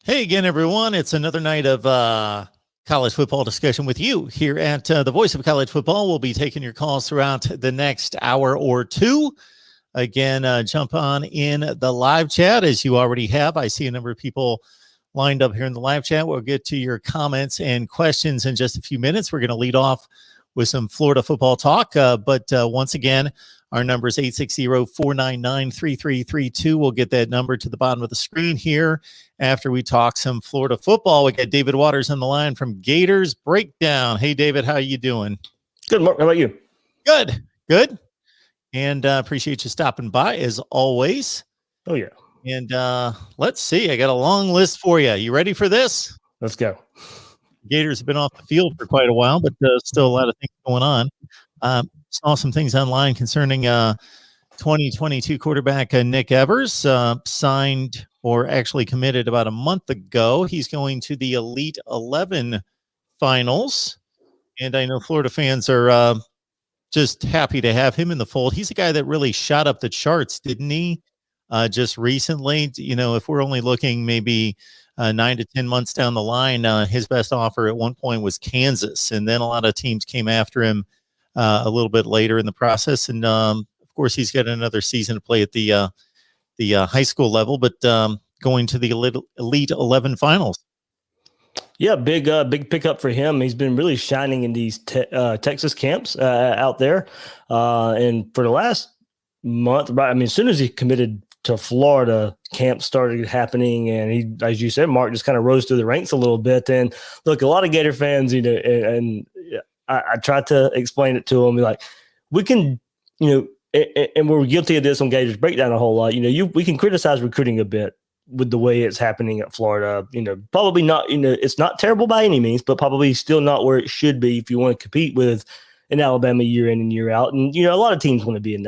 Hey again, everyone. It's another night of college football discussion with you here at the Voice of College Football. We'll be taking your calls throughout the next hour or two. Again, jump on in the live chat as you already have. I see a number of people lined up here in the live chat. We'll get to your comments and questions in just a few minutes. We're going to lead off with some Florida football talk. But once again, our number is 860-499-3332. We'll get that number to the bottom of the screen here after we talk some Florida football. We got David Waters on the line from Gators Breakdown. Hey, David, how you doing? Good, Mark. How about you? Good. And appreciate you stopping by as always. Oh, yeah. And let's see. I got a long list for you. You ready for this? Let's go. Gators have been off the field for quite a while, but still a lot of things going on. Saw some things online concerning 2022 quarterback Nick Evers, signed or actually committed about a month ago. He's going to the Elite 11 finals, and I know Florida fans are just happy to have him in the fold. He's a guy that really shot up the charts, didn't he? Just recently, if we're only looking maybe 9 to 10 months down the line, his best offer at one point was Kansas, and then a lot of teams came after him a little bit later in the process. And of course, he's got another season to play at the high school level, but going to the Elite 11 finals. Yeah, big pickup for him. He's been really shining in these Texas camps out there, and for the last month, right? I mean, as soon as he committed to Florida, camps started happening, and he, as you said, Mark, just kind of rose through the ranks a little bit. And look, a lot of Gator fans, and I tried to explain it to them, like, we can, and we're guilty of this on Gators Breakdown a whole lot. We can criticize recruiting a bit with the way it's happening at Florida. Probably not, it's not terrible by any means, but probably still not where it should be if you want to compete with an Alabama year in and year out. And, a lot of teams want to be in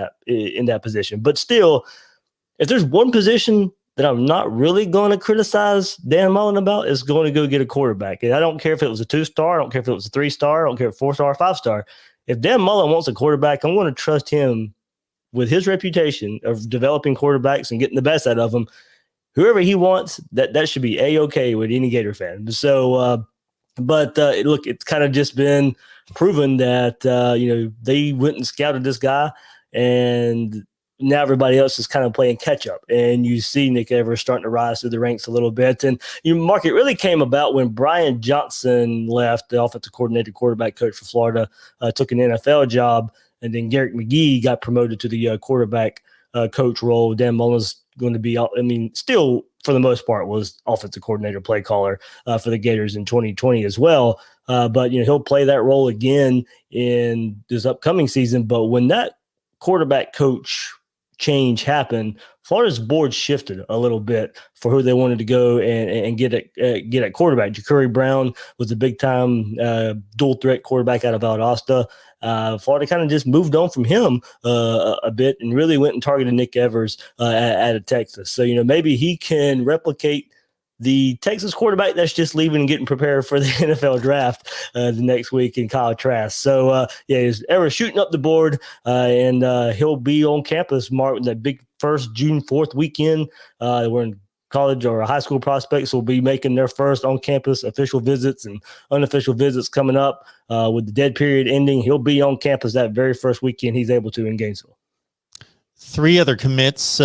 that position. But still, if there's one position that I'm not really going to criticize Dan Mullen about, is going to go get a quarterback. And I don't care if it was a 2-star, I don't care if it was a 3-star, I don't care if 4-star or 5-star. If Dan Mullen wants a quarterback, I'm going to trust him with his reputation of developing quarterbacks and getting the best out of them. Whoever he wants, that should be A-okay with any Gator fan. So, look, it's kind of just been proven that, they went and scouted this guy, and now everybody else is kind of playing catch up, and you see Nick Evers starting to rise through the ranks a little bit. And Mark, it really came about when Brian Johnson left, the offensive coordinator, quarterback coach for Florida, took an NFL job, and then Garrett McGee got promoted to the quarterback coach role. Dan Mullen's going to be, still for the most part was offensive coordinator, play caller for the Gators in 2020 as well. But he'll play that role again in this upcoming season. But when that quarterback coach change happened, Florida's board shifted a little bit for who they wanted to go and get at quarterback. Ja'Cory Brown was a big time dual threat quarterback out of Valdosta. Florida kind of just moved on from him a bit and really went and targeted Nick Evers out of Texas. So maybe he can replicate the Texas quarterback that's just leaving and getting prepared for the NFL draft the next week in Kyle Trask. So, he's ever shooting up the board, and he'll be on campus, Mark, that big first June 4th weekend. We're in college or high school prospects will be making their first on-campus official visits and unofficial visits coming up with the dead period ending. He'll be on campus that very first weekend he's able to in Gainesville. 3 other commits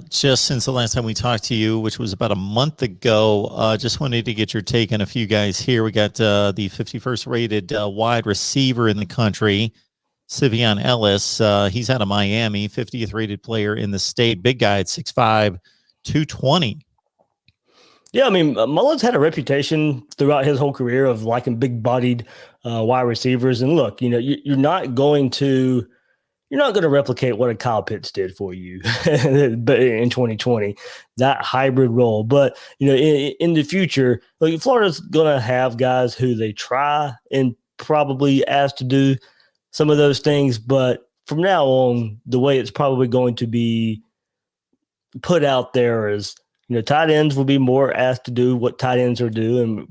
just since the last time we talked to you, which was about a month ago. Just wanted to get your take on a few guys here. We got the 51st rated wide receiver in the country, Sivion Ellis. He's out of Miami, 50th rated player in the state. Big guy at 6'5", 220. Yeah, Mullen's had a reputation throughout his whole career of liking big-bodied wide receivers. And look, you're not going to replicate what a Kyle Pitts did for you but in 2020, that hybrid role. But, in the future, like, Florida's going to have guys who they try and probably ask to do some of those things. But from now on, the way it's probably going to be put out there is, tight ends will be more asked to do what tight ends are doing,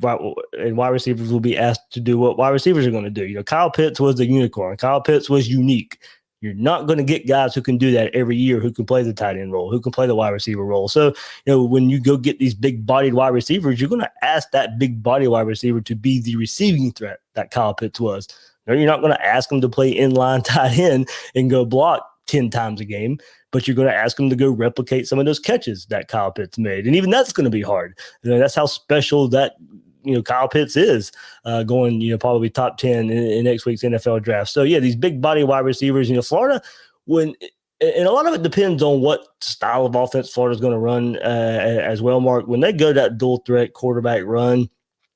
and wide receivers will be asked to do what wide receivers are going to do. Kyle Pitts was a unicorn. Kyle Pitts was unique. You're not going to get guys who can do that every year, who can play the tight end role, who can play the wide receiver role. So, when you go get these big-bodied wide receivers, you're going to ask that big-bodied wide receiver to be the receiving threat that Kyle Pitts was. No, you're not going to ask him to play inline tight end and go block 10 times a game, but you're going to ask him to go replicate some of those catches that Kyle Pitts made. And even that's going to be hard. That's how special that Kyle Pitts is, going, probably top 10 in next week's NFL draft. So, yeah, these big body wide receivers, Florida, and a lot of it depends on what style of offense Florida's going to run as well, Mark. When they go that dual threat quarterback run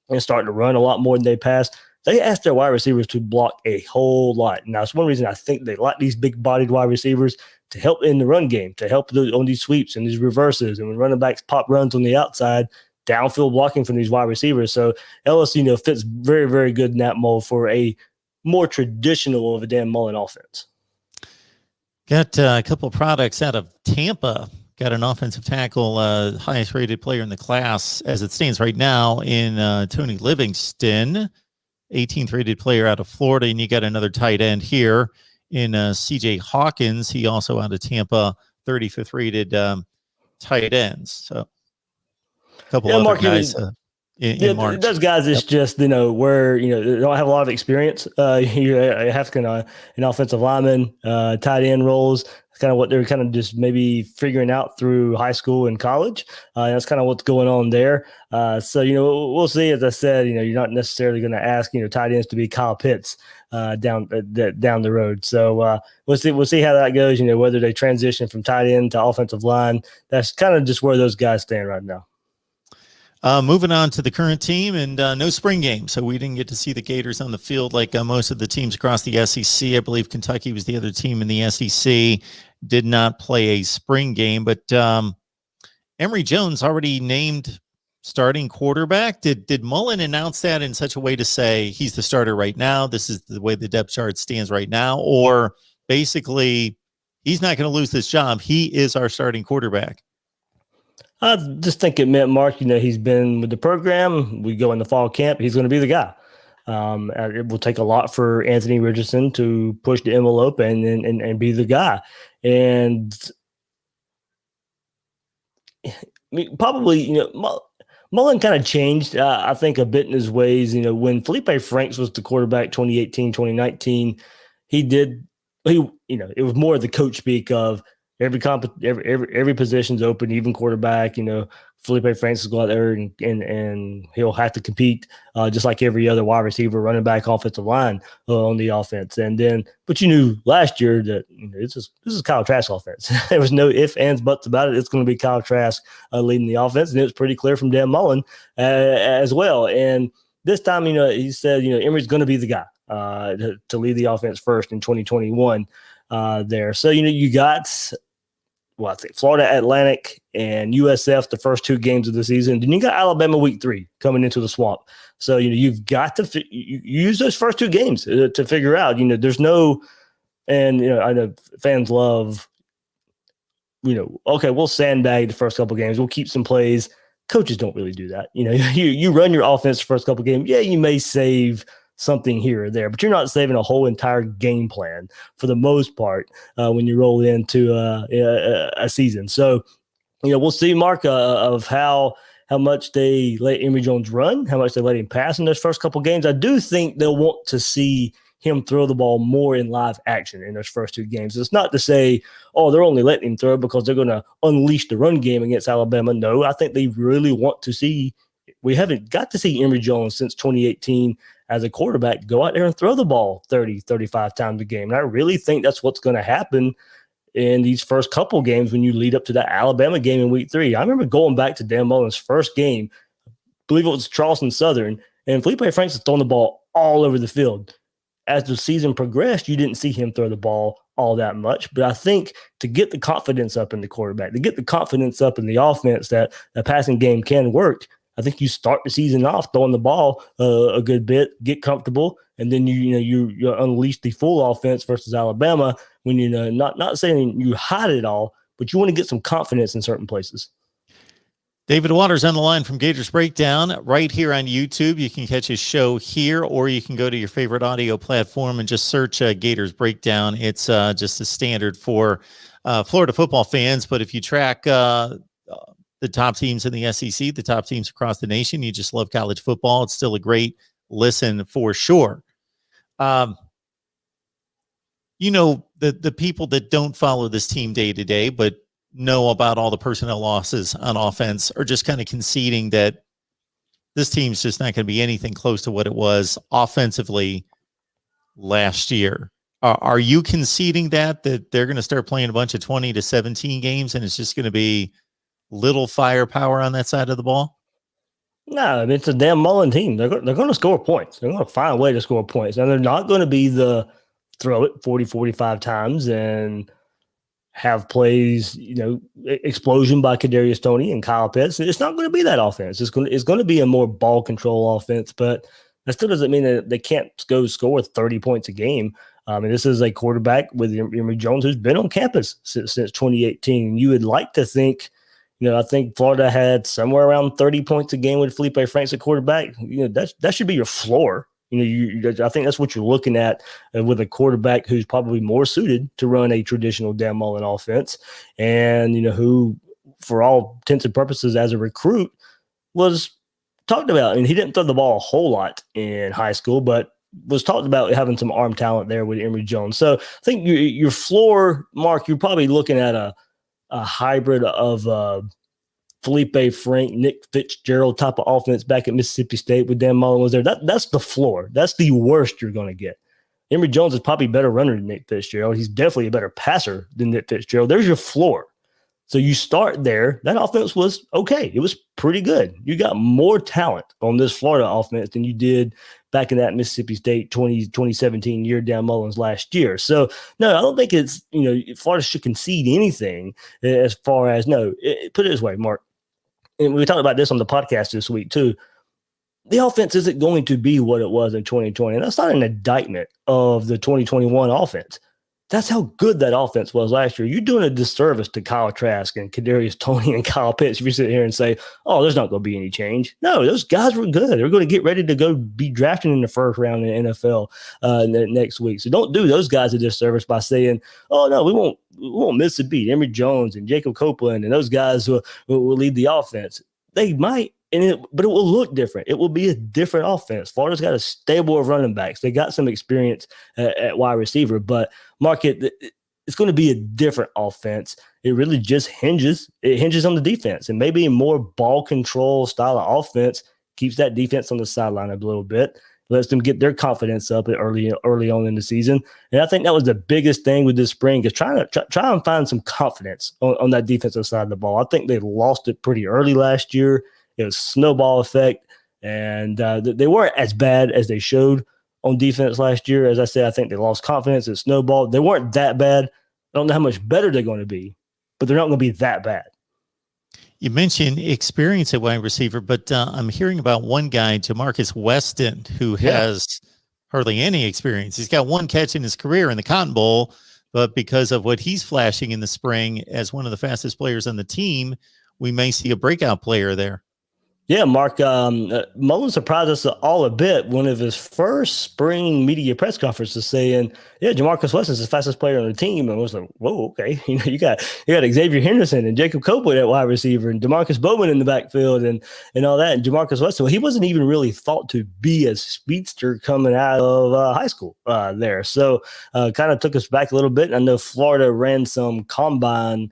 and start to run a lot more than they pass, they ask their wide receivers to block a whole lot. Now, it's one reason I think they like these big-bodied wide receivers to help in the run game, to help on these sweeps and these reverses, and when running backs pop runs on the outside, downfield blocking from these wide receivers. So LSU, fits very, very good in that mold for a more traditional of a Dan Mullen offense. Got a couple of products out of Tampa. Got an offensive tackle, highest rated player in the class as it stands right now in Tony Livingston, 18th rated player out of Florida. And you got another tight end here in CJ Hawkins. He also out of Tampa, 35th rated tight ends. So a couple other Mark, guys in March. Those guys is just, where, they don't have a lot of experience. You have to an offensive lineman, tight end roles. That's kind of what they're kind of just maybe figuring out through high school and college. That's kind of what's going on there. So, we'll see. As I said, you're not necessarily going to ask, tight ends to be Kyle Pitts down the road. So we'll see how that goes, whether they transition from tight end to offensive line. That's kind of just where those guys stand right now. Moving on to the current team, and no spring game, so we didn't get to see the Gators on the field like most of the teams across the SEC. I believe Kentucky was the other team in the SEC, did not play a spring game, but Emory Jones already named starting quarterback. Did Mullen announce that in such a way to say he's the starter right now, this is the way the depth chart stands right now, or basically he's not going to lose this job, he is our starting quarterback? I just think it meant, Mark, he's been with the program. We go in the fall camp. He's going to be the guy. It will take a lot for Anthony Richardson to push the envelope and be the guy. And probably, Mullen kind of changed, I think, a bit in his ways. When Felipe Franks was the quarterback 2018, 2019, it was more of the coach speak of, every position's open, even quarterback. Felipe Francis will go out there and he'll have to compete just like every other wide receiver, running back, offensive line on the offense. But you knew last year that this is Kyle Trask's offense. There was no ifs, ands, buts about it. It's going to be Kyle Trask leading the offense, and it was pretty clear from Dan Mullen as well. And this time, he said, Emory's going to be the guy to lead the offense first in 2021 there. So you got. I think Florida Atlantic and USF the first two games of the season. Then you got Alabama week 3 coming into the swamp. So, you've got to use those first two games to figure out, there's no, and, I know fans love, okay, we'll sandbag the first couple games. We'll keep some plays. Coaches don't really do that. You run your offense the first couple games. Yeah, you may save something here or there, but you're not saving a whole entire game plan for the most part when you roll into a season. So, we'll see, Mark, of how much they let Emory Jones run, how much they let him pass in those first couple games. I do think they'll want to see him throw the ball more in live action in those first two games. It's not to say, they're only letting him throw because they're going to unleash the run game against Alabama. No, I think they really want to see. We haven't got to see Emory Jones since 2018 as a quarterback go out there and throw the ball 30, 35 times a game. And I really think that's what's going to happen in these first couple games when you lead up to that Alabama game in week 3. I remember going back to Dan Mullen's first game, I believe it was Charleston Southern, and Felipe Franks was throwing the ball all over the field. As the season progressed, you didn't see him throw the ball all that much. But I think to get the confidence up in the quarterback, to get the confidence up in the offense that the passing game can work, I think you start the season off throwing the ball a good bit, get comfortable, and then you unleash the full offense versus Alabama when not saying you hide it all, but you want to get some confidence in certain places. David Waters on the line from Gators Breakdown right here on YouTube. You can catch his show here, or you can go to your favorite audio platform and just search Gators Breakdown. It's just a standard for Florida football fans. But if you track the top teams in the SEC, the top teams across the nation, you just love college football, it's still a great listen for sure. You know, the people that don't follow this team day to day, but know about all the personnel losses on offense are just kind of conceding that this team's just not going to be anything close to what it was offensively last year. Are you conceding that they're going to start playing a bunch of 20 to 17 games and it's just going to be little firepower on that side of the ball? No, I mean, it's a damn Mullen team. They're going to score points. They're going to find a way to score points. And they're not going to be the throw it 40, 45 times and have plays, you know, explosion by Kadarius Toney and Kyle Pitts. It's not going to be that offense. It's going to be a more ball control offense, but that still doesn't mean that they can't go score 30 points a game. And this is a quarterback with Emory Jones who's been on campus since 2018. You would like to think, you know, I think Florida had somewhere around 30 points a game with Felipe Franks at quarterback. You know, that should be your floor. You know, I think that's what you're looking at with a quarterback who's probably more suited to run a traditional Dan Mullen offense, and you know who, for all intents and purposes, as a recruit, was talked about. And he didn't throw the ball a whole lot in high school, but was talked about having some arm talent there with Emory Jones. So I think your floor, Mark, you're probably looking at a hybrid of Felipe Frank, Nick Fitzgerald type of offense back at Mississippi State with Dan Mullen was there. That's the floor. That's the worst you're going to get. Emory Jones is probably a better runner than Nick Fitzgerald. He's definitely a better passer than Nick Fitzgerald. There's your floor. So you start there. That offense was okay. It was pretty good. You got more talent on this Florida offense than you did back in that Mississippi State 2017 year, Dan Mullen's last year. So, no, I don't think it's, you know, Florida should concede anything as far as, put it this way, Mark. And we talked about this on the podcast this week too. The offense isn't going to be what it was in 2020. And that's not an indictment of the 2021 offense. That's how good that offense was last year. You're doing a disservice to Kyle Trask and Kadarius Toney and Kyle Pitts if you sit here and say, oh, there's not going to be any change. No, those guys were good. They're going to get ready to go be drafted in the first round in the NFL next week. So don't do those guys a disservice by saying, oh, no, we won't miss a beat. Emory Jones and Jacob Copeland and those guys will lead the offense. They might. But it will look different. It will be a different offense. Florida's got a stable of running backs. They got some experience at wide receiver, but Mark, it's going to be a different offense. It really just hinges on the defense, and maybe a more ball control style of offense keeps that defense on the sideline a little bit, lets them get their confidence up early on in the season. And I think that was the biggest thing with this spring is try and find some confidence on that defensive side of the ball. I think they lost it pretty early last year. It was snowball effect, and they weren't as bad as they showed on defense last year. As I said, I think they lost confidence. It snowballed. They weren't that bad. I don't know how much better they're going to be, but they're not going to be that bad. You mentioned experience at wide receiver, but I'm hearing about one guy, Jamarcus Weston, who has hardly any experience. He's got one catch in his career in the Cotton Bowl, but because of what he's flashing in the spring as one of the fastest players on the team, we may see a breakout player there. Yeah, Mark, Mullen surprised us all a bit. One of his first spring media press conferences saying, yeah, Jamarcus Weston's the fastest player on the team. And I was like, whoa, okay. You know, you got Xavier Henderson and Jacob Copeland at wide receiver and DeMarcus Bowman in the backfield and all that. And Jamarcus Weston, well, he wasn't even really thought to be a speedster coming out of high school there. So kind of took us back a little bit. And I know Florida ran some combine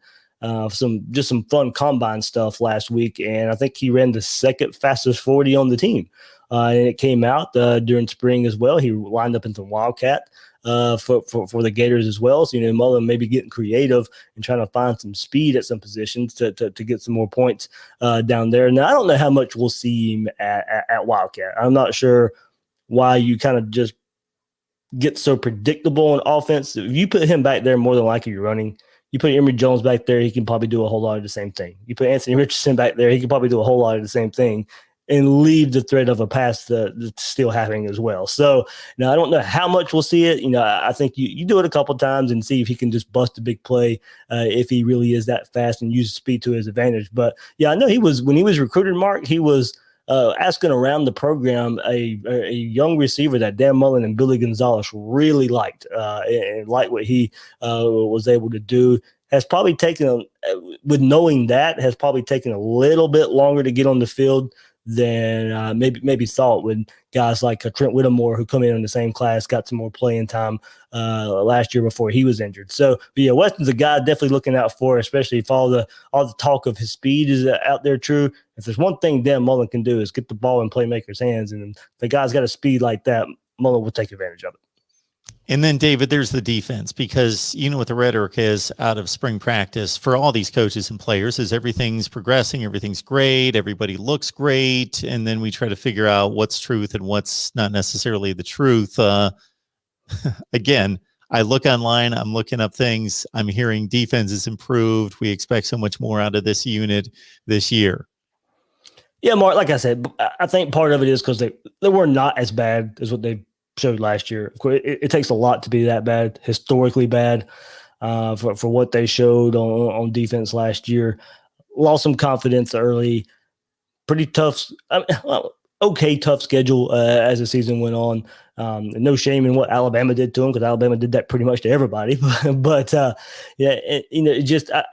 some fun combine stuff last week, and I think he ran the second fastest 40 on the team. And it came out during spring as well. He lined up in some Wildcat for the Gators as well. So, you know, Mullen maybe getting creative and trying to find some speed at some positions to get some more points down there. Now, I don't know how much we'll see him at Wildcat. I'm not sure why you kind of just get so predictable in offense. If you put him back there, more than likely you're running. You put Emory Jones back there, he can probably do a whole lot of the same thing. You put Anthony Richardson back there, he can probably do a whole lot of the same thing. and leave the threat of a pass that's still happening as well. So, I don't know how much we'll see it. I think you do it a couple times and see if he can just bust a big play if he really is that fast and use speed to his advantage. But yeah, I know when he was recruited, Mark, he was asking around the program a young receiver that Dan Mullen and Billy Gonzalez really liked and liked what he was able to do. Has probably taken, with knowing that, has probably taken a little bit longer to get on the field than maybe thought, when guys like Trent Whittemore, who come in the same class, got some more playing time last year before he was injured. So, but yeah, Weston's a guy definitely looking out for, especially if all the talk of his speed is out there true. If there's one thing Dan Mullen can do is get the ball in playmakers' hands, and if the guy's got a speed like that, Mullen will take advantage of it. And then, David, there's the defense, because you know what the rhetoric is out of spring practice for all these coaches and players is everything's progressing, everything's great, everybody looks great, and then we try to figure out what's truth and what's not necessarily the truth. Again, I look online, I'm looking up things, I'm hearing defense is improved. We expect so much more out of this unit this year. Yeah, Mark, like I said, I think part of it is because they were not as bad as what they showed last year. Of course, it takes a lot to be that bad, historically bad, for what they showed on defense last year. Lost some confidence early. Pretty tough, tough schedule as the season went on. No shame in what Alabama did to them, because Alabama did that pretty much to everybody. But I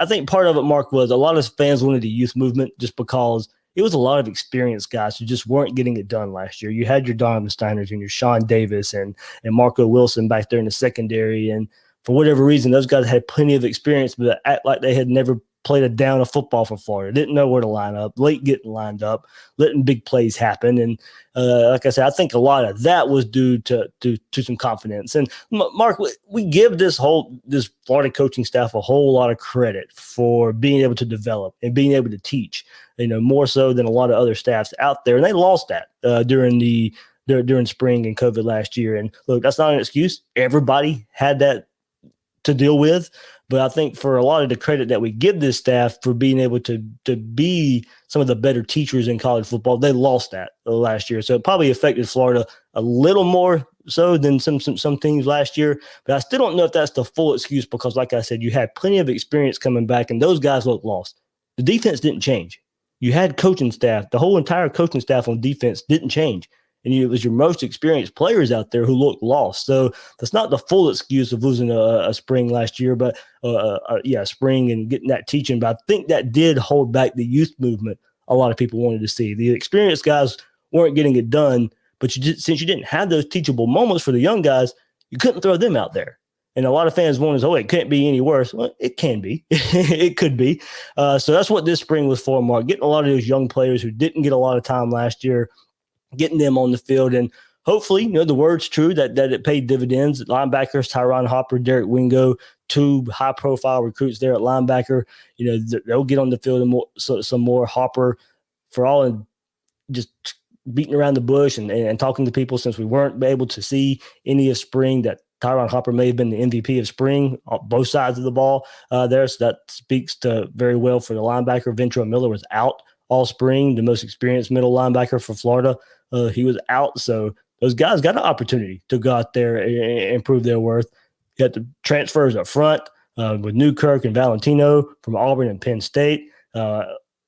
think part of it, Mark, was a lot of fans wanted the youth movement just because it was a lot of experienced guys who just weren't getting it done last year. You had your Donovan Steiners and your Sean Davis and Marco Wilson back there in the secondary. And for whatever reason, those guys had plenty of experience, but act like they had never played a down of football for Florida, didn't know where to line up, late getting lined up, letting big plays happen. And like I said, I think a lot of that was due to some confidence. And Mark, we give this Florida coaching staff a whole lot of credit for being able to develop and being able to teach, more so than a lot of other staffs out there. And they lost that during spring and COVID last year. And look, that's not an excuse. Everybody had that to deal with. But I think for a lot of the credit that we give this staff for being able to be some of the better teachers in college football, they lost that last year. So it probably affected Florida a little more so than some teams last year. But I still don't know if that's the full excuse, because like I said, you had plenty of experience coming back and those guys looked lost. The defense didn't change. You had coaching staff. The whole entire coaching staff on defense didn't change. And it was your most experienced players out there who looked lost. So that's not the full excuse of losing a spring last year, but spring and getting that teaching. But I think that did hold back the youth movement a lot of people wanted to see. The experienced guys weren't getting it done, but since you didn't have those teachable moments for the young guys, you couldn't throw them out there. And a lot of fans wanted, it can't be any worse. Well, it can be. It could be. So that's what this spring was for, Mark. Getting a lot of those young players who didn't get a lot of time last year, getting them on the field. And hopefully, the word's true that it paid dividends. Linebackers, Tyron Hopper, Derek Wingo, two high-profile recruits there at linebacker. They'll get on the field and some more. Hopper, for all and just beating around the bush and talking to people, since we weren't able to see any of spring, that Tyron Hopper may have been the MVP of spring on both sides of the ball there. So that speaks to very well for the linebacker. Ventrell Miller was out all spring, the most experienced middle linebacker for Florida. He was out. So those guys got an opportunity to go out there and prove their worth. You got the transfers up front with Newkirk and Valentino from Auburn and Penn State.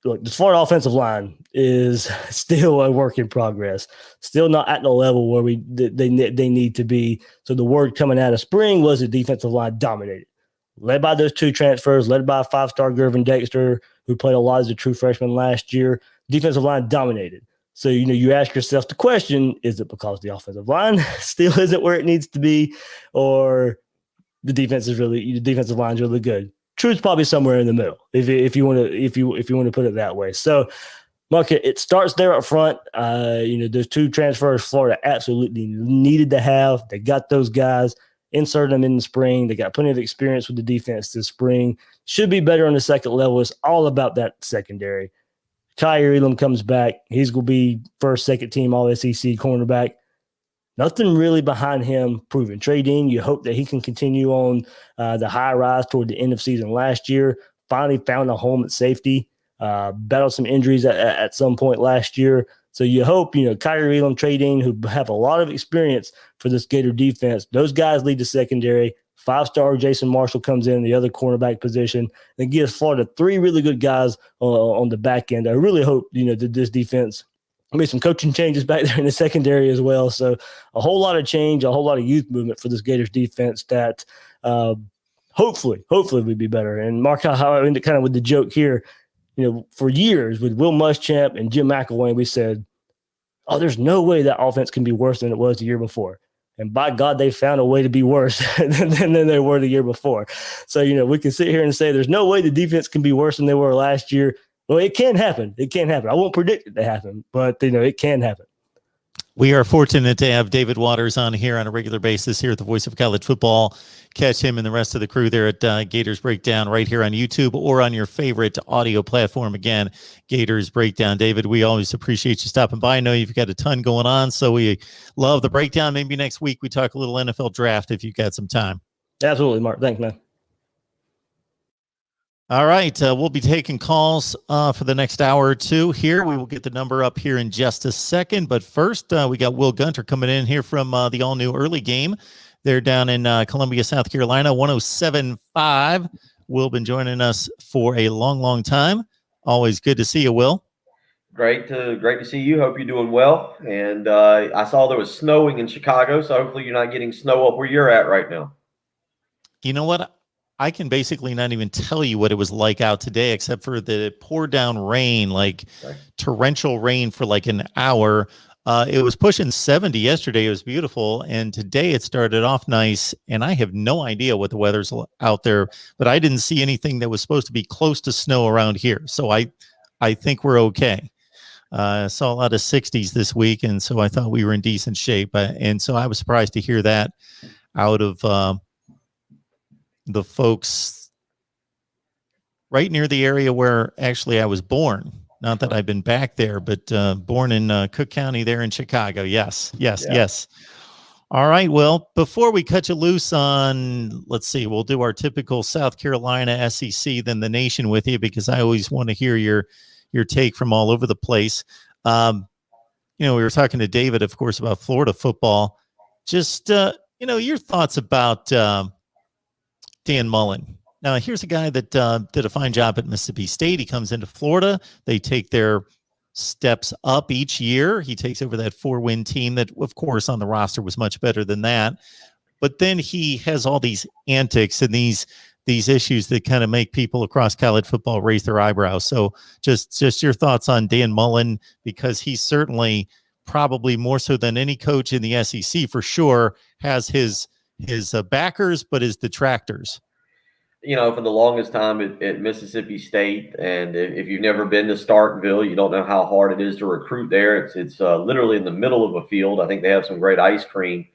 Look, the Florida offensive line is still a work in progress, still not at the level where they need to be. So the word coming out of spring was the defensive line dominated, led by those two transfers, led by five-star Gervin Dexter, who played a lot as a true freshman last year. Defensive line dominated. So, you ask yourself the question, is it because the offensive line still isn't where it needs to be, or the defensive line is really good? Truth's probably somewhere in the middle, if you want to put it that way. So, Mark, it starts there up front. Those two transfers Florida absolutely needed to have. They got those guys, inserted them in the spring. They got plenty of experience with the defense this spring. Should be better on the second level. It's all about that secondary. Kyer Elam comes back. He's going to be first, second team All-SEC cornerback. Nothing really behind him proven. Trey Dean, you hope that he can continue on the high rise toward the end of season last year. Finally found a home at safety. Battled some injuries at some point last year. So you hope, Kyrie Elam, Trey Dean, who have a lot of experience for this Gator defense, those guys lead the secondary. 5-star Jason Marshall comes in the other cornerback position and gives Florida 3 really good guys on the back end. I really hope, that this defense made some coaching changes back there in the secondary as well. So a whole lot of change, a whole lot of youth movement for this Gators defense that hopefully would be better. And Mark, how I ended kind of with the joke here, for years with Will Muschamp and Jim McElwain, we said, oh, there's no way that offense can be worse than it was the year before. And by God, they found a way to be worse than they were the year before. So, we can sit here and say there's no way the defense can be worse than they were last year. Well, it can happen. It can happen. I won't predict it to happen, but, it can happen. We are fortunate to have David Waters on here on a regular basis here at the Voice of College Football. Catch him and the rest of the crew there at Gators Breakdown right here on YouTube or on your favorite audio platform. Again, Gators Breakdown. David, we always appreciate you stopping by. I know you've got a ton going on, so we love the breakdown. Maybe next week we talk a little NFL draft if you've got some time. Absolutely, Mark. Thanks, man. All right, we'll be taking calls for the next hour or two here. We will get the number up here in just a second. But first, we got Will Gunter coming in here from the all-new early game. They're down in Columbia, South Carolina, 107.5. Will been joining us for a long, long time. Always good to see you, Will. Great to see you. Hope you're doing well. And I saw there was snowing in Chicago, so hopefully you're not getting snow up where you're at right now. You know what? I can basically not even tell you what it was like out today, except for the pour down rain, like torrential rain for like an hour. It was pushing 70 yesterday. It was beautiful. And today it started off nice. And I have no idea what the weather's out there, but I didn't see anything that was supposed to be close to snow around here. So I think we're okay. I saw a lot of 60s this week. And so I thought we were in decent shape. And so I was surprised to hear that out of, the folks right near the area where actually I was born. Not that I've been back there, but born in Cook County there in Chicago. Yes. All right. Well, before we cut you loose on, let's see, we'll do our typical South Carolina SEC, then the nation with you, because I always want to hear your take from all over the place. We were talking to David, of course, about Florida football. Just, your thoughts about Dan Mullen. Now, here's a guy that did a fine job at Mississippi State. He comes into Florida. They take their steps up each year. He takes over that 4-win team that, of course, on the roster was much better than that. But then he has all these antics and these issues that kind of make people across college football raise their eyebrows. So just your thoughts on Dan Mullen, because he's certainly probably more so than any coach in the SEC for sure has his backers, but his detractors. For the longest time at Mississippi State, and if you've never been to Starkville, you don't know how hard it is to recruit there. It's literally in the middle of a field. I think they have some great ice cream,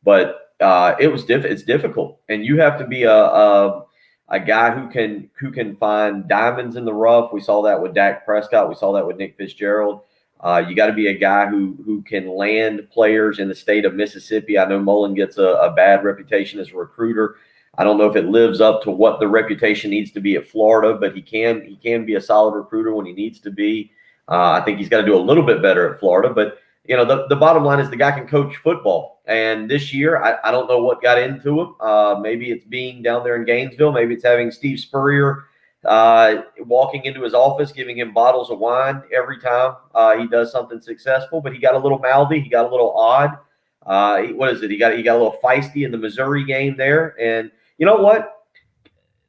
but it's difficult, and you have to be a guy who can find diamonds in the rough. We saw that with Dak Prescott. We saw that with Nick Fitzgerald. You got to be a guy who can land players in the state of Mississippi. I know Mullen gets a bad reputation as a recruiter. I don't know if it lives up to what the reputation needs to be at Florida, but he can be a solid recruiter when he needs to be. I think he's got to do a little bit better at Florida. But, the bottom line is the guy can coach football. And this year, I don't know what got into him. Maybe it's being down there in Gainesville. Maybe it's having Steve Spurrier walking into his office, giving him bottles of wine every time he does something successful. But he got a little mouthy. He got a little odd. What is it? He got a little feisty in the Missouri game there. And you know what?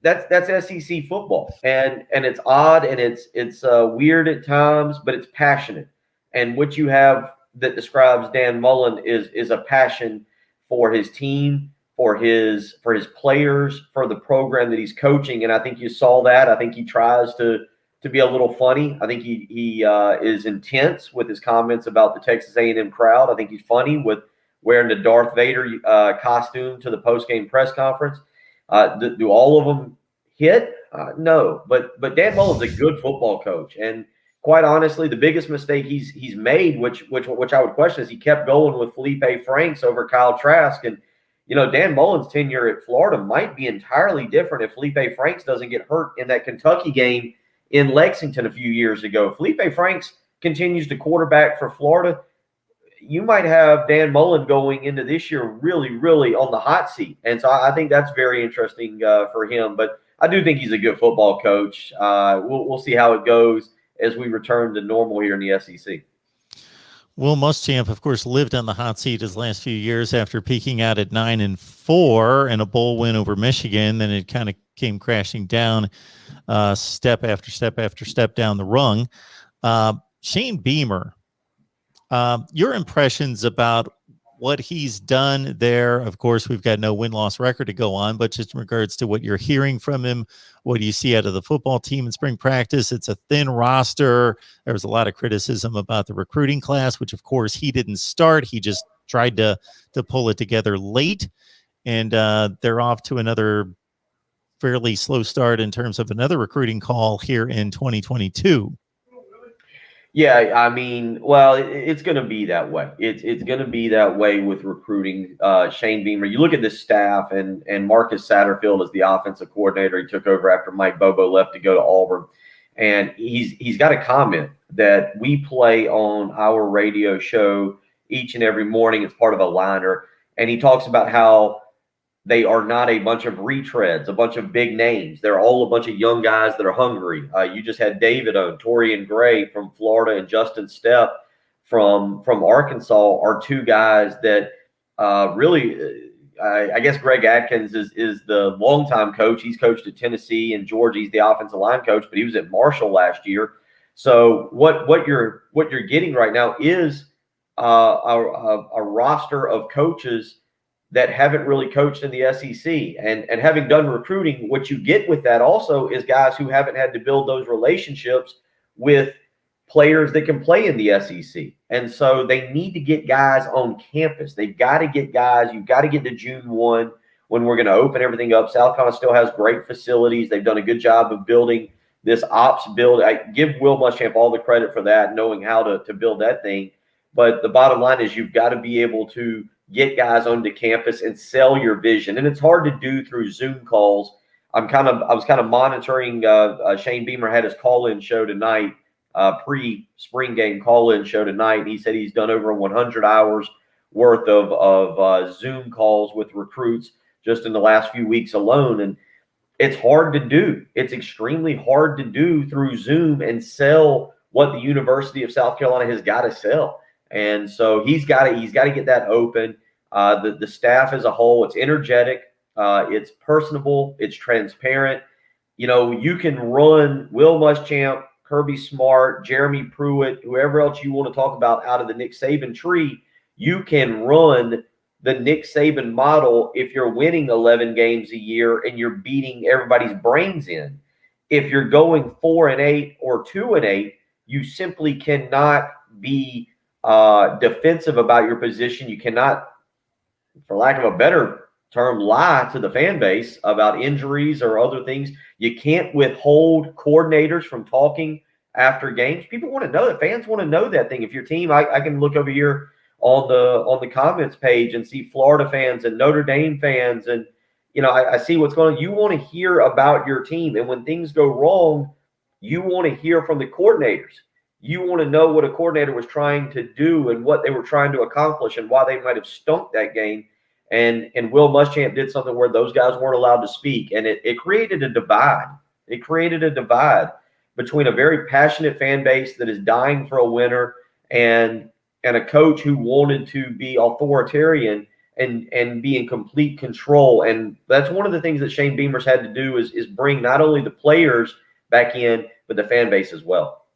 That's SEC football, and it's odd and it's weird at times, but it's passionate. And what you have that describes Dan Mullen is a passion for his team, for his players, for the program that he's coaching. And I think you saw that. I think he tries to be a little funny. I think he is intense with his comments about the Texas A&M crowd. I think he's funny with wearing the Darth Vader costume to the post-game press conference. Do all of them hit? No, but Dan Mullen's a good football coach, and quite honestly, the biggest mistake he's made, which I would question, is he kept going with Felipe Franks over Kyle Trask. And Dan Mullen's tenure at Florida might be entirely different if Felipe Franks doesn't get hurt in that Kentucky game in Lexington a few years ago. Felipe Franks continues to quarterback for Florida, you might have Dan Mullen going into this year really, really on the hot seat. And so I think that's very interesting for him. But I do think he's a good football coach. We'll see how it goes as we return to normal here in the SEC. Will Muschamp, of course, lived on the hot seat his last few years after peaking out at 9-4 and a bowl win over Michigan. Then it kind of came crashing down step after step after step down the rung. Shane Beamer, your impressions about what he's done there. Of course, we've got no win-loss record to go on, but just in regards to what you're hearing from him, what do you see out of the football team in spring practice? It's a thin roster. There was a lot of criticism about the recruiting class, which of course he didn't start. He just tried to pull it together late, and they're off to another fairly slow start in terms of another recruiting call here in 2022. Yeah, I mean, well, it's going to be that way. It's going to be that way with recruiting. Shane Beamer, you look at this staff, and Marcus Satterfield is the offensive coordinator. He took over after Mike Bobo left to go to Auburn, and he's got a comment that we play on our radio show each and every morning. It's part of a liner, and he talks about how they are not a bunch of retreads, a bunch of big names. They're all a bunch of young guys that are hungry. You just had David on, Torian Gray from Florida, and Justin Stepp from Arkansas are two guys that really, I guess Greg Atkins is the longtime coach. He's coached at Tennessee and Georgia. He's the offensive line coach, but he was at Marshall last year. So what you're getting right now is a roster of coaches that haven't really coached in the SEC. And having done recruiting, what you get with that also is guys who haven't had to build those relationships with players that can play in the SEC. And so they need to get guys on campus. They've got to get guys. You've got to get to June 1 when we're going to open everything up. South Carolina still has great facilities. They've done a good job of building this ops build. I give Will Muschamp all the credit for that, knowing how to build that thing. But the bottom line is you've got to be able to get guys onto campus and sell your vision. And it's hard to do through Zoom calls. I was kind of monitoring Shane Beamer had his call-in show tonight, pre-spring game call-in show tonight. And he said he's done over 100 hours worth of Zoom calls with recruits just in the last few weeks alone. And it's hard to do. It's extremely hard to do through Zoom and sell what the University of South Carolina has got to sell. And so he's got to get that open. The staff as a whole, it's energetic, it's personable, it's transparent. You know, you can run Will Muschamp, Kirby Smart, Jeremy Pruitt, whoever else you want to talk about out of the Nick Saban tree. You can run the Nick Saban model if you're winning 11 games a year and you're beating everybody's brains in. If you're going 4-8 or 2-8, you simply cannot be defensive about your position. You cannot, for lack of a better term, lie to the fan base about injuries or other things. You can't withhold coordinators from talking after games. People want to know that. Fans want to know that thing. If your team, I can look over here on the comments page and see Florida fans and Notre Dame fans, and you know, I see what's going on. You want to hear about your team, and when things go wrong, you want to hear from the coordinators. You want to know what a coordinator was trying to do and what they were trying to accomplish and why they might have stunk that game. And Will Muschamp did something where those guys weren't allowed to speak, and it created a divide. It created a divide between a very passionate fan base that is dying for a winner and a coach who wanted to be authoritarian and be in complete control. And that's one of the things that Shane Beamer's had to do is bring not only the players back in, but the fan base as well.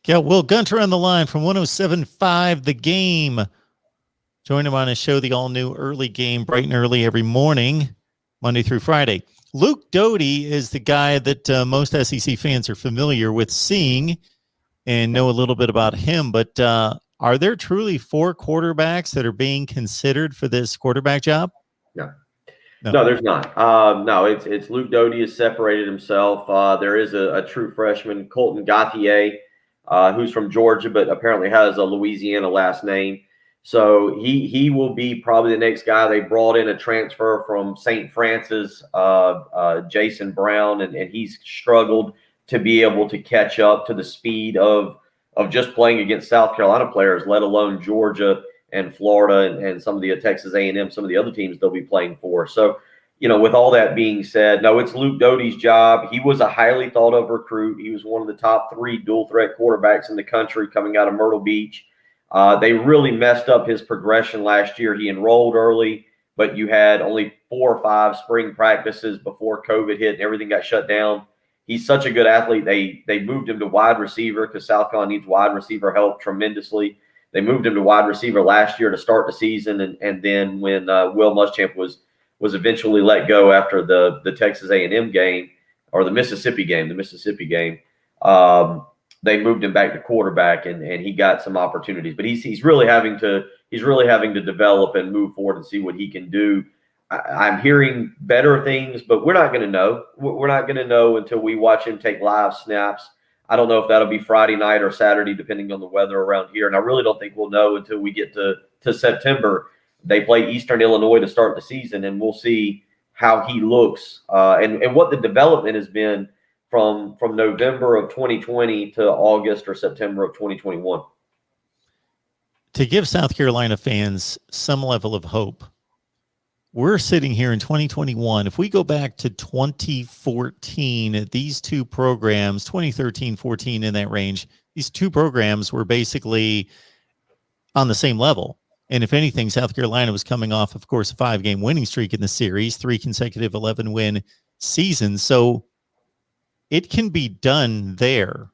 Got Will Gunter on the line from 107.5 The Game. Join him on his show, the all-new Early Game, bright and early every morning, Monday through Friday. Luke Doty is the guy that most SEC fans are familiar with seeing and know a little bit about him. But are there truly 4 quarterbacks that are being considered for this quarterback job? No, there's not. No, it's Luke Doty has separated himself. There is a true freshman, Colton Gauthier, who's from Georgia, but apparently has a Louisiana last name. So he will be probably the next guy. They brought in a transfer from St. Francis, Jason Brown, and he's struggled to be able to catch up to the speed of of just playing against South Carolina players, let alone Georgia and Florida and some of the Texas A&M, some of the other teams they'll be playing for. So, with all that being said, no, it's Luke Doty's job. He was a highly thought of recruit. He was one of the top 3 dual threat quarterbacks in the country coming out of Myrtle Beach. They really messed up his progression last year. He enrolled early, but you had only 4 or 5 spring practices before COVID hit and everything got shut down. He's such a good athlete. They moved him to wide receiver because South Carolina needs wide receiver help tremendously. They moved him to wide receiver last year to start the season, and then when Will Muschamp was eventually let go after the Texas A&M game or the Mississippi game, they moved him back to quarterback, and he got some opportunities. But he's really having to develop and move forward and see what he can do. I'm hearing better things, but we're not going to know. We're not going to know until we watch him take live snaps. I don't know if that'll be Friday night or Saturday, depending on the weather around here. And I really don't think we'll know until we get to September. They play Eastern Illinois to start the season, and we'll see how he looks and what the development has been from November of 2020 to August or September of 2021. To give South Carolina fans some level of hope, we're sitting here in 2021. If we go back to 2014, these two programs, 2013, 14, in that range, these two programs were basically on the same level. And if anything, South Carolina was coming off, of course, a 5-game winning streak in the series, 3 consecutive 11-win seasons. So it can be done there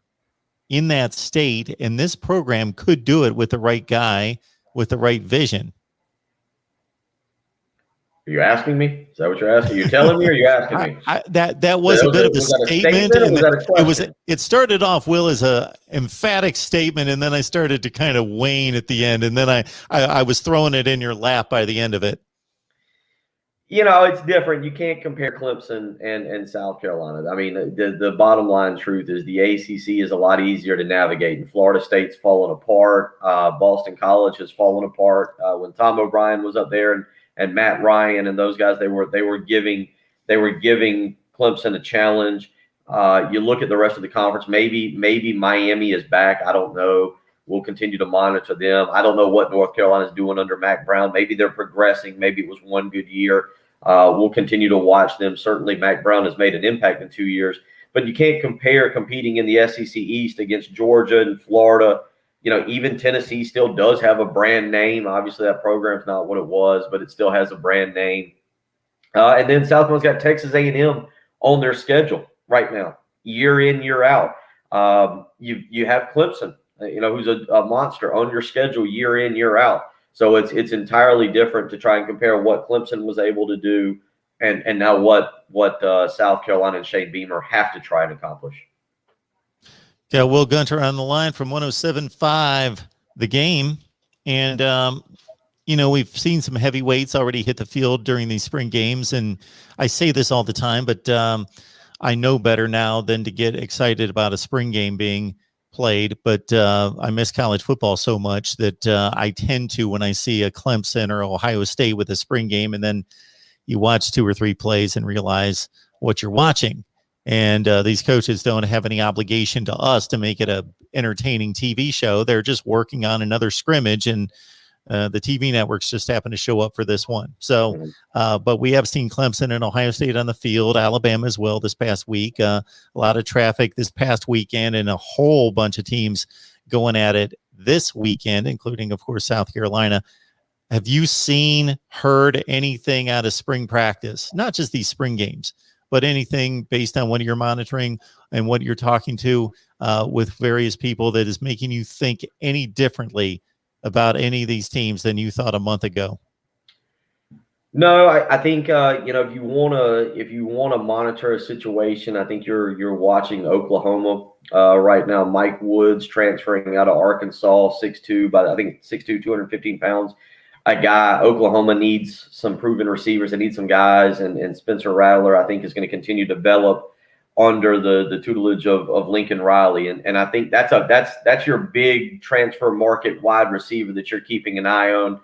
in that state. And this program could do it with the right guy, with the right vision. Are you asking me? Is that what you're asking? Are you telling me or are you asking me? That was a bit of a statement. It started off, Will, as a emphatic statement, and then I started to kind of wane at the end, and then I was throwing it in your lap by the end of it. It's different. You can't compare Clemson and South Carolina. I mean, the bottom line truth is the ACC is a lot easier to navigate, and Florida State's fallen apart. Boston College has fallen apart. When Tom O'Brien was up there and Matt Ryan and those guys, they were giving Clemson a challenge. You look at the rest of the conference. Maybe Miami is back. I don't know. We'll continue to monitor them. I don't know what North Carolina is doing under Mack Brown. Maybe they're progressing. Maybe it was one good year. We'll continue to watch them. Certainly, Mack Brown has made an impact in 2 years. But you can't compare competing in the SEC East against Georgia and Florida. Even Tennessee still does have a brand name. Obviously, that program's not what it was, but it still has a brand name. And then South Carolina's got Texas A&M on their schedule right now, year in, year out. You have Clemson, who's a monster on your schedule year in, year out. So it's entirely different to try and compare what Clemson was able to do and now what South Carolina and Shane Beamer have to try and accomplish. Yeah, Will Gunter on the line from 107.5 The Game. And, we've seen some heavyweights already hit the field during these spring games. And I say this all the time, but I know better now than to get excited about a spring game being played. But I miss college football so much that I tend to, when I see a Clemson or Ohio State with a spring game, and then you watch 2 or 3 plays and realize what you're watching. And these coaches don't have any obligation to us to make it a entertaining TV show. They're just working on another scrimmage, and the TV networks just happen to show up for this one. So, but we have seen Clemson and Ohio State on the field, Alabama as well this past week. A lot of traffic this past weekend, and a whole bunch of teams going at it this weekend, including, of course, South Carolina. Have you heard anything out of spring practice? Not just these spring games, but anything based on what you're monitoring and what you're talking to with various people that is making you think any differently about any of these teams than you thought a month ago? No, I think if you wanna monitor a situation, I think you're watching Oklahoma right now. Mike Woods transferring out of Arkansas, 6'2", but I think 6'2", 215 pounds. A guy, Oklahoma needs some proven receivers. They need some guys, and Spencer Rattler, I think, is going to continue to develop under the tutelage of Lincoln Riley. And I think that's your big transfer market wide receiver that you're keeping an eye on.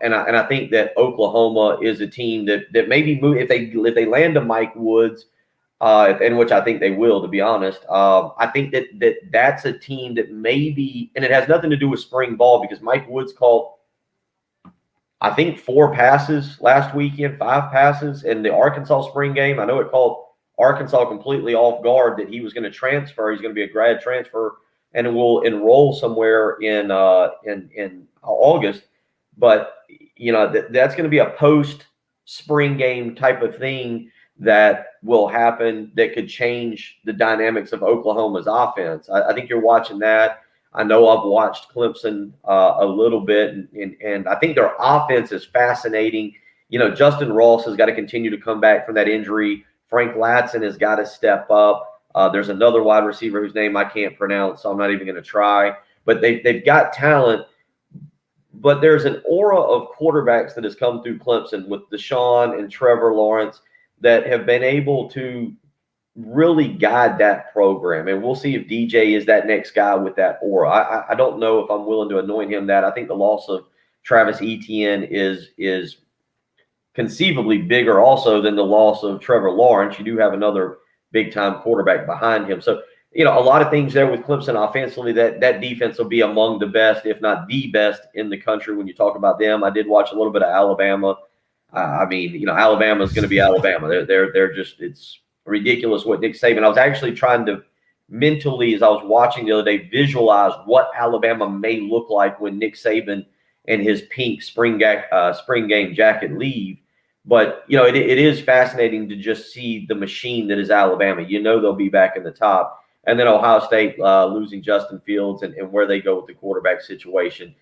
And I think that Oklahoma is a team that maybe move if they land a Mike Woods. in which I think they will, to be honest. I think that's a team that maybe, and it has nothing to do with spring ball because Mike Woods caught, I think, 4 passes last weekend, 5 passes in the Arkansas spring game. I know it caught Arkansas completely off guard that he was going to transfer. He's going to be a grad transfer and will enroll somewhere in August. But, that's going to be a post-spring game type of thing that will happen that could change the dynamics of Oklahoma's offense. I think you're watching that. I know I've watched Clemson a little bit, and I think their offense is fascinating. Justin Ross has got to continue to come back from that injury. Frank Latson has got to step up. There's another wide receiver whose name I can't pronounce, so I'm not even going to try. But they've got talent. But there's an aura of quarterbacks that has come through Clemson with Deshaun and Trevor Lawrence that have been able to really guide that program. And we'll see if DJ is that next guy with that aura. I don't know if I'm willing to anoint him that. I think the loss of Travis Etienne is conceivably bigger also than the loss of Trevor Lawrence. You do have another big-time quarterback behind him. So, a lot of things there with Clemson offensively. That defense will be among the best, if not the best, in the country when you talk about them. I did watch a little bit of Alabama. Alabama is going to be Alabama. They're just, it's ridiculous what Nick Saban. I was actually trying to mentally, as I was watching the other day, visualize what Alabama may look like when Nick Saban and his pink spring game jacket leave. But it is fascinating to just see the machine that is Alabama. They'll be back in the top. And then Ohio State losing Justin Fields and where they go with the quarterback situation.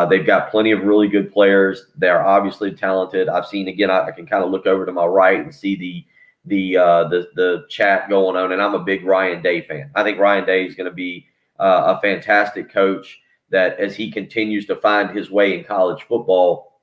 They've got plenty of really good players. They're obviously talented. I've seen, again, I can kind of look over to my right and see the chat going on, and I'm a big Ryan Day fan. I think Ryan Day is going to be a fantastic coach that, as he continues to find his way in college football,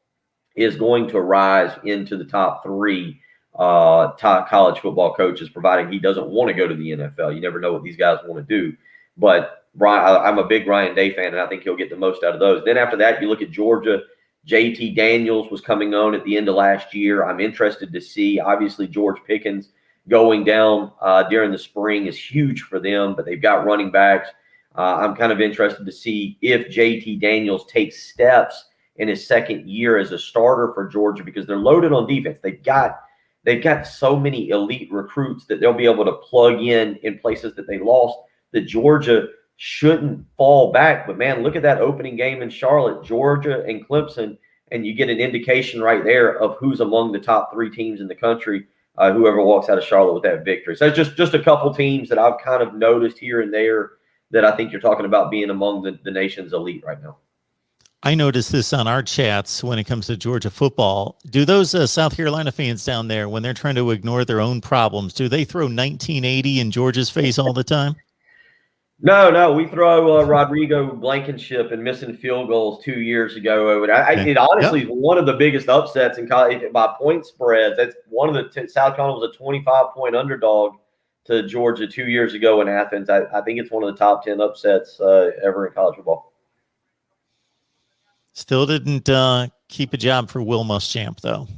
is going to rise into the top 3 top college football coaches, providing he doesn't want to go to the NFL. You never know what these guys want to do. But I'm a big Ryan Day fan, and I think he'll get the most out of those. Then after that, you look at Georgia. JT Daniels was coming on at the end of last year. I'm interested to see, obviously, George Pickens going down during the spring is huge for them, but they've got running backs. I'm kind of interested to see if JT Daniels takes steps in his second year as a starter for Georgia, because they're loaded on defense. They've got so many elite recruits that they'll be able to plug in places that they lost, that Georgia shouldn't fall back. But, man, look at that opening game in Charlotte, Georgia and Clemson, and you get an indication right there of who's among the top 3 teams in the country, whoever walks out of Charlotte with that victory. So it's just a couple teams that I've kind of noticed here and there that I think you're talking about being among the nation's elite right now. I noticed this on our chats when it comes to Georgia football. Do those South Carolina fans down there, when they're trying to ignore their own problems, do they throw 1980 in Georgia's face all the time? No, we throw Rodrigo Blankenship and missing field goals 2 years ago. It honestly is one of the biggest upsets in college by point spreads. That's one of the South Carolina was a 25-point underdog to Georgia 2 years ago in Athens. I think it's one of the top 10 upsets ever in college football. Still didn't keep a job for Will Muschamp, though.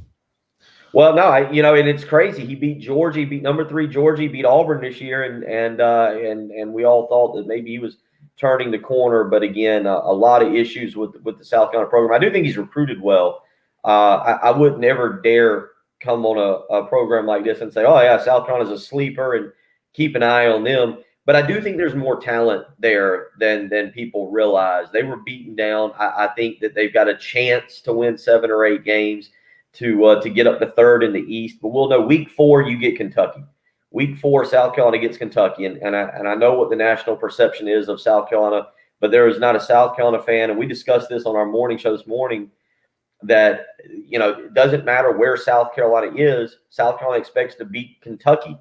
Well, no, and it's crazy. He beat Georgia. He beat number 3 Georgia. He beat Auburn this year, and we all thought that maybe he was turning the corner. But again, a lot of issues with the South Carolina program. I do think he's recruited well. I would never dare come on a program like this and say, "Oh yeah, South Carolina's a sleeper," and keep an eye on them. But I do think there's more talent there than people realize. They were beaten down. I think that they've got a chance to win 7 or 8 games to get up to 3rd in the East. But we'll know week 4 you get Kentucky. Week 4 South Carolina gets Kentucky, and I know what the national perception is of South Carolina, but there is not a South Carolina fan, and we discussed this on our morning show this morning, that it doesn't matter where South Carolina is. South Carolina expects to beat Kentucky.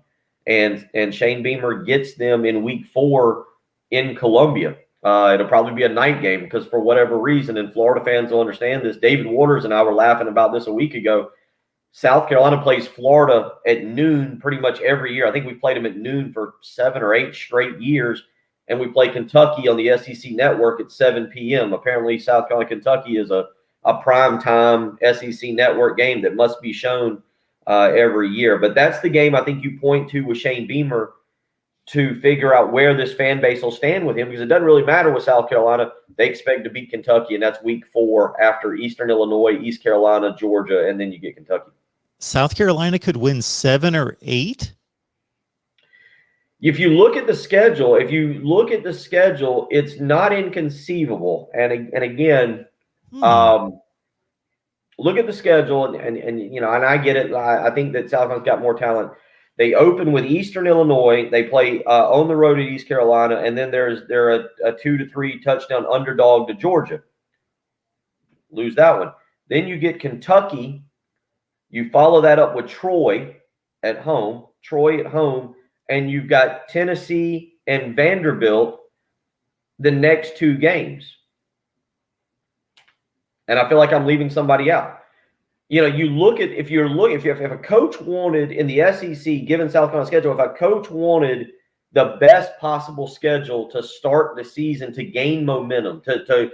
And Shane Beamer gets them in week 4 in Columbia. It'll probably be a night game because for whatever reason, and Florida fans will understand this, David Waters and I were laughing about this a week ago. South Carolina plays Florida at noon pretty much every year. I think we played them at noon for 7 or 8 straight years. And we play Kentucky on the SEC network at 7 p.m. Apparently, South Carolina, Kentucky is a prime time SEC network game that must be shown every year. But that's the game I think you point to with Shane Beamer to figure out where this fan base will stand with him, because it doesn't really matter with South Carolina. They expect to beat Kentucky, and that's week 4 after Eastern Illinois, East Carolina, Georgia, and then you get Kentucky. South Carolina could win 7 or 8. If you look at the schedule, it's not inconceivable. And again, look at the schedule, and you know, and I get it. I think that South Carolina's got more talent. They open with Eastern Illinois. They play on the road at East Carolina, and then they're a 2 to 3 touchdown underdog to Georgia. Lose that one. Then you get Kentucky. You follow that up with Troy at home. And you've got Tennessee and Vanderbilt the next 2 games. And I feel like I'm leaving somebody out. You know, you look at if a coach wanted in the SEC, given South Carolina's schedule, if a coach wanted the best possible schedule to start the season, to gain momentum, to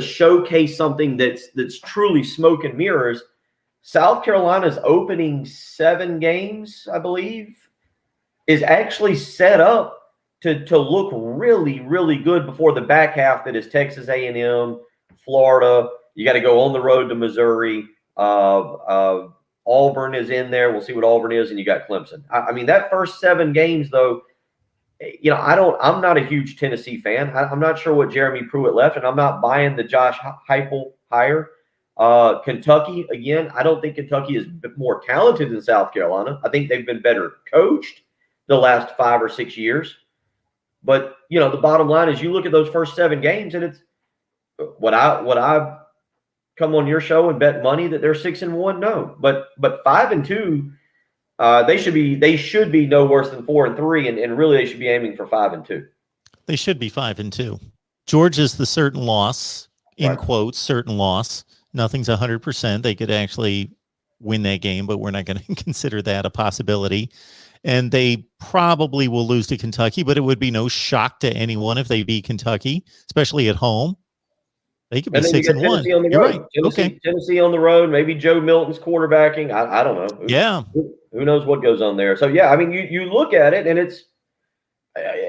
showcase something that's truly smoke and mirrors, South Carolina's opening 7 games, I believe, is actually set up to look really, really good before the back half that is Texas A&M, Florida. You got to go on the road to Missouri. Auburn is in there. We'll see what Auburn is, and you got Clemson. I mean, that first 7 games, though, you know, I'm not a huge Tennessee fan. I'm not sure what Jeremy Pruitt left, and I'm not buying the Josh Heupel hire. Kentucky, again, I don't think Kentucky is more talented than South Carolina. I think they've been better coached the last 5 or 6 years. But, you know, the bottom line is you look at those first 7 games, and it's what I come on your show and bet money that they're 6-1. No, but 5-2, they should be no worse than 4-3, and really they should be aiming for 5-2. They should be 5-2. Georgia's the certain loss, in Right. quotes, certain loss. Nothing's 100%. They could actually win that game, but we're not going to consider that a possibility. And they probably will lose to Kentucky, but it would be no shock to anyone if they beat Kentucky, especially at home. They could be 6-1. Tennessee on the You're road. right. Tennessee on the road. Maybe Joe Milton's quarterbacking. I don't know. Yeah. Who knows what goes on there? So yeah, I mean, you look at it, and it's,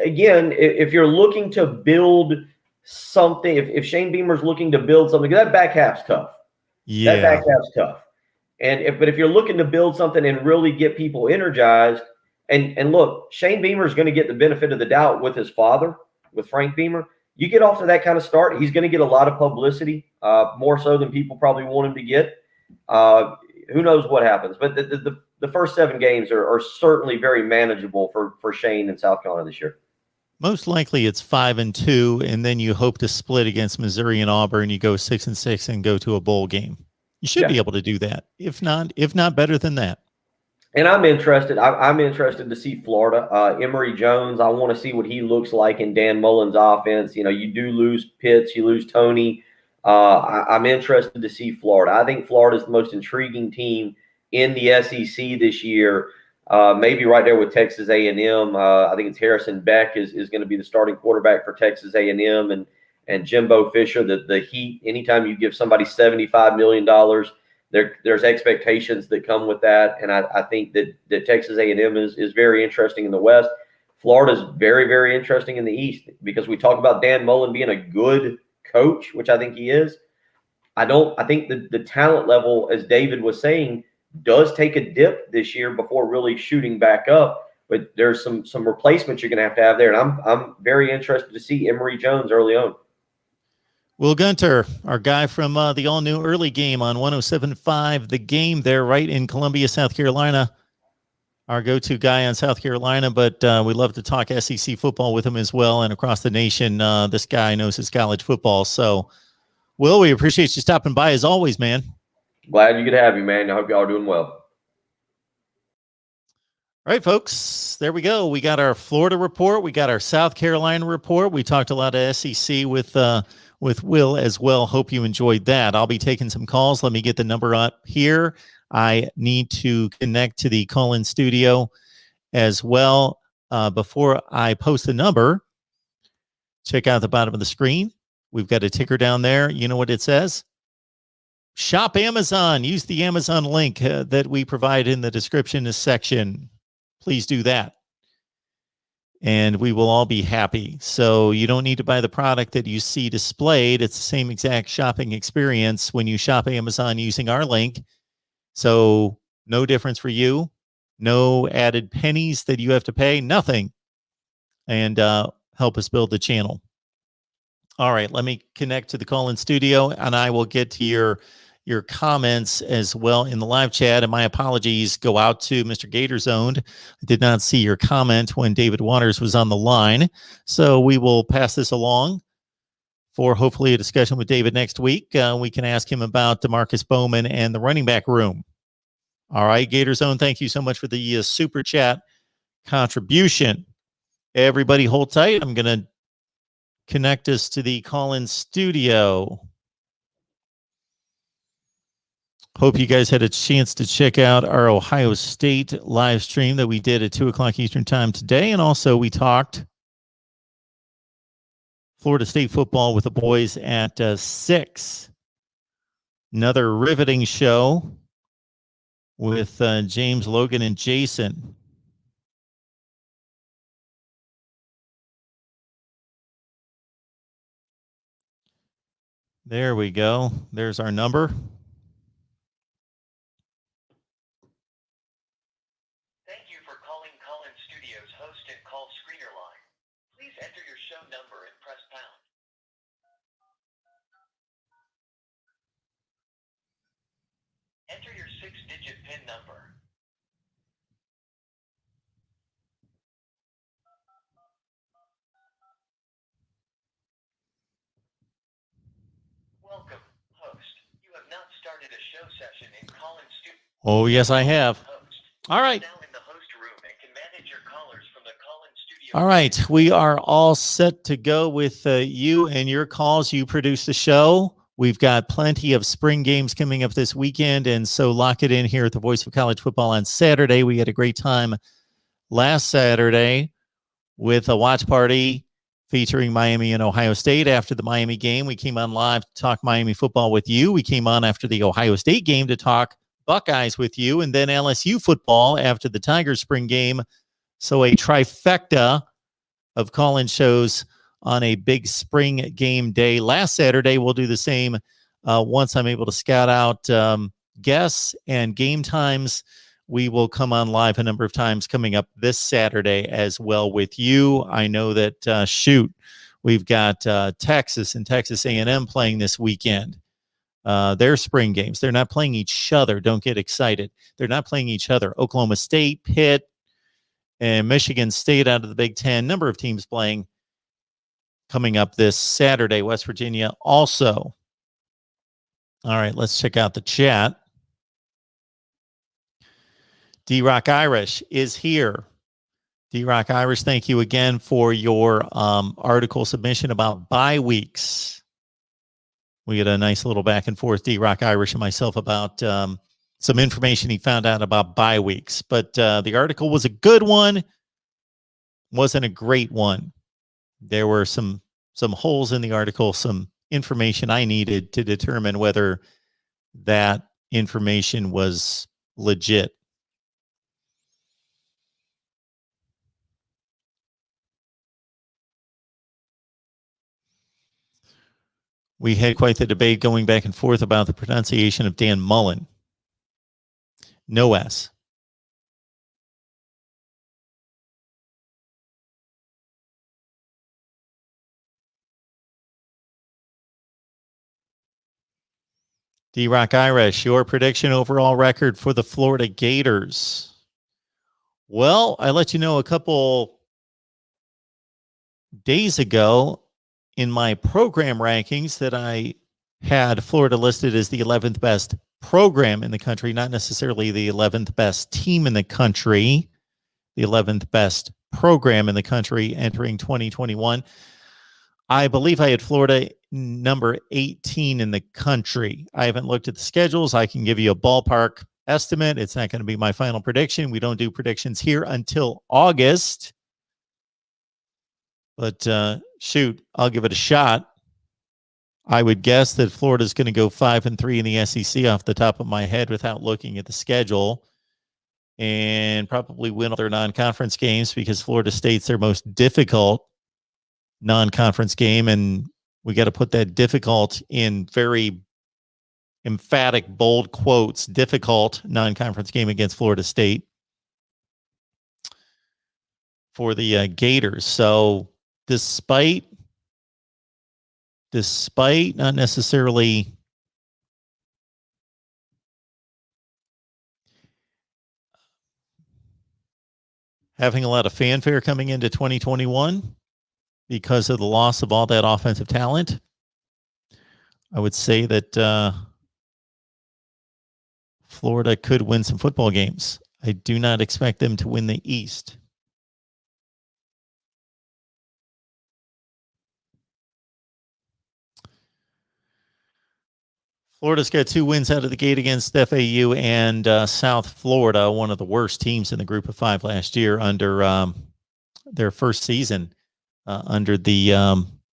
again, if you're looking to build something, if Shane Beamer's looking to build something, that back half's tough. Yeah. That back half's tough. But if you're looking to build something and really get people energized, and look, Shane Beamer is going to get the benefit of the doubt with his father, with Frank Beamer. You get off to that kind of start, he's going to get a lot of publicity, more so than people probably want him to get. Who knows what happens? But the first 7 games are certainly very manageable for Shane in South Carolina this year. Most likely it's 5-2, and then you hope to split against Missouri and Auburn. You go 6-6 and go to a bowl game. You should be able to do that. If not better than that. And I'm interested. I'm interested to see Florida. Emory Jones, I want to see what he looks like in Dan Mullen's offense. You know, you do lose Pitts, you lose Tony. I'm interested to see Florida. I think Florida is the most intriguing team in the SEC this year. Maybe right there with Texas A&M. I think it's Harrison Beck is going to be the starting quarterback for Texas A&M, and Jimbo Fisher. The Heat. Anytime you give somebody $75 million. There's expectations that come with that, and I think that Texas A&M is very interesting in the West. Florida's very, very interesting in the East, because we talk about Dan Mullen being a good coach, which I think he is. I think the talent level, as David was saying, does take a dip this year before really shooting back up. But there's some replacements you're going to have there, and I'm very interested to see Emory Jones early on. Will Gunter, our guy from the all-new early game on 107.5, The Game there right in Columbia, South Carolina. Our go-to guy on South Carolina, but we love to talk SEC football with him as well, and across the nation. This guy knows his college football. So, Will, we appreciate you stopping by as always, man. Glad you could have you, man. I hope y'all are doing well. All right, folks, there we go. We got our Florida report. We got our South Carolina report. We talked a lot of SEC with Will as well. Hope you enjoyed that. I'll be taking some calls. Let me get the number up here. I need to connect to the call-in studio as well. Before I post the number, check out the bottom of the screen. We've got a ticker down there. You know what it says? Shop Amazon. Use the Amazon link that we provide in the description section. Please do that. And we will all be happy. So you don't need to buy the product that you see displayed. It's the same exact shopping experience when you shop Amazon using our link. So no difference for you. No added pennies that you have to pay. Nothing. And help us build the channel. All right, let me connect to the call-in studio, and I will get to your comments as well in the live chat. And my apologies go out to Mr. Gators Owned. I did not see your comment when David Waters was on the line. So we will pass this along for hopefully a discussion with David next week. We can ask him about DeMarcus Bowman and the running back room. All right, Gators Owned, thank you so much for the super chat contribution. Everybody hold tight. I'm going to connect us to the call-in studio. Hope you guys had a chance to check out our Ohio State live stream that we did at 2 o'clock Eastern time today. And also we talked Florida State football with the boys at 6. Another riveting show with James, Logan, and Jason. There we go. There's our number. Thank you for calling Call-In Studios host and call screener line. Please enter your show number and press pound. Enter your 6-digit PIN number. Welcome, host. You have not started a show session in Call-In Studio. Oh, yes, I have. All right. Now in the host room and can manage your callers from the Call-In Studio. All right. We are all set to go with you and your calls. You produce the show. We've got plenty of spring games coming up this weekend, and so lock it in here at the Voice of College Football on Saturday. We had a great time last Saturday with a watch party featuring Miami and Ohio State. After the Miami game, we came on live to talk Miami football with you. We came on after the Ohio State game to talk Buckeyes with you, and then LSU football after the Tigers spring game. So a trifecta of call-in shows on a big spring game day. Last Saturday, we'll do the same once I'm able to scout out guests and game times. We will come on live a number of times coming up this Saturday as well with you. I know that, we've got Texas and Texas A&M playing this weekend. Their spring games. They're not playing each other. Don't get excited. They're not playing each other. Oklahoma State, Pitt, and Michigan State out of the Big Ten. Number of teams playing coming up this Saturday. West Virginia also. All right, let's check out the chat. D-Rock Irish is here. D-Rock Irish, thank you again for your article submission about bye weeks. We had a nice little back and forth, D-Rock Irish and myself, about some information he found out about bye weeks. But the article was a good one. Wasn't a great one. There were some holes in the article, some information I needed to determine whether that information was legit. We had quite the debate going back and forth about the pronunciation of Dan Mullen. No S. D-Rock Irish, your prediction overall record for the Florida Gators. Well, I let you know a couple days ago in my program rankings that I had Florida listed as the 11th best program in the country, not necessarily the 11th best team in the country, the 11th best program in the country entering 2021. I believe I had Florida number 18 in the country. I haven't looked at the schedules. I can give you a ballpark estimate. It's not going to be my final prediction. We don't do predictions here until August. But shoot, I'll give it a shot. I would guess that Florida's going to go 5-3 in the SEC off the top of my head without looking at the schedule, and probably win all their non-conference games because Florida State's their most difficult non-conference game, and we got to put that difficult in very emphatic, bold quotes, difficult non-conference game against Florida State for the Gators. So despite not necessarily having a lot of fanfare coming into 2021 because of the loss of all that offensive talent, I would say that Florida could win some football games. I do not expect them to win the East. Florida's got 2 wins out of the gate against FAU and South Florida, one of the worst teams in the group of 5 last year under their first season under the,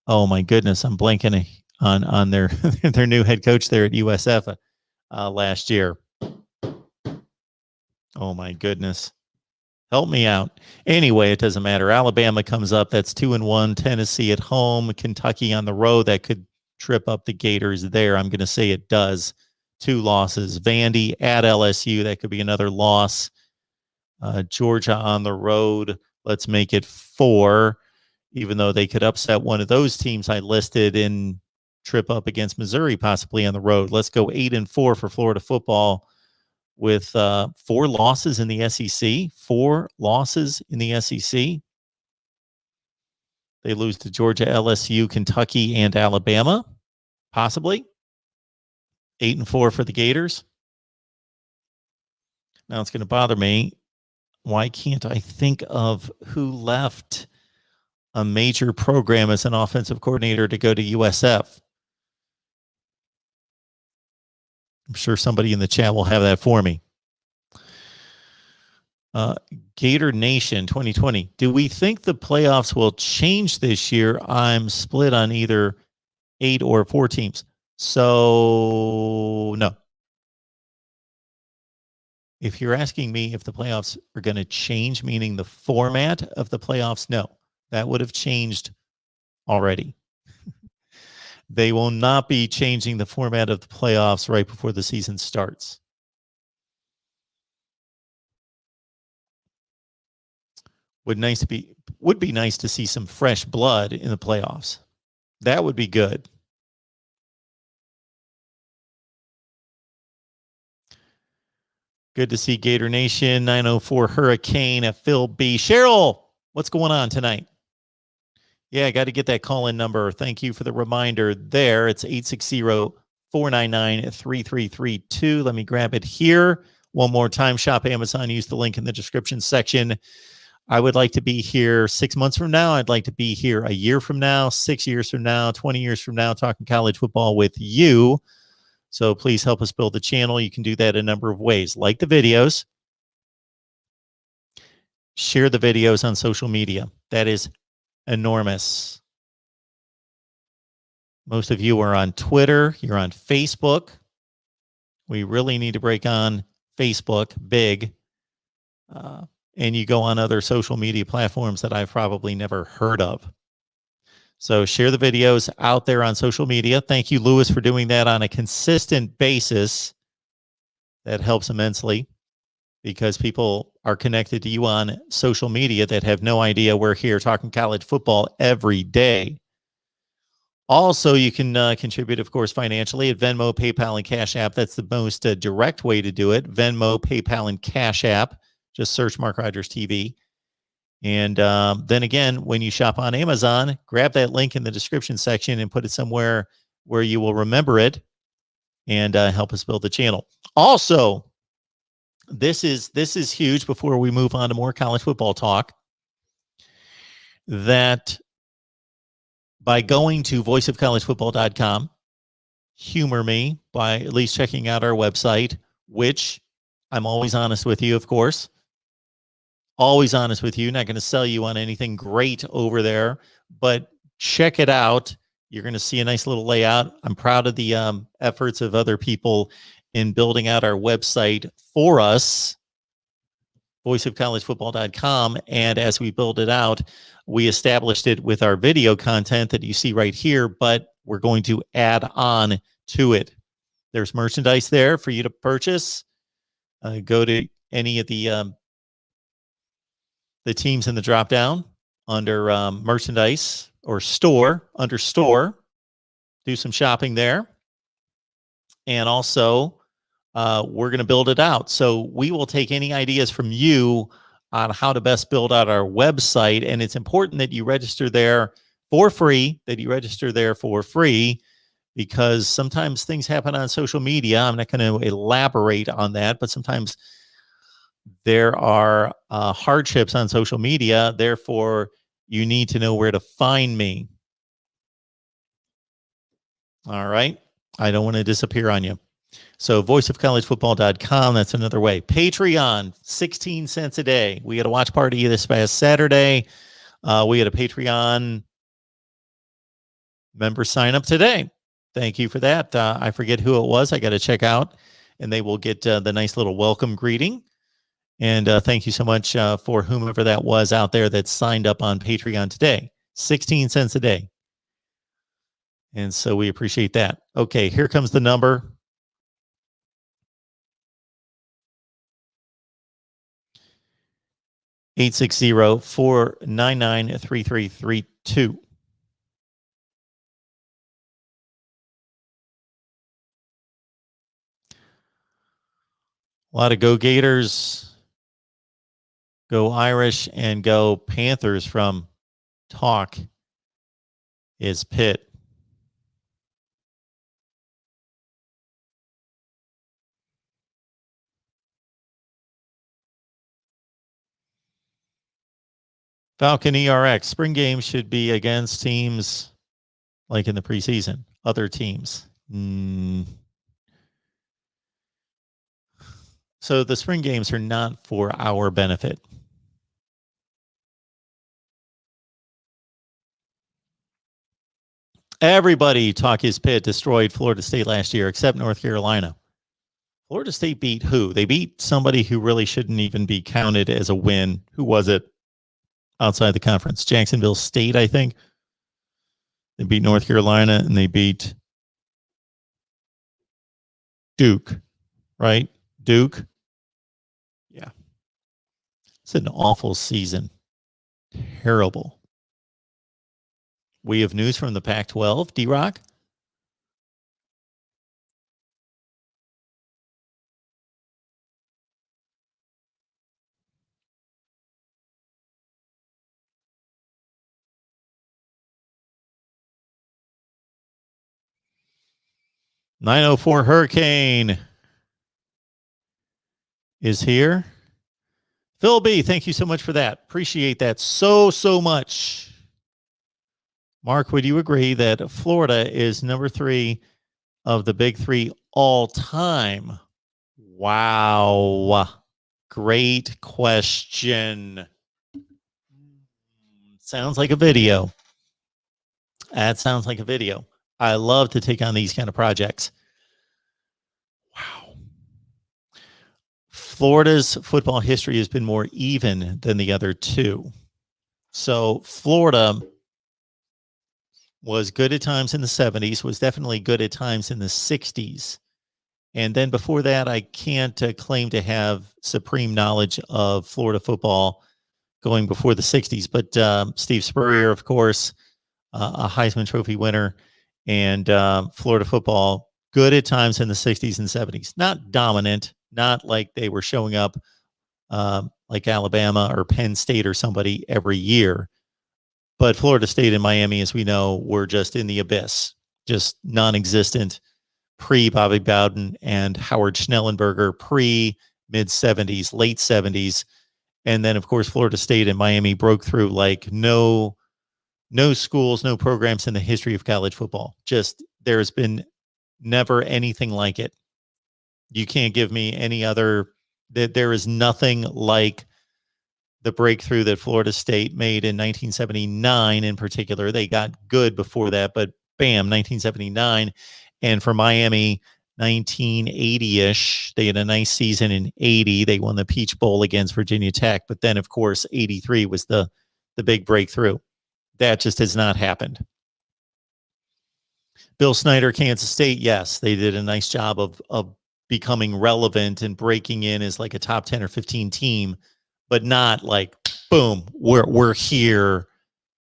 oh my goodness, I'm blanking on their, their new head coach there at USF last year. Oh my goodness. Help me out. Anyway, it doesn't matter. Alabama comes up. That's 2-1. Tennessee at home. Kentucky on the road. That could trip up the Gators there. I'm going to say it does. 2 losses. Vandy at LSU. That could be another loss. Georgia on the road. Let's make it 4, even though they could upset one of those teams I listed and trip up against Missouri possibly on the road. Let's go 8-4 for Florida football with 4 losses in the SEC. 4 losses in the SEC. They lose to Georgia, LSU, Kentucky, and Alabama, possibly. 8-4 for the Gators. Now it's going to bother me. Why can't I think of who left a major program as an offensive coordinator to go to USF? I'm sure somebody in the chat will have that for me. Gator Nation 2020. Do we think the playoffs will change this year? I'm split on either 8 or 4 teams. So, no. If you're asking me if the playoffs are going to change, meaning the format of the playoffs, no. That would have changed already. They will not be changing the format of the playoffs right before the season starts. Would be nice to see some fresh blood in the playoffs. That would be good. Good to see Gator Nation. 904 Hurricane at Phil B. Cheryl, what's going on tonight? Yeah, I got to get that call-in number. Thank you for the reminder there. It's 860-499-3332. Let me grab it here. One more time, shop Amazon. Use the link in the description section. I would like to be here 6 months from now. I'd like to be here a year from now, 6 years from now, 20 years from now, talking college football with you. So please help us build the channel. You can do that a number of ways. Like the videos. Share the videos on social media. That is enormous. Most of you are on Twitter. You're on Facebook. We really need to break on Facebook big. And you go on other social media platforms that I've probably never heard of. So share the videos out there on social media. Thank you, Lewis, for doing that on a consistent basis. That helps immensely because people are connected to you on social media that have no idea we're here talking college football every day. Also, you can contribute, of course, financially at Venmo, PayPal, and Cash App. That's the most direct way to do it. Venmo, PayPal, and Cash App. Just search MarkRogersTV. And then again, when you shop on Amazon, grab that link in the description section and put it somewhere where you will remember it and help us build the channel. Also, this is huge before we move on to more college football talk, that by going to voiceofcollegefootball.com, humor me by at least checking out our website, which I'm always honest with you, of course. Always honest with you. Not going to sell you on anything great over there, but check it out. You're going to see a nice little layout. I'm proud of the efforts of other people in building out our website for us, voiceofcollegefootball.com. And as we build it out, we established it with our video content that you see right here, but we're going to add on to it. There's merchandise there for you to purchase. Go to any of the teams in the drop down under merchandise or store, under store. Do some shopping there. And also, we're going to build it out. So we will take any ideas from you on how to best build out our website. And it's important that you register there for free, because sometimes things happen on social media. I'm not going to elaborate on that, but sometimes there are hardships on social media. Therefore, you need to know where to find me. All right. I don't want to disappear on you. So voiceofcollegefootball.com, that's another way. Patreon, 16 cents a day. We had a watch party this past Saturday. We had a Patreon member sign up today. Thank you for that. I forget who it was. I got to check out, and they will get the nice little welcome greeting. And thank you so much for whomever that was out there that signed up on Patreon today. 16 cents a day. And so we appreciate that. Okay, here comes the number. (860-499-3332). A lot of go Gators, go Irish, and go Panthers from talk is Pitt. Falcon ERX. Spring games should be against teams like in the preseason. Other teams. So the spring games are not for our benefit. Everybody talk is Pitt destroyed Florida State last year except North Carolina. Florida State beat who? They beat somebody who really shouldn't even be counted as a win. Who was it? Outside the conference. Jacksonville State, I think. They beat North Carolina and they beat Duke, right? Duke. Yeah. It's an awful season. Terrible. We have news from the Pac-12. D-Rock? .904 Hurricane is here. Phil B, thank you so much for that. Appreciate that so much. Mark, would you agree that Florida is number 3 of the big 3 all time? Wow. Great question. Sounds like a video. That sounds like a video. I love to take on these kind of projects. Wow. Florida's football history has been more even than the other two. So Florida was good at times in the 70s, was definitely good at times in the 60s. And then before that, I can't claim to have supreme knowledge of Florida football going before the 60s. But Steve Spurrier, of course, a Heisman Trophy winner, and Florida football, good at times in the 60s and 70s. Not dominant, not like they were showing up like Alabama or Penn State or somebody every year. But Florida State and Miami, as we know, were just in the abyss, just non-existent pre-Bobby Bowden and Howard Schnellenberger, pre-mid-70s, late 70s. And then, of course, Florida State and Miami broke through like no schools, no programs in the history of college football. Just there's been never anything like it. You can't give me any other, that there is nothing like the breakthrough that Florida State made in 1979 in particular. They got good before that, but bam, 1979. And for Miami, 1980-ish. They had a nice season in 80. They won the Peach Bowl against Virginia Tech. But then, of course, 83 was the big breakthrough. That just has not happened. Bill Snyder, Kansas State, yes, they did a nice job of becoming relevant and breaking in as like a top 10 or 15 team, but not like, boom, we're here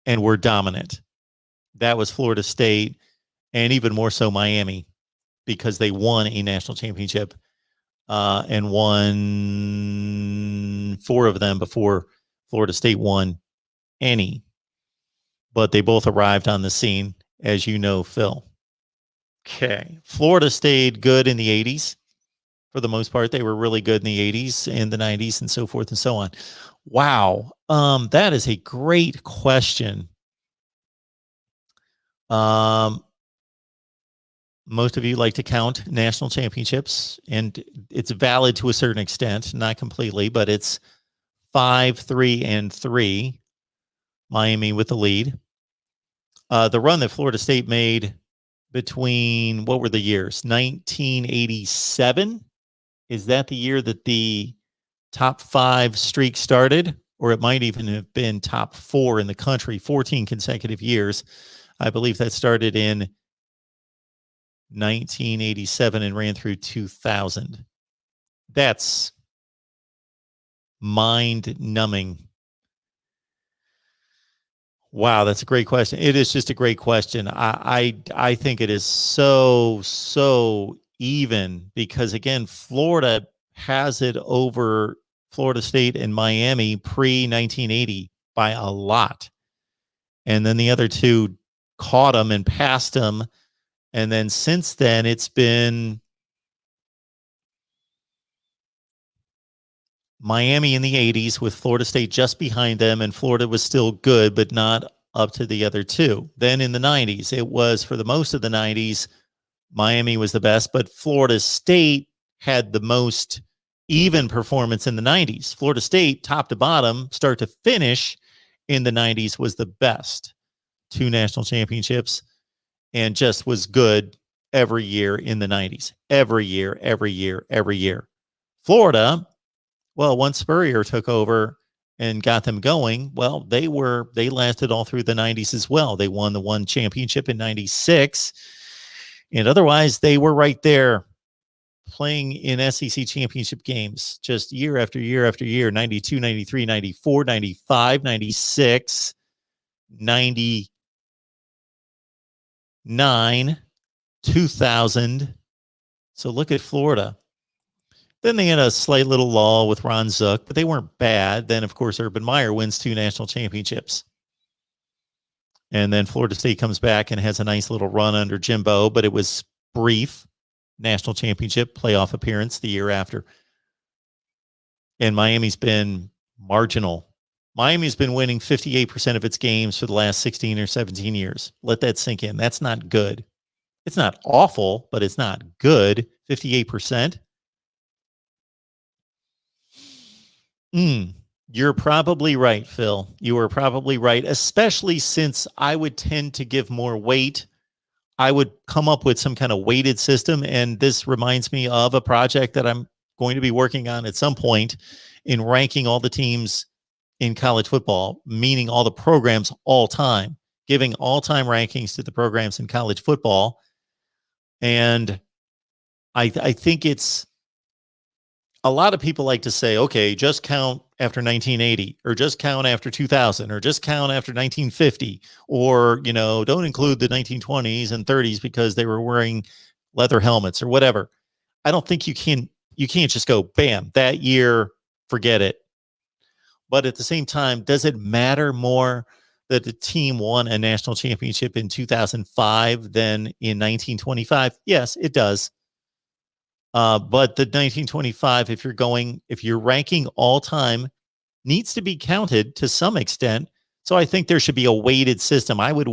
and we're dominant. That was Florida State, and even more so Miami, because they won a national championship and won 4 of them before Florida State won any. But they both arrived on the scene, as you know, Phil. Okay. Florida stayed good in the 80s. For the most part, they were really good in the 80s and the 90s and so forth and so on. Wow. That is a great question. Most of you like to count national championships, and it's valid to a certain extent, not completely, but it's 5, 3, and 3. Miami with the lead. The run that Florida State made between, what were the years? 1987. Is that the year that the top 5 streak started? Or it might even have been top 4 in the country, 14 consecutive years. I believe that started in 1987 and ran through 2000. That's mind-numbing. Wow, that's a great question. It is just a great question. I think it is so even, because again, Florida has it over Florida State and Miami pre-1980 by a lot. And then the other two caught them and passed them. And then since then, it's been Miami in the 80s with Florida State just behind them, and Florida was still good, but not up to the other two. Then in the 90s, it was, for the most of the 90s, Miami was the best, but Florida State had the most even performance in the 90s. Florida State, top to bottom, start to finish in the 90s, was the best. 2 national championships, and just was good every year in the 90s. Every year. Florida, well, once Spurrier took over and got them going, well, they lasted all through the 90s as well. They won the one championship in 96. And otherwise, they were right there playing in SEC championship games just year after year after year, 92, 93, 94, 95, 96, 99, 2000. So look at Florida. Then they had a slight little lull with Ron Zook, but they weren't bad. Then, of course, Urban Meyer wins 2 national championships. And then Florida State comes back and has a nice little run under Jimbo, but it was brief. National championship playoff appearance the year after. And Miami's been marginal. Miami's been winning 58% of its games for the last 16 or 17 years. Let that sink in. That's not good. It's not awful, but it's not good. 58%. You're probably right, Phil. You are probably right, especially since I would tend to give more weight. I would come up with some kind of weighted system, and this reminds me of a project that I'm going to be working on at some point in ranking all the teams in college football, meaning all the programs all time, giving all-time rankings to the programs in college football. And I think it's, a lot of people like to say, okay, just count after 1980, or just count after 2000, or just count after 1950, or, don't include the 1920s and 30s because they were wearing leather helmets or whatever. I don't think you can't just go, bam, that year, forget it. But at the same time, does it matter more that the team won a national championship in 2005 than in 1925? Yes, it does. But the 1925, if you're ranking all time, needs to be counted to some extent. So I think there should be a weighted system. I would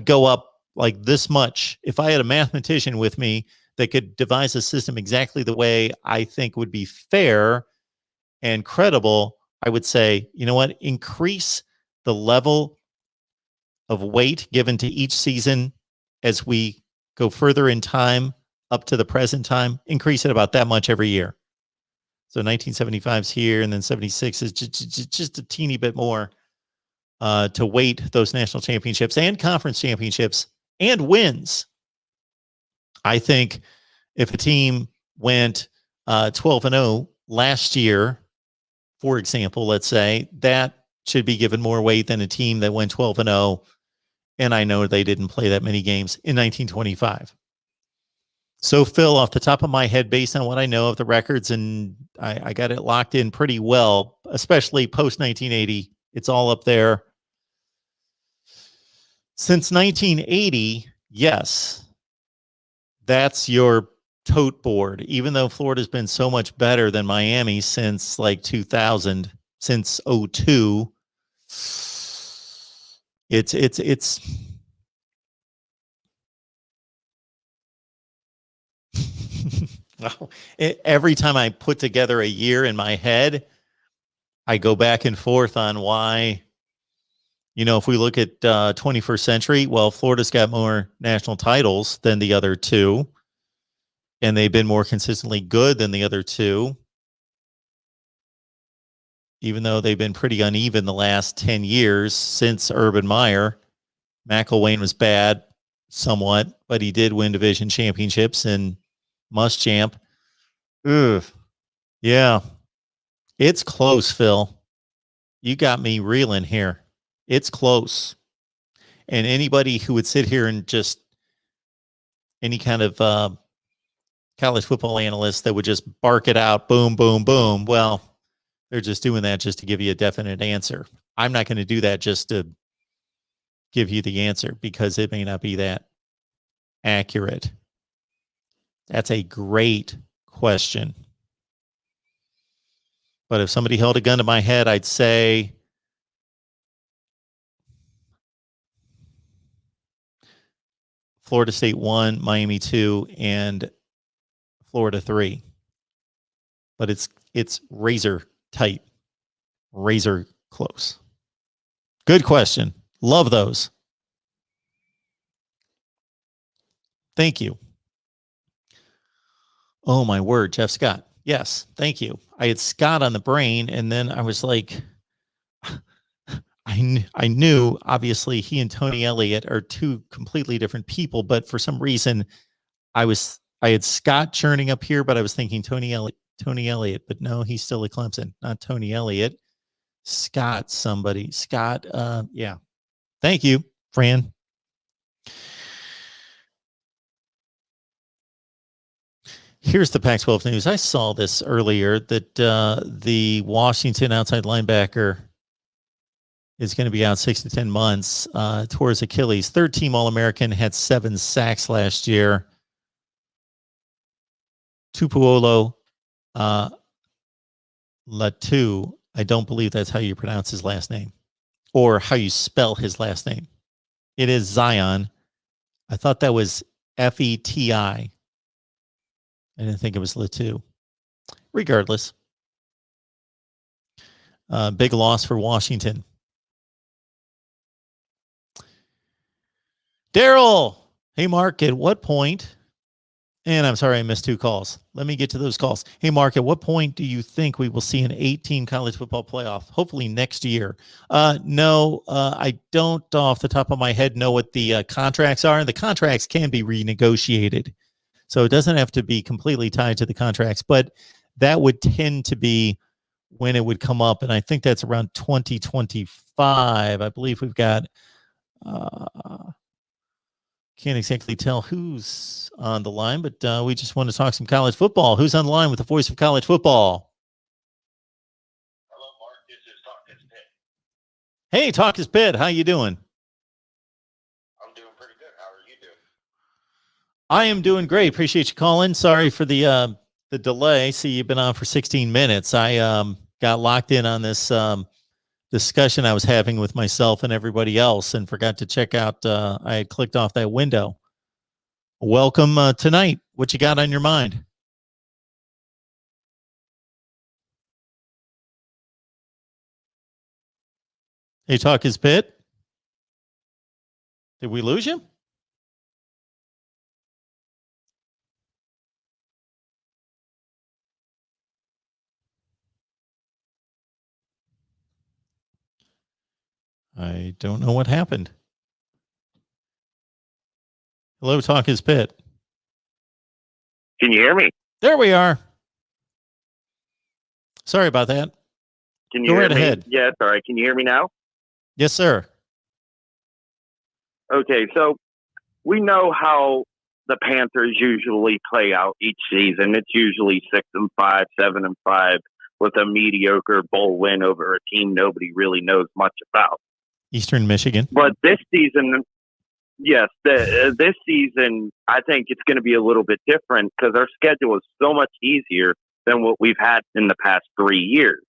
go up like this much. If I had a mathematician with me that could devise a system exactly the way I think would be fair and credible, I would say, you know what, increase the level of weight given to each season as we go further in time up to the present time, increase it about that much every year. So 1975 is here, and then 76 is just a teeny bit more to weight those national championships and conference championships and wins. I think if a team went 12-0 last year, for example, let's say, that should be given more weight than a team that went 12-0, and I know they didn't play that many games in 1925. So, Phil, off the top of my head, based on what I know of the records, and I got it locked in pretty well, especially post 1980, it's all up there. Since 1980, yes, that's your tote board, even though Florida's been so much better than Miami since like 2000, since 02. It's every time I put together a year in my head, I go back and forth on why, if we look at 21st century, well, Florida's got more national titles than the other two, and they've been more consistently good than the other two, even though they've been pretty uneven the last 10 years since Urban Meyer. McElwain was bad somewhat, but he did win division championships and Muschamp. Ugh. Yeah. It's close, Phil. You got me reeling here. It's close. And anybody who would sit here and just any kind of college football analyst that would just bark it out, boom, boom, boom, well, they're just doing that just to give you a definite answer. I'm not going to do that just to give you the answer because it may not be that accurate. That's a great question. But if somebody held a gun to my head, I'd say Florida State 1, Miami 2, and Florida 3. But it's razor tight, razor close. Good question. Love those. Thank you. Oh, my word, Jeff Scott. Yes, thank you. I had Scott on the brain, and then I was like, I knew, obviously, he and Tony Elliott are two completely different people, but for some reason, I had Scott churning up here, but I was thinking Tony Elliott, but no, he's still at Clemson, not Tony Elliott. Scott, somebody. Scott, yeah. Thank you, Fran. Here's the Pac-12 news. I saw this earlier that the Washington outside linebacker is going to be out 6 to 10 months. Tore his Achilles. Third-team All-American, had 7 sacks last year. Tupuola Latu. I don't believe that's how you pronounce his last name or how you spell his last name. It is Zion. I thought that was Feti. I didn't think it was Latu. Regardless, big loss for Washington. Daryl, hey Mark, at what point? And I'm sorry I missed 2 calls. Let me get to those calls. Hey Mark, at what point do you think we will see an 8-team college football playoff? Hopefully next year. No, I don't off the top of my head know what the contracts are. The contracts can be renegotiated. So it doesn't have to be completely tied to the contracts, but that would tend to be when it would come up. And I think that's around 2025. I believe we've got, can't exactly tell who's on the line, but we just want to talk some college football. Who's on the line with the voice of college football? Hello, Mark. This is Talk Is Pitt. Hey, Talk Is Pitt. How you doing? I'm doing pretty good. How are you doing? I am doing great. Appreciate you calling. Sorry for the delay. See, you've been on for 16 minutes. I got locked in on this discussion I was having with myself and everybody else and forgot to check out. I had clicked off that window. Welcome tonight. What you got on your mind? Hey, Talk Is Pitt. Did we lose you? I don't know what happened. Hello, Talk is Pit. Can you hear me? There we are. Sorry about that. Can you Go hear right me? ahead. Yes, all right. Can you hear me now? Yes, sir. Okay, so we know how the Panthers usually play out each season. It's usually 6-5, 7-5, with a mediocre bowl win over a team nobody really knows much about. Eastern Michigan. But this season, yes, this season, I think it's going to be a little bit different because our schedule is so much easier than what we've had in the past 3 years.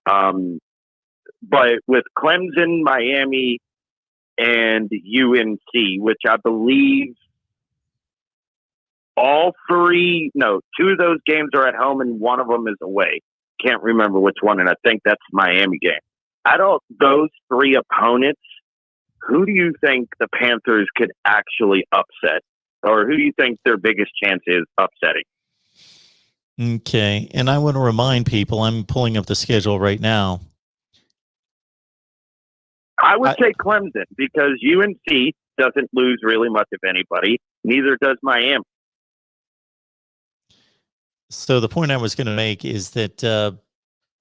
But with Clemson, Miami, and UNC, which I believe two of those games are at home and one of them is away. Can't remember which one, and I think that's Miami game. Out of those three opponents, who do you think the Panthers could actually upset? Or who do you think their biggest chance is upsetting? Okay, and I want to remind people, I'm pulling up the schedule right now. I would say Clemson because UNC doesn't lose really much of anybody. Neither does Miami. So the point I was going to make is that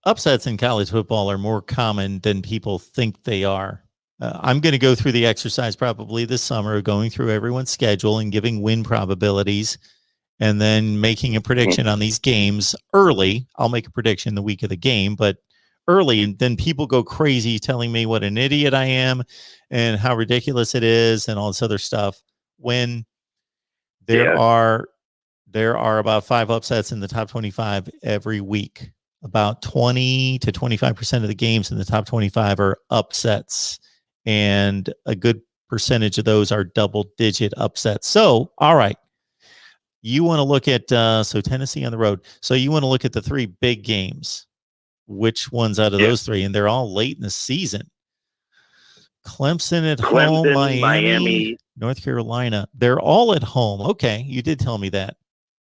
upsets in college football are more common than people think they are. I'm going to go through the exercise probably this summer of going through everyone's schedule and giving win probabilities and then making a prediction on these games early. I'll make a prediction the week of the game, but early, and then people go crazy telling me what an idiot I am and how ridiculous it is and all this other stuff when there are about 5 upsets in the top 25 every week. About 20 to 25% of the games in the top 25 are upsets, and a good percentage of those are double-digit upsets. So, all right, you want to look at so Tennessee on the road. So you want to look at the 3 big games. Which ones out of those 3? And they're all late in the season. Clemson at home, Miami, North Carolina. They're all at home. Okay, you did tell me that.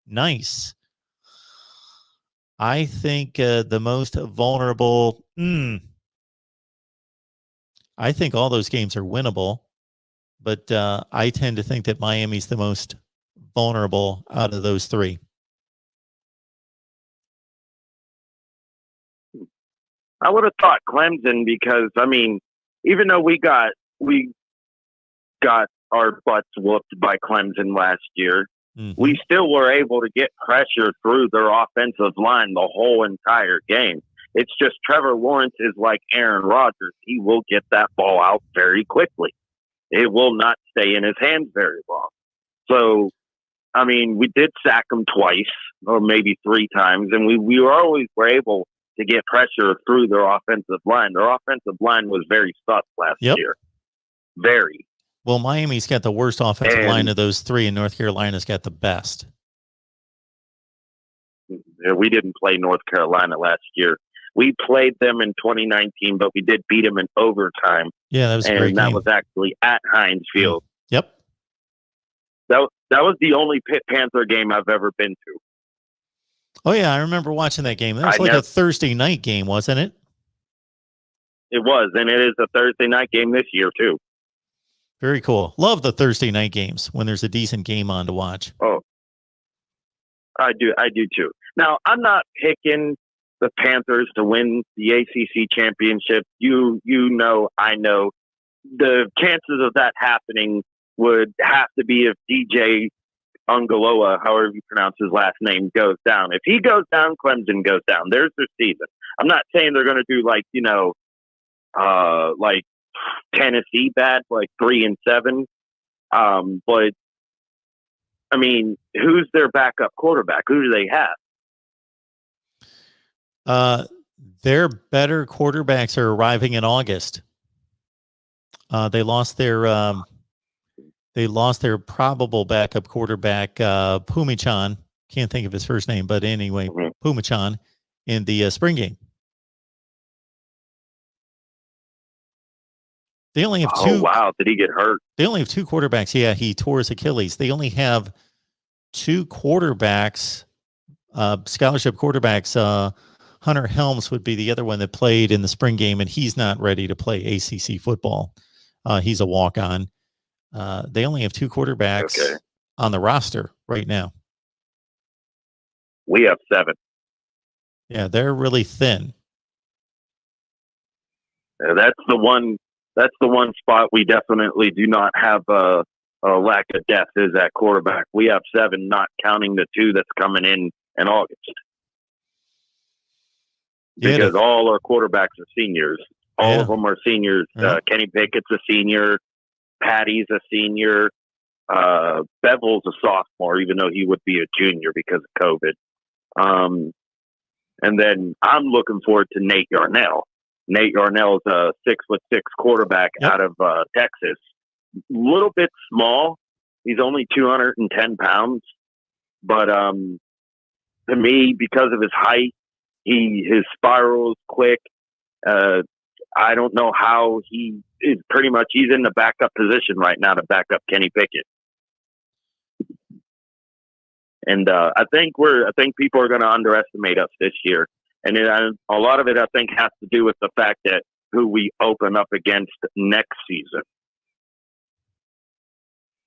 Nice. I think the most vulnerable. I think all those games are winnable, but I tend to think that Miami's the most vulnerable out of those 3. I would have thought Clemson because, I mean, even though we got our butts whooped by Clemson last year, we still were able to get pressure through their offensive line the whole entire game. It's just Trevor Lawrence is like Aaron Rodgers. He will get that ball out very quickly. It will not stay in his hands very long. So, I mean, we did sack him twice or maybe 3 times, and we were able to get pressure through their offensive line. Their offensive line was very sus last year. Very. Well, Miami's got the worst offensive line of those 3, and North Carolina's got the best. We didn't play North Carolina last year. We played them in 2019, but we did beat them in overtime. Yeah, that was a great game. And that was actually at Heinz Field. Yep. That was the only Pitt Panther game I've ever been to. Oh, yeah, I remember watching that game. That was a Thursday night game, wasn't it? It was, and it is a Thursday night game this year, too. Very cool. Love the Thursday night games when there's a decent game on to watch. Oh, I do too. Now, I'm not picking the Panthers to win the ACC championship. You know, I know. The chances of that happening would have to be if DJ Ungaloa, however you pronounce his last name, goes down. If he goes down, Clemson goes down. There's their season. I'm not saying they're going to do like Tennessee bad, like 3-7. But I mean, who's their backup quarterback? Who do they have? Their better quarterbacks are arriving in August. They lost their probable backup quarterback, Pumichan. Can't think of his first name, but anyway, Pumichan in the spring game. They only have 2. Oh, wow. Did he get hurt? They only have 2 quarterbacks. Yeah, he tore his Achilles. They only have 2 quarterbacks, scholarship quarterbacks, Hunter Helms would be the other one that played in the spring game, and he's not ready to play ACC football. He's a walk-on. They only have 2 quarterbacks on the roster right now. We have 7. Yeah, they're really thin. That's the one spot we definitely do not have a lack of depth is at quarterback. We have 7, not counting the 2 that's coming in August. Because all our quarterbacks are seniors. All of them are seniors. Kenny Pickett's a senior. Patty's a senior. Bevel's a sophomore, even though he would be a junior because of COVID. And then I'm looking forward to Nate Yarnell. Nate Yarnell is a 6'6" quarterback out of Texas. A little bit small. He's only 210 pounds. But to me, because of his height, his spiral is quick. I don't know how he's in the backup position right now to back up Kenny Pickett. And I think people are going to underestimate us this year. And a lot of it, I think, has to do with the fact that who we open up against next season,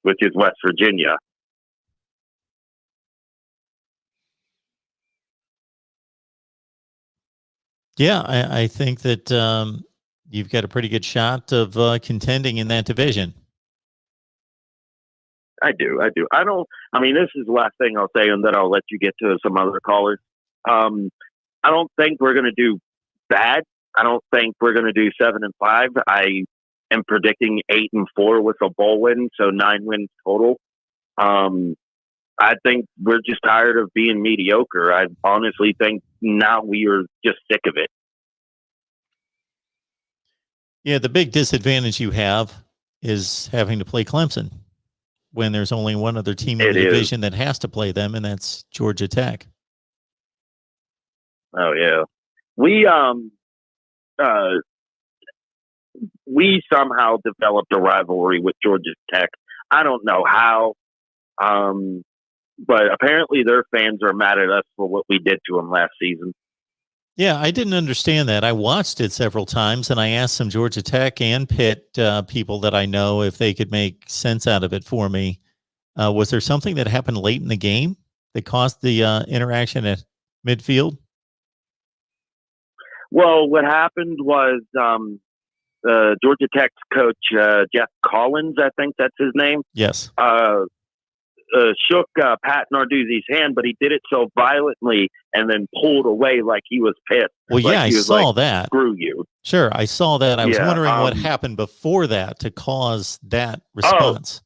which is West Virginia. Yeah, I think that you've got a pretty good shot of contending in that division. I do. This is the last thing I'll say, and then I'll let you get to some other callers. I don't think we're going to do bad. I don't think we're going to do 7-5. I am predicting 8-4 with a bowl win, so 9 wins total. I think we're just tired of being mediocre. I honestly think now we are just sick of it. Yeah, the big disadvantage you have is having to play Clemson when there's only one other team in the division that has to play them, and that's Georgia Tech. Oh yeah, we somehow developed a rivalry with Georgia Tech. I don't know how, but apparently their fans are mad at us for what we did to them last season. Yeah, I didn't understand that. I watched it several times, and I asked some Georgia Tech and Pitt people that I know if they could make sense out of it for me. Was there something that happened late in the game that caused the interaction at midfield? Well, what happened was Georgia Tech's coach, Jeff Collins, I think that's his name. Yes. Shook Pat Narduzzi's hand, but he did it so violently and then pulled away like he was pissed. Well, yeah, I saw that. Screw you. Sure, I saw that. I was wondering what happened before that to cause that response.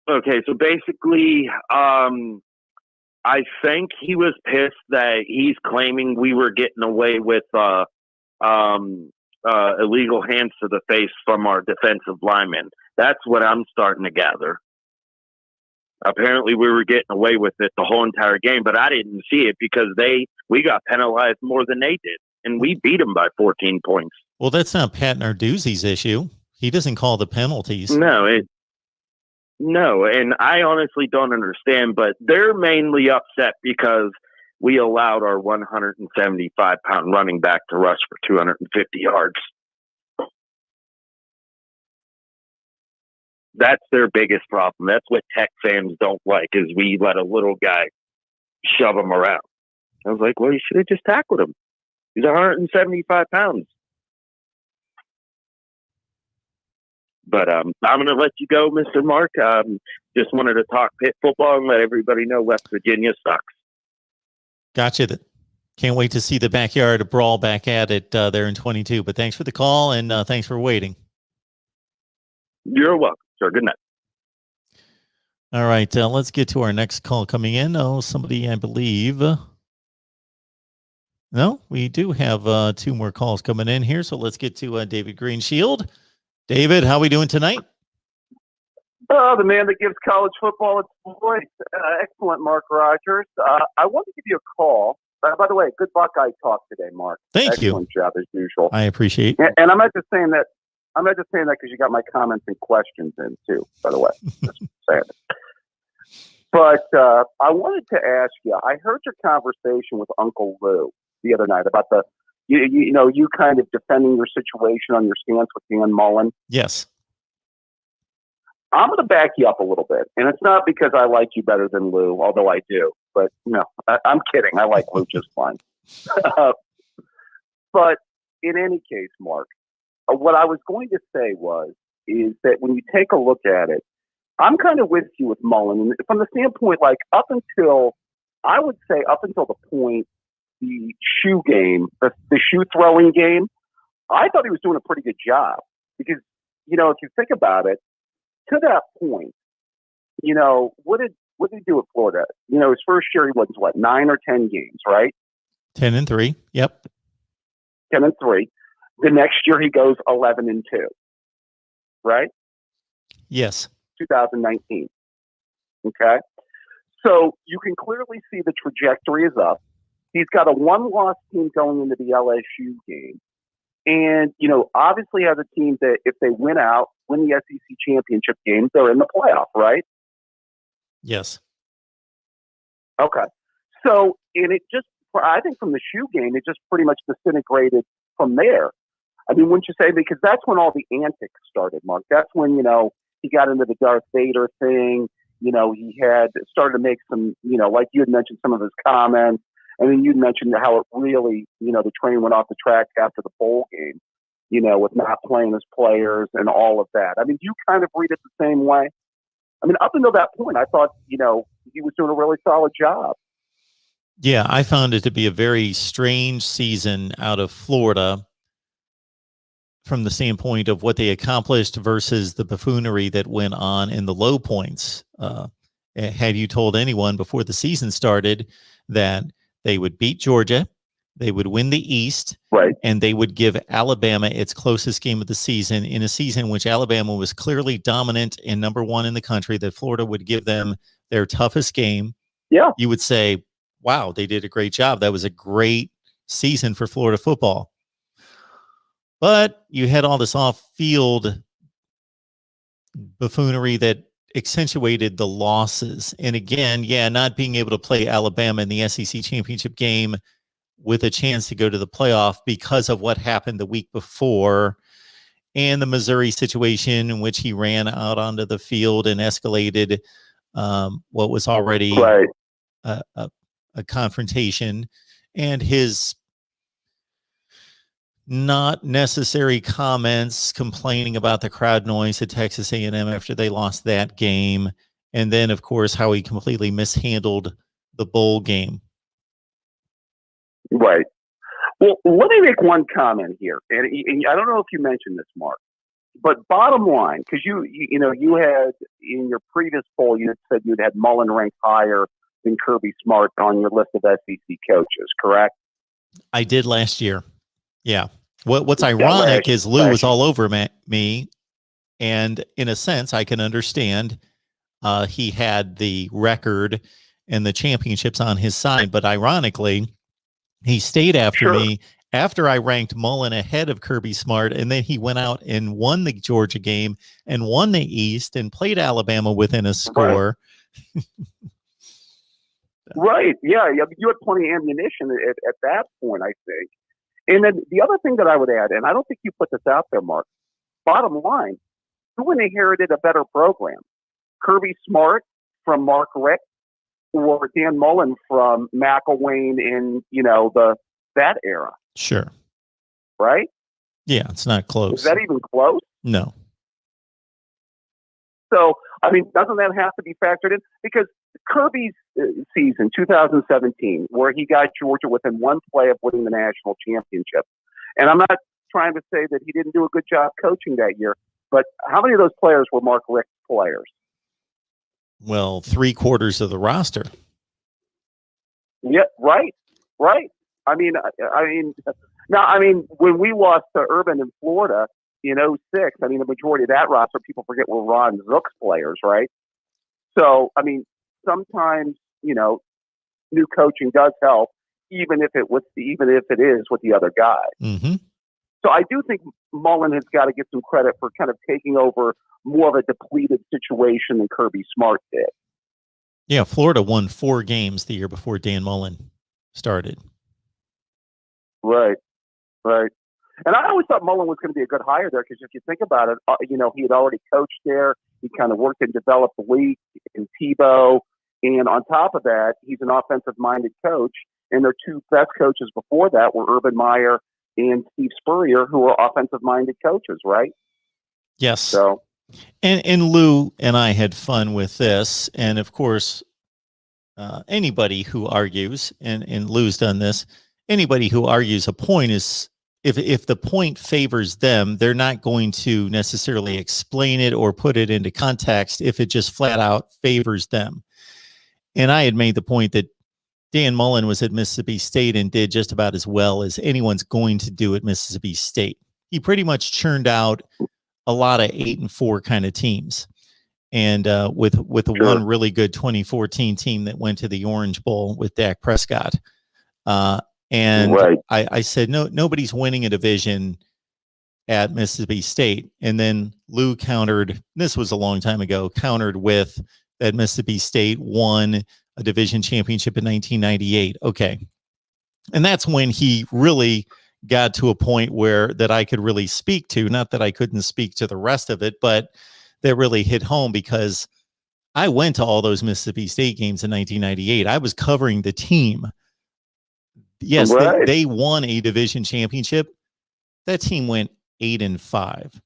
Okay, so basically, I think he was pissed that he's claiming we were getting away with illegal hands to the face from our defensive linemen. That's what I'm starting to gather. Apparently, we were getting away with it the whole entire game, but I didn't see it because we got penalized more than they did, and we beat them by 14 points. Well, that's not Pat Narduzzi's issue. He doesn't call the penalties. No, and I honestly don't understand, but they're mainly upset because we allowed our 175-pound running back to rush for 250 yards. That's their biggest problem. That's what Tech fans don't like, is we let a little guy shove him around. I was like, well, you should have just tackled him. He's 175 pounds. But I'm going to let you go, Mr. Mark. Just wanted to talk Pitt football and let everybody know West Virginia sucks. Gotcha. Can't wait to see the backyard brawl back at it there in 22. But thanks for the call, and thanks for waiting. You're welcome, sir. Good night. All right, let's get to our next call coming in. Oh, somebody, I believe. No, we do have 2 more calls coming in here. So let's get to David Greenshield. David, how are we doing tonight? Oh, the man that gives college football its voice. Excellent, Mark Rogers. I want to give you a call. By the way, good Buckeye talk today, Mark. Thank you. Excellent job as usual. I appreciate. And I'm not just saying that. I'm not just saying that because you got my comments and questions in too. By the way, just saying it. But I wanted to ask you, I heard your conversation with Uncle Lou the other night about you kind of defending your situation on your stance with Dan Mullen. Yes. I'm going to back you up a little bit. And it's not because I like you better than Lou, although I do. But no, I'm kidding. I like Lou just fine. But in any case, Mark, what I was going to say is that when you take a look at it, I'm kind of with you with Mullen. And from the standpoint, like up until the point, the shoe game, the shoe throwing game, I thought he was doing a pretty good job because, if you think about it, to that point, what did he do at Florida? His first year he was 9 or 10 games, right? 10-3. Yep. 10-3. The next year he goes 11-2, right? Yes. 2019. Okay. So you can clearly see the trajectory is up. He's got a 1-loss team going into the LSU game. And, obviously has a team that if they win the SEC championship game, they're in the playoff, right? Yes. Okay. So, and I think from the shoe game, it just pretty much disintegrated from there. I mean, wouldn't you say? Because that's when all the antics started, Mark. That's when, he got into the Darth Vader thing. He had started to make some, like you had mentioned some of his comments. And then you mentioned how it really, the train went off the track after the bowl game, with not playing his players and all of that. I mean, you kind of read it the same way. I mean, up until that point, I thought, he was doing a really solid job. Yeah, I found it to be a very strange season out of Florida from the standpoint of what they accomplished versus the buffoonery that went on in the low points. Had you told anyone before the season started that they would beat Georgia, they would win the East, right, and they would give Alabama its closest game of the season in a season in which Alabama was clearly dominant and number one in the country, that Florida would give them their toughest game, you would say, wow, they did a great job. That was a great season for Florida football. But you had all this off-field buffoonery that accentuated the losses. And again, not being able to play Alabama in the SEC championship game with a chance to go to the playoff because of what happened the week before, and the Missouri situation in which he ran out onto the field and escalated what was already a confrontation, and his not necessary comments complaining about the crowd noise at Texas A&M after they lost that game. And then, of course, how he completely mishandled the bowl game. Right. Well, let me make one comment here. And I don't know if you mentioned this, Mark, but bottom line, because you had in your previous poll, you had said you'd had Mullen ranked higher than Kirby Smart on your list of SEC coaches, correct? I did last year. Yeah. What's ironic is Lou was all over me, and in a sense, I can understand. He had the record and the championships on his side, but ironically, he stayed after me after I ranked Mullen ahead of Kirby Smart, and then he went out and won the Georgia game and won the East and played Alabama within a score. Right. Yeah. You had plenty of ammunition at that point, I think. And then the other thing that I would add, and I don't think you put this out there, Mark, bottom line, who inherited a better program? Kirby Smart from Mark Richt or Dan Mullen from McElwain in, that era? Sure. Right? Yeah, it's not close. Is that even close? No. So, I mean, doesn't that have to be factored in? Because Kirby's season, 2017, where he got Georgia within one play of winning the national championship. And I'm not trying to say that he didn't do a good job coaching that year, but how many of those players were Mark Richt's players? Well, 3/4 of the roster. Yeah, right. I mean, when we lost to Urban in Florida in 2006, I mean, the majority of that roster, people forget, were Ron Zook's players, right? So, I mean, sometimes, new coaching does help, even if it is with the other guy. Mm-hmm. So I do think Mullen has got to get some credit for kind of taking over more of a depleted situation than Kirby Smart did. Yeah, Florida won 4 games the year before Dan Mullen started. Right. And I always thought Mullen was going to be a good hire there because if you think about it, he had already coached there. He kind of worked and developed the league in Tebow. And on top of that, he's an offensive-minded coach. And their 2 best coaches before that were Urban Meyer and Steve Spurrier, who were offensive-minded coaches, right? Yes. So, and Lou and I had fun with this. And of course, anybody who argues, and Lou's done this, anybody who argues a point is, if the point favors them, they're not going to necessarily explain it or put it into context if it just flat out favors them. And I had made the point that Dan Mullen was at Mississippi State and did just about as well as anyone's going to do at Mississippi State. He pretty much churned out a lot of 8-4 kind of teams. And with the one really good 2014 team that went to the Orange Bowl with Dak Prescott. And I said, nobody's winning a division at Mississippi State. And then Lou countered, this was a long time ago, countered with that Mississippi State won a division championship in 1998. Okay. And that's when he really got to a point where that I could really speak to, not that I couldn't speak to the rest of it, but that really hit home because I went to all those Mississippi State games in 1998. I was covering the team. Yes, they won a division championship. That team went 8-5.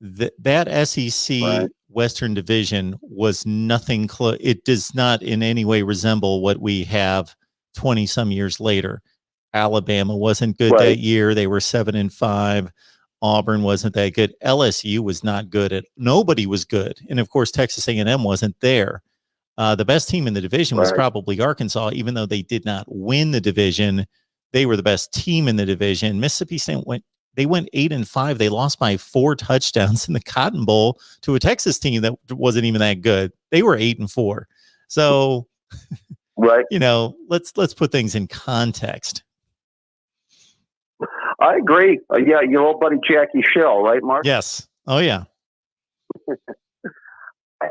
That SEC Western Division was nothing close. It does not in any way resemble what we have 20 some years later. Alabama wasn't good that year. They were 7-5. Auburn wasn't that good. LSU was not good. Nobody was good. And of course, Texas A&M wasn't there. The best team in the division was probably Arkansas, even though they did not win the division. They were the best team in the division. Mississippi State went 8-5. They lost by 4 touchdowns in the Cotton Bowl to a Texas team that wasn't even that good. They were 8-4. So, let's put things in context. I agree. Yeah, your old buddy Jackie Schill, right, Mark? Yes. Oh, yeah.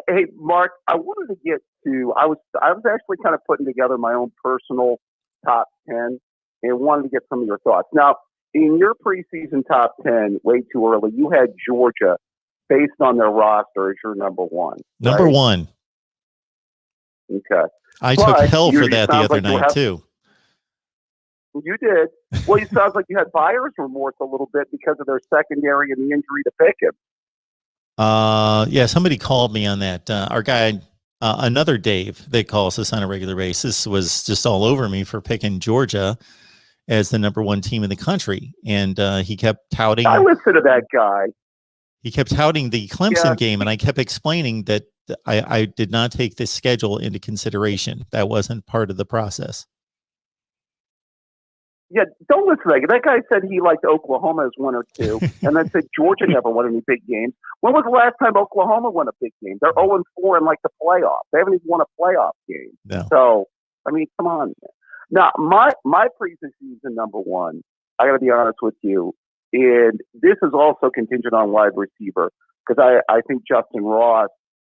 Hey, Mark, I wanted to get to. I was actually kind of putting together my own personal top 10 and wanted to get some of your thoughts. Now, in your preseason top 10, way too early, you had Georgia based on their roster as your number 1. Number 1. Okay. I took hell for that the other night, too. You did. Well, it sounds like you had buyer's remorse a little bit because of their secondary and the injury to Pickett. Yeah, somebody called me on that. Our guy, another Dave that calls us on a regular basis, was just all over me for picking Georgia as the number 1 team in the country. And he kept touting. I listen to that guy. He kept touting the Clemson game, and I kept explaining that I did not take this schedule into consideration. That wasn't part of the process. Yeah, don't listen to that. That guy said he liked Oklahoma as 1 or 2, and then said Georgia never won any big games. When was the last time Oklahoma won a big game? They're 0-4 in the playoffs. They haven't even won a playoff game. No. So, I mean, come on. Now, my preseason number 1, I got to be honest with you, and this is also contingent on wide receiver because I think Justin Ross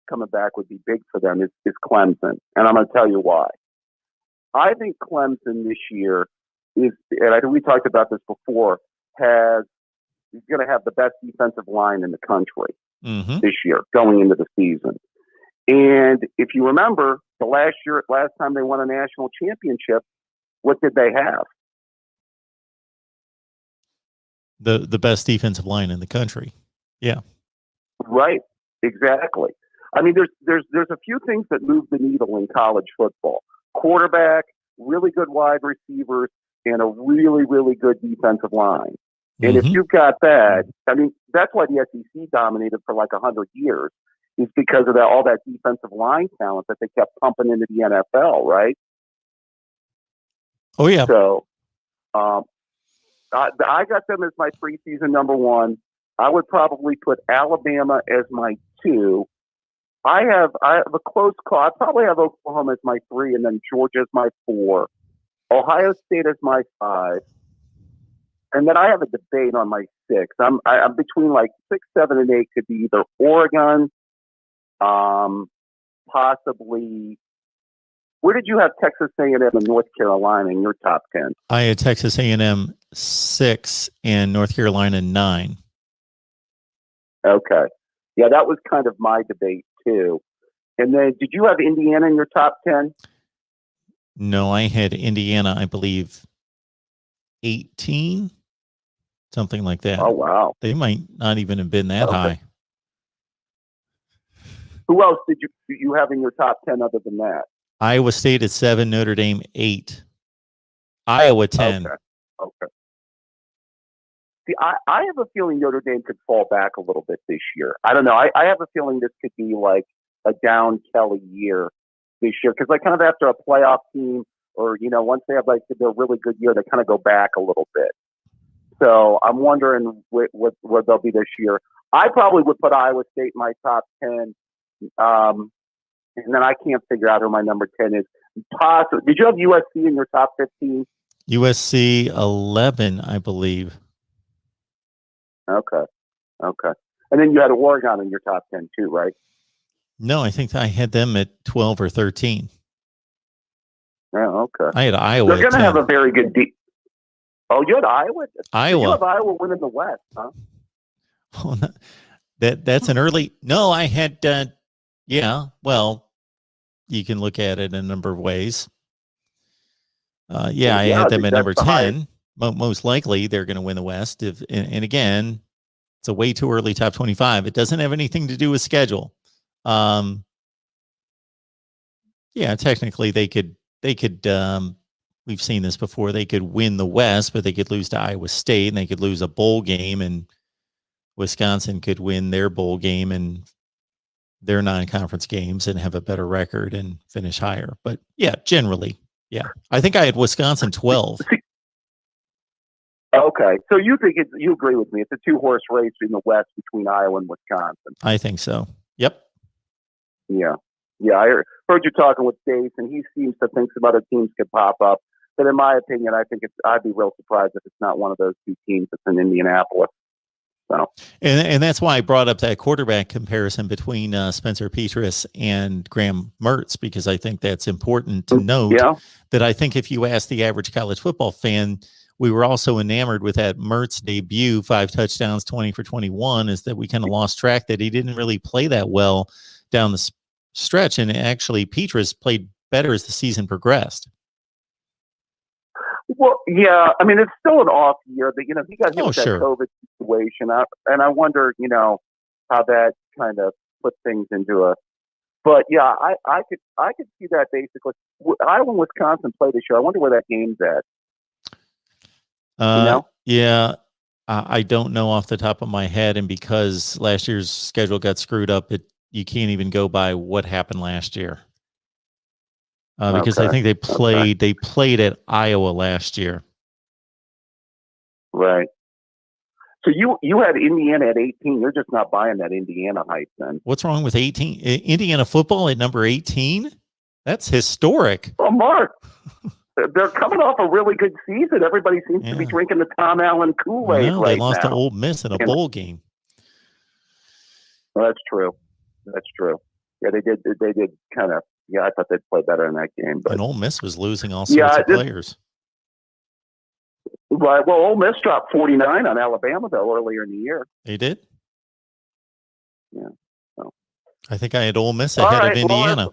coming back would be big for them is Clemson, and I'm going to tell you why. I think Clemson this year is, and I think we talked about this before, is going to have the best defensive line in the country this year going into the season. And if you remember, last time they won a national championship, what did they have? The best defensive line in the country. Yeah. Right. Exactly. I mean, there's a few things that move the needle in college football: quarterback, really good wide receivers, and a really, really good defensive line. And if you've got that, I mean, that's why the SEC dominated for 100 years, is because of all that defensive line talent that they kept pumping into the NFL, right? Oh, yeah. So I got them as my preseason number 1. I would probably put Alabama as my 2. I have a close call. I probably have Oklahoma as my 3, and then Georgia as my 4. Ohio State as my 5. And then I have a debate on my 6. I'm between 6, 7, and 8 could be either Oregon, possibly Where did you have Texas A&M and North Carolina in your top 10? I had Texas A&M 6 and North Carolina 9. Okay. Yeah, that was kind of my debate too. And then did you have Indiana in your top 10? No, I had Indiana, I believe, 18, something like that. Oh, wow. They might not even have been that high. Who else did you have in your top 10 other than that? Iowa State at 7, Notre Dame 8, Iowa 10. Okay. See, I have a feeling Notre Dame could fall back a little bit this year. I don't know. I have a feeling this could be like a down Kelly year this year because like kind of after a playoff team or, once they have like their really good year, they kind of go back a little bit. So I'm wondering where they'll be this year. I probably would put Iowa State in my top 10. And then I can't figure out who my number 10 is. Did you have USC in your top 15? USC 11, I believe. Okay. And then you had Oregon in your top 10 too, right? No, I think I had them at 12 or 13. Yeah, okay. I had Iowa. They're going to have a very good Oh, you had Iowa? Iowa. You have Iowa winning the West, huh? Oh, no. That's an early. No, I had. Yeah, well, you can look at it in a number of ways. I had them at number 10. Most likely, they're going to win the West. And again, it's a way too early top 25. It doesn't have anything to do with schedule. Technically, they could. We've seen this before. They could win the West, but they could lose to Iowa State, and they could lose a bowl game, and Wisconsin could win their bowl game and their non-conference games and have a better record and finish higher. But yeah, generally, yeah. I think I had Wisconsin 12. Okay. So you think you agree with me. It's a 2-horse race in the West between Iowa and Wisconsin. I think so. Yep. Yeah. Yeah. I heard you talking with Dave, and he seems to think some other teams could pop up. But in my opinion, I think I'd be real surprised if it's not one of those two teams that's in Indianapolis. So. And that's why I brought up that quarterback comparison between Spencer Petras and Graham Mertz, because I think that's important to note. Yeah. That I think if you ask the average college football fan, we were also enamored with that Mertz debut, 5 touchdowns, 20 for 21, is that we kind of lost track that he didn't really play that well down the stretch. And actually, Petras played better as the season progressed. Well, yeah. I mean, it's still an off year, but, he got hit with that COVID situation. And I wonder, how that kind of put things into a. But, yeah, I could see that basically. Iowa and Wisconsin play this year. I wonder where that game's at. Yeah, I don't know off the top of my head, and because last year's schedule got screwed up, you can't even go by what happened last year. Because I think they played at Iowa last year. Right. So you had Indiana at 18. You're just not buying that Indiana hype then. What's wrong with 18? Indiana football at number 18? That's historic. Well, Mark. They're coming off a really good season. Everybody seems to be drinking the Tom Allen Kool-Aid right now. They lost to Ole Miss in a bowl game. Well, that's true. Yeah, they did kind of. Yeah, I thought they'd play better in that game. But and Ole Miss was losing all sorts of players. Right. Well, Ole Miss dropped 49 on Alabama though earlier in the year. They did. Yeah. So. I think I had Ole Miss ahead of Indiana.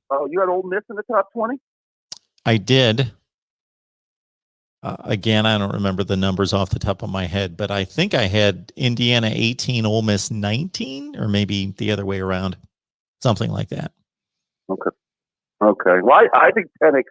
Oh, you had Ole Miss in the top 20? I did. Again, I don't remember the numbers off the top of my head, but I think I had Indiana 18, Ole Miss 19, or maybe the other way around, something like that. Okay. Well, I think Penix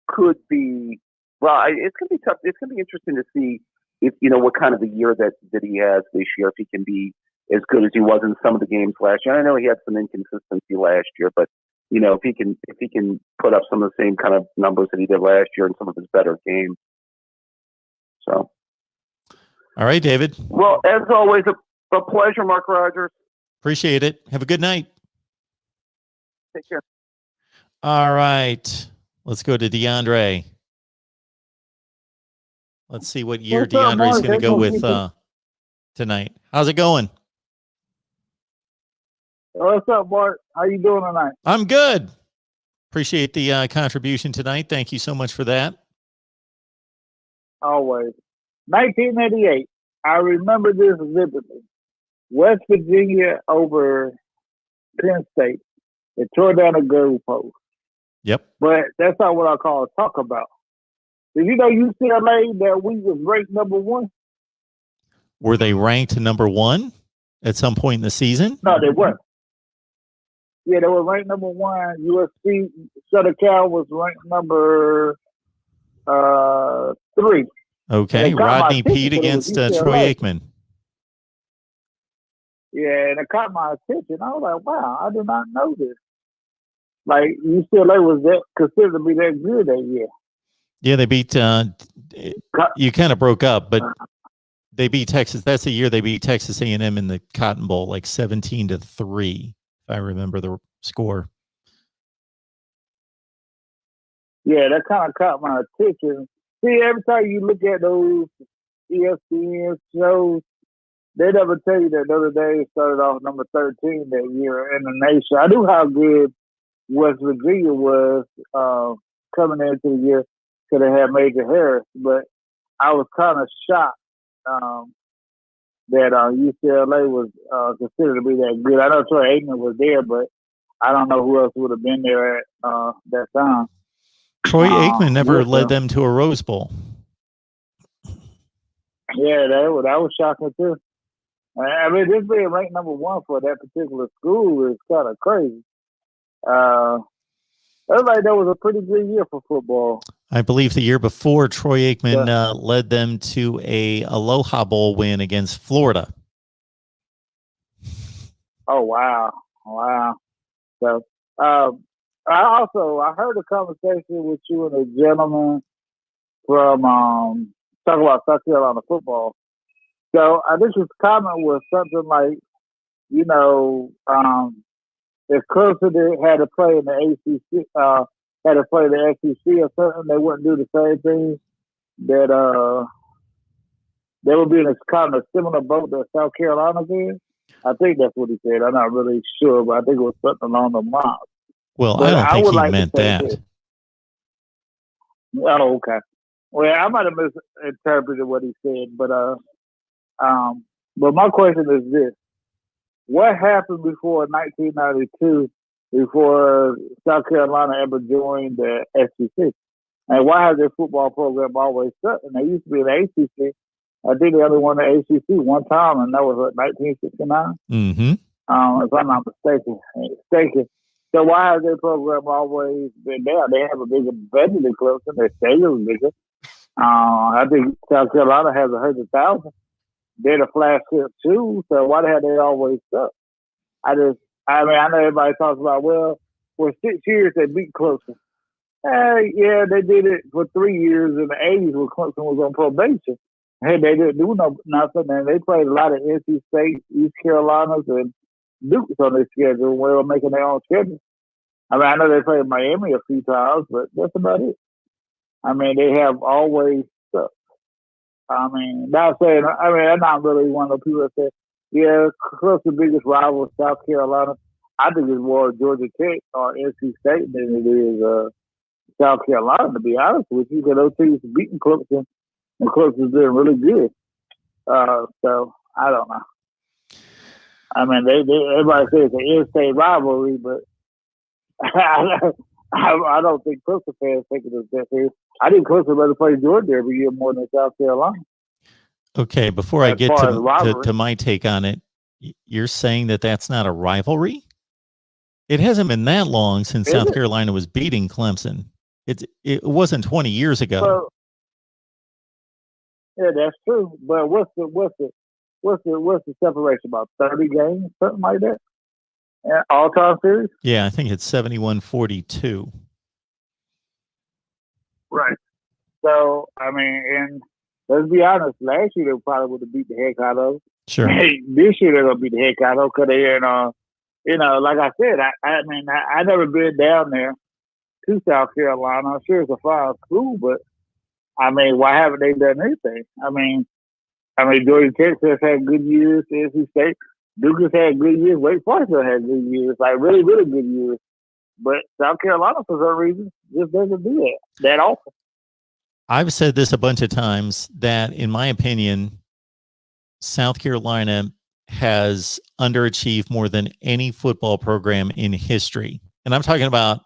could be. Well, it's going to be tough. It's going to be interesting to see if what kind of a year that he has this year. If he can be as good as he was in some of the games last year. I know he had some inconsistency last year, but. If he can put up some of the same kind of numbers that he did last year in some of his better games. So. All right, David. Well, as always, a pleasure, Mark Rogers. Appreciate it. Have a good night. Take care. All right. Let's go to DeAndre. Let's see what year DeAndre's going to go with tonight. How's it going? What's up, Bart? How you doing tonight? I'm good. Appreciate the contribution tonight. Thank you so much for that. Always. 1988. I remember this vividly. West Virginia over Penn State. They tore down a goalpost. Yep. But that's not what I call talk about. Did you know UCLA that week was ranked number 1? Were they ranked number 1 at some point in the season? No, they weren't. Yeah, they were ranked number 1. USC Southern Cal was ranked number 3. Okay, Rodney Pete against Troy Aikman. Yeah, and it caught my attention. I was like, wow, I did not know this. Like, UCLA was that considered to be that good that year. Yeah, they beat, you kind of broke up, but they beat Texas. That's the year they beat Texas A&M in the Cotton Bowl, like 17-3, if I remember the score. Yeah, that kind of caught my attention. See, every time you look at those ESPN shows, they never tell you that Notre Dame started off number 13 that year in the nation. I knew how good West Virginia was coming into the year because they had Major Harris, but I was kind of shocked that UCLA was considered to be that good. I know Troy Aikman was there, but I don't know who else would have been there at that time. Troy Aikman never led them to a Rose Bowl. Yeah, that was shocking too. I mean, this being ranked number 1 for that particular school is kind of crazy. It was like that was a pretty good year for football. I believe the year before, Troy Aikman led them to a Aloha Bowl win against Florida. Oh, wow. So, I heard a conversation with you and a gentleman from talking about South Carolina football. So I think his comment was something like, you know, if Clemson had to play in the ACC, had to play the SEC or something, they wouldn't do the same thing. That they would be in a kind of similar boat that South Carolina's in. I think that's what he said. I'm not really sure, but I think it was something along the lines. Well, but I don't think he like meant that. This. Oh, okay. Well, I might have misinterpreted what he said, but my question is this: what happened before 1992, before South Carolina ever joined the SEC? And why has their football program always sucked? And they used to be in the ACC. I think they only won the ACC one time, and that was 1969. Mm-hmm. If I'm not mistaken. So why has their program always been there? They have a bigger budget than Clemson. Their stadium is bigger. I think South Carolina has 100,000. They're the flagship too. So why the hell they always suck? I know everybody talks about, well, for 6 years they beat Clemson. Yeah, they did it for 3 years in the 80s when Clemson was on probation. Hey, they didn't do nothing, and they played a lot of NC State, East Carolinas, and Dukes on their schedule when they were making their own schedule. I mean, I know they played Miami a few times, but that's about it. I mean, they have always sucked. I mean, not saying, I'm not really one of the people that say, yeah, Clemson's biggest rival is South Carolina. I think it's more Georgia Tech or NC State than it is South Carolina, to be honest with you, because those teams are beating Clemson, and Clemson's doing really good. So, I don't know. I mean, everybody says it's an in-state rivalry, but I don't think Clemson fans think it is that serious. I think Clemson better play Georgia every year more than South Carolina. Okay, before I get to my take on it, you're saying that that's not a rivalry? It hasn't been that long since South Carolina was beating Clemson. It wasn't 20 years ago. Well, yeah, that's true. But what's the separation? About 30 games, something like that? All-time series? Yeah, I think it's 71-42. Right. So, I mean, and let's be honest, last year they probably would have beat the heck out of them. Sure. This year they're going to beat the heck out of them because they're in, like I said, I never been down there to South Carolina. I'm sure it's a fine school, but, I mean, why haven't they done anything? I mean, Georgia Tech has had good years, NC State. Duke has had good years. Wake Forest has had good years, like really, really good years. But South Carolina, for some reason, just doesn't do that often. I've said this a bunch of times that, in my opinion, South Carolina has underachieved more than any football program in history. And I'm talking about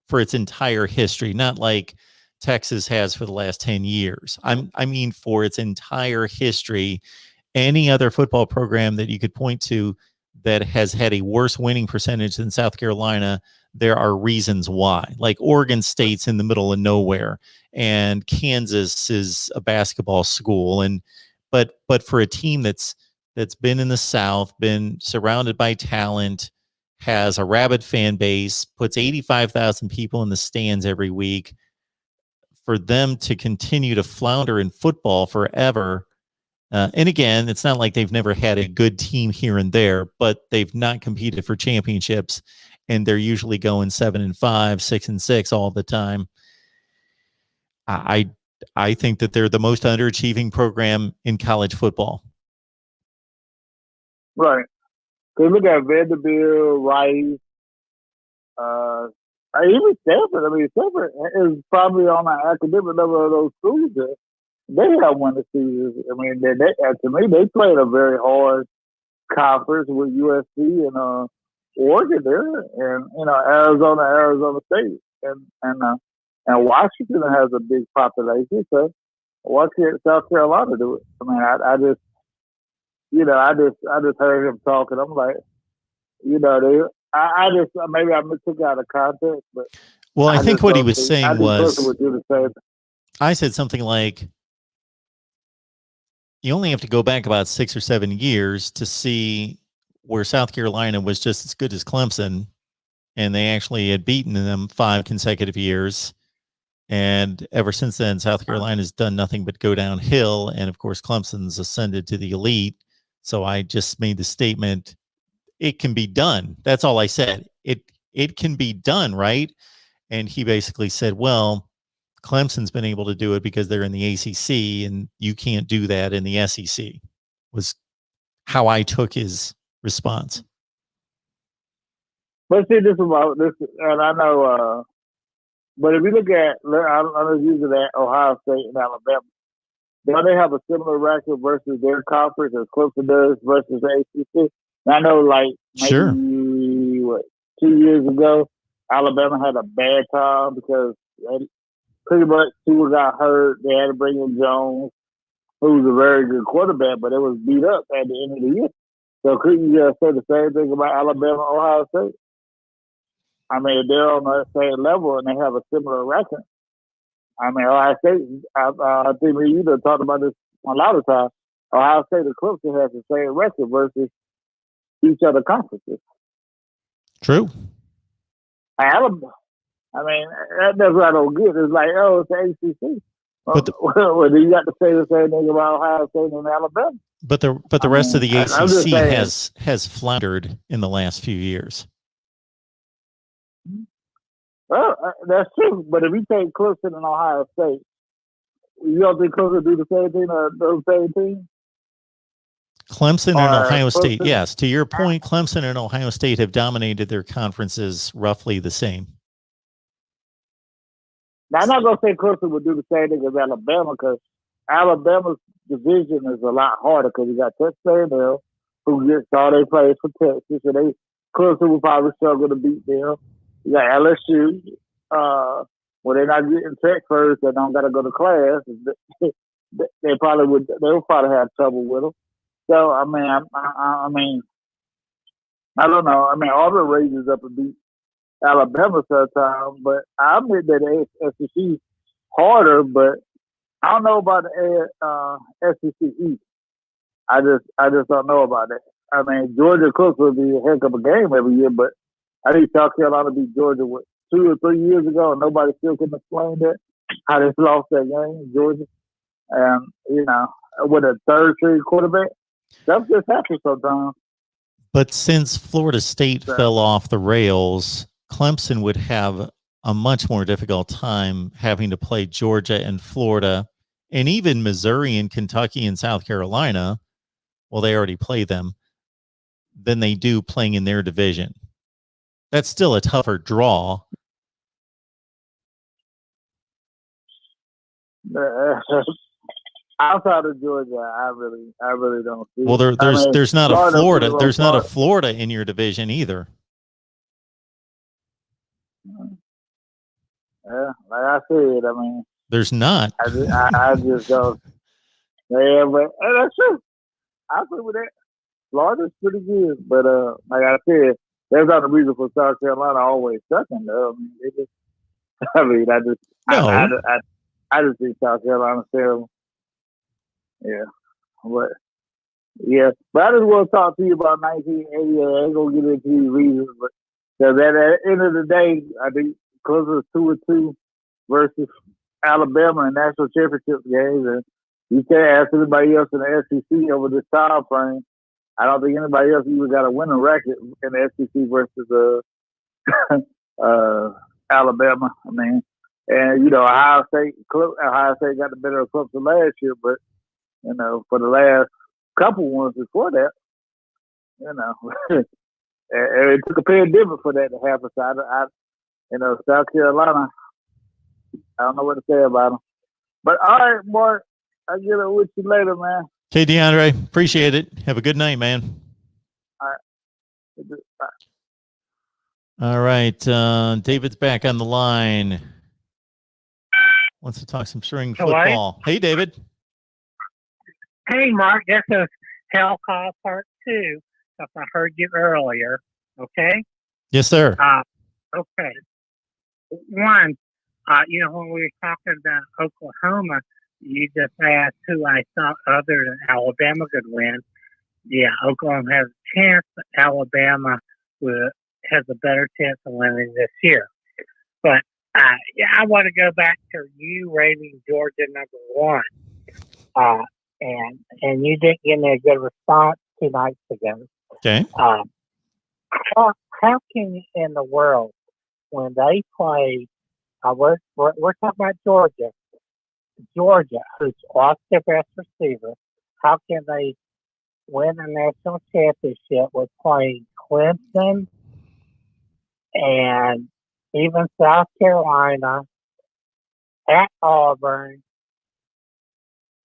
for its entire history, not like Texas has for the last 10 years. I mean, for its entire history, any other football program that you could point to that has had a worse winning percentage than South Carolina, there are reasons why. Like Oregon State's in the middle of nowhere, and Kansas is a basketball school. And but for a team that's been in the South, been surrounded by talent, has a rabid fan base, puts 85,000 people in the stands every week, for them to continue to flounder in football forever. And again, it's not like they've never had a good team here and there, but they've not competed for championships, and they're usually going 7-5, 6-6 all the time. I think that they're the most underachieving program in college football. Right. Because look at Vanderbilt, Rice, even Stanford. I mean, Stanford is probably on an academic level of those schools. They have won the season. I mean, to me, they played a very hard conference with USC and Oregon there, and Arizona State, and Washington has a big population. So why can't South Carolina do it? I mean, I just heard him talking. I'm like, maybe I took out of context, but well, I think what he was saying was, would do the same. I said something like, you only have to go back about 6 or 7 years to see where South Carolina was just as good as Clemson, and they actually had beaten them 5 consecutive years. And ever since then, South Carolina's done nothing but go downhill. And of course, Clemson's ascended to the elite. So I just made the statement, it can be done. That's all I said. It can be done, right? And he basically said, well, Clemson's been able to do it because they're in the ACC, and you can't do that in the SEC, was how I took his response. But see, this about this, and I know, but if you look at, I'm just using that Ohio State and Alabama. Don't they have a similar record versus their conference as Clemson does versus the ACC? And I know, like, maybe, 2 years ago, Alabama had a bad time because pretty much Tua got hurt. They had to bring in Jones, who was a very good quarterback, but it was beat up at the end of the year. So couldn't you just say the same thing about Alabama, Ohio State? I mean, they're on the same level and they have a similar record. I mean, Ohio State, I think we either talked about this a lot of times. Ohio State and Clemson has the same record versus each other conferences. True. Alabama, I mean, that's what I don't get. It's like, oh, it's the ACC. But well, you got to say the same thing about Ohio State and Alabama. But the rest of the ACC has floundered in the last few years. Well, that's true. But if you take Clemson and Ohio State, you don't think Clemson do the same thing or those same teams? Clemson and Ohio State, yes. To your point, Clemson and Ohio State have dominated their conferences roughly the same. Now, I'm not going to say Clemson would do the same thing as Alabama because Alabama's division is a lot harder because you got Texas A&M, who gets all their players for Texas, and Clemson will probably struggle to beat them. You got LSU, when they're not getting Tech first, they don't got to go to class. They'll probably have trouble with them. So I mean, I don't know. I mean, Auburn raises up and beat Alabama sometimes, but I admit that the SEC harder, but I don't know about the SEC East. I just don't know about that. I mean, Georgia Clemson would be a heck of a game every year, but I think South Carolina beat Georgia 2 or 3 years ago, and nobody still can explain that, how they lost that game, Georgia. And, with a third-string quarterback, that just happens sometimes. But since Florida State fell off the rails, Clemson would have a much more difficult time having to play Georgia and Florida, and even Missouri and Kentucky and South Carolina, well, they already play them, than they do playing in their division. That's still a tougher draw. Outside of Georgia, I really don't see. Well, there's not a Florida. There's not a Florida in your division either. Yeah, like I said, I mean, there's not. I just don't. Yeah, but that's true. I agree with that. Florida's pretty good, but like I said, that's not the reason for South Carolina always sucking. Though. I mean, I just think South Carolina's terrible. Yeah, but I just want to talk to you about 1980. I ain't gonna get into these reasons, but because at the end of the day, I think Clemson 2-2 versus Alabama in national championship games, and you can't ask anybody else in the SEC over this time frame. I don't think anybody else even got a winning record in the SEC versus Alabama. I mean, and Ohio State got the better of Clemson last year, but for the last couple ones before that, it took a pandemic for that to happen. So South Carolina, I don't know what to say about them. But all right, Mark, I'll get it with you later, man. Okay, DeAndre, appreciate it. Have a good night, man. All right. All right, David's back on the line. Wants to talk some string football. Hey, David. Hey, Mark. This is Hell Call Part 2. If I heard you earlier, okay? Yes, sir. Okay. One, when we were talking about Oklahoma, you just asked who I thought other than Alabama could win. Yeah, Oklahoma has a chance, but Alabama has a better chance of winning this year. But I want to go back to you rating Georgia number 1, and you didn't give me a good response 2 nights ago. Okay. How can you in the world when they play? We're talking about Georgia, who's lost their best receiver. How can they win a national championship with playing Clemson and even South Carolina at Auburn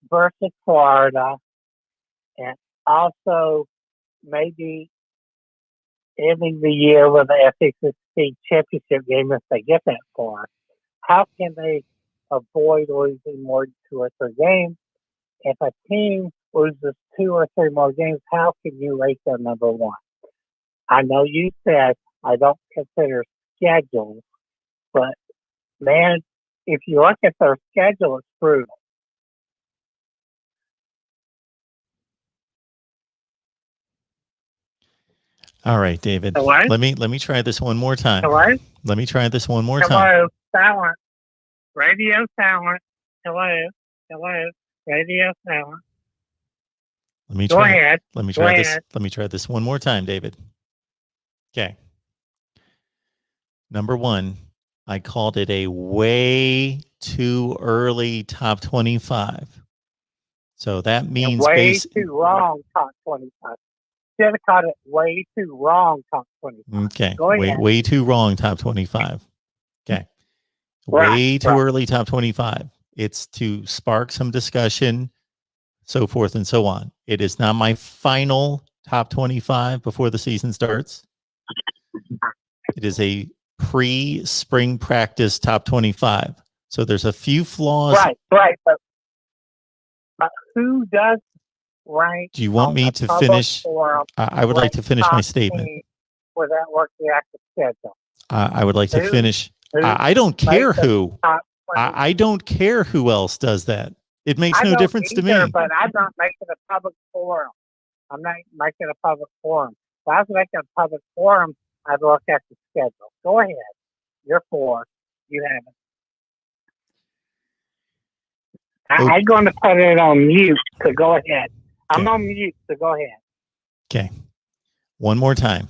versus Florida, and also maybe ending the year with the SEC championship game if they get that far? How can they avoid losing more than 2 or 3 games? If a team loses 2 or 3 more games, how can you rate them number 1? I know you said I don't consider schedules, but man, if you look at their schedule, it's brutal. All right, David. Hello? Let me try this one more time. Hello? Let me try this one more time. Hello, silent. Radio silent. Hello. Radio silent. Let me Go try. ahead. Let me try this. Let me try this one more time, David. Okay. Number 1, I called it a way too early top 25. So that means way too wrong top 25. You should have called it way too wrong top 25. Okay. Go ahead. Way too wrong top 25. Okay. Way too early top 25. It's to spark some discussion, so forth and so on. It is not my final top 25 before the season starts. It is a pre-spring practice top 25. So there's a few flaws. Right. But who does rank? Do you want me to finish? I would like to finish my statement. Without working out the schedule. I would like to finish. I don't care who. I don't care who else does that. It makes no difference to me. But I'm not making a public forum. I'm not making a public forum. If I was making a public forum, I'd look at the schedule. Go ahead. You're 4. You have it. I'm going to put it on mute, so go ahead. I'm on mute, so go ahead. Okay. One more time.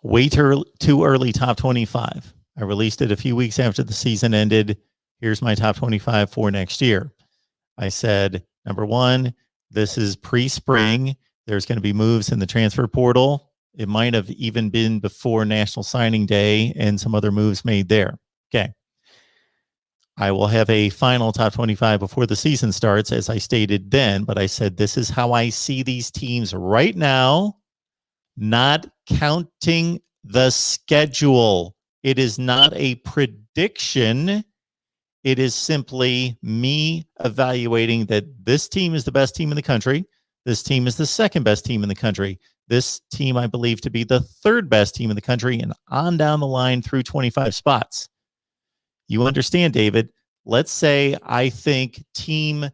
Way too early top 25. I released it a few weeks after the season ended. Here's my top 25 for next year. I said, number 1, this is pre-spring. There's going to be moves in the transfer portal. It might have even been before National Signing Day and some other moves made there. Okay. I will have a final top 25 before the season starts, as I stated then, but I said this is how I see these teams right now, not counting the schedule. It is not a prediction. It is simply me evaluating that this team is the best team in the country. This team is the second best team in the country. This team, I believe, to be the third best team in the country, and on down the line through 25 spots. You understand, David? Let's say I think Team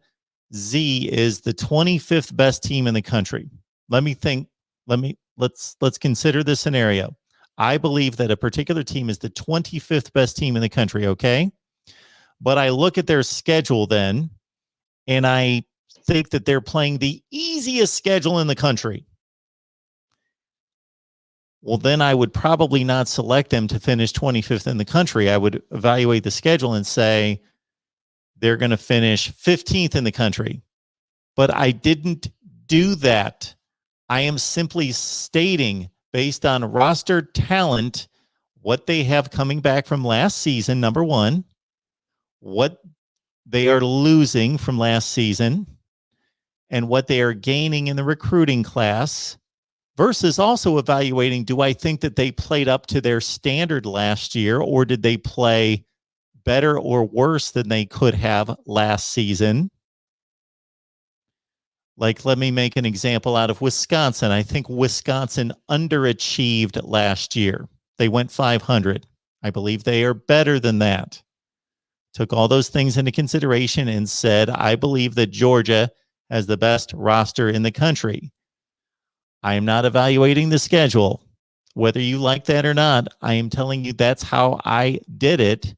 Z is the 25th best team in the country. Let's consider this scenario. I believe that a particular team is the 25th best team in the country, okay? But I look at their schedule then, and I think that they're playing the easiest schedule in the country. Well, then I would probably not select them to finish 25th in the country. I would evaluate the schedule and say they're going to finish 15th in the country. But I didn't do that. I am simply stating, based on roster talent, what they have coming back from last season, number one, what they are losing from last season, and what they are gaining in the recruiting class, versus also evaluating, do I think that they played up to their standard last year, or did they play better or worse than they could have last season? Like, let me make an example out of Wisconsin. I think Wisconsin underachieved last year. They went 500. I believe they are better than that. Took all those things into consideration and said, I believe that Georgia has the best roster in the country. I am not evaluating the schedule. Whether you like that or not, I am telling you that's how I did it.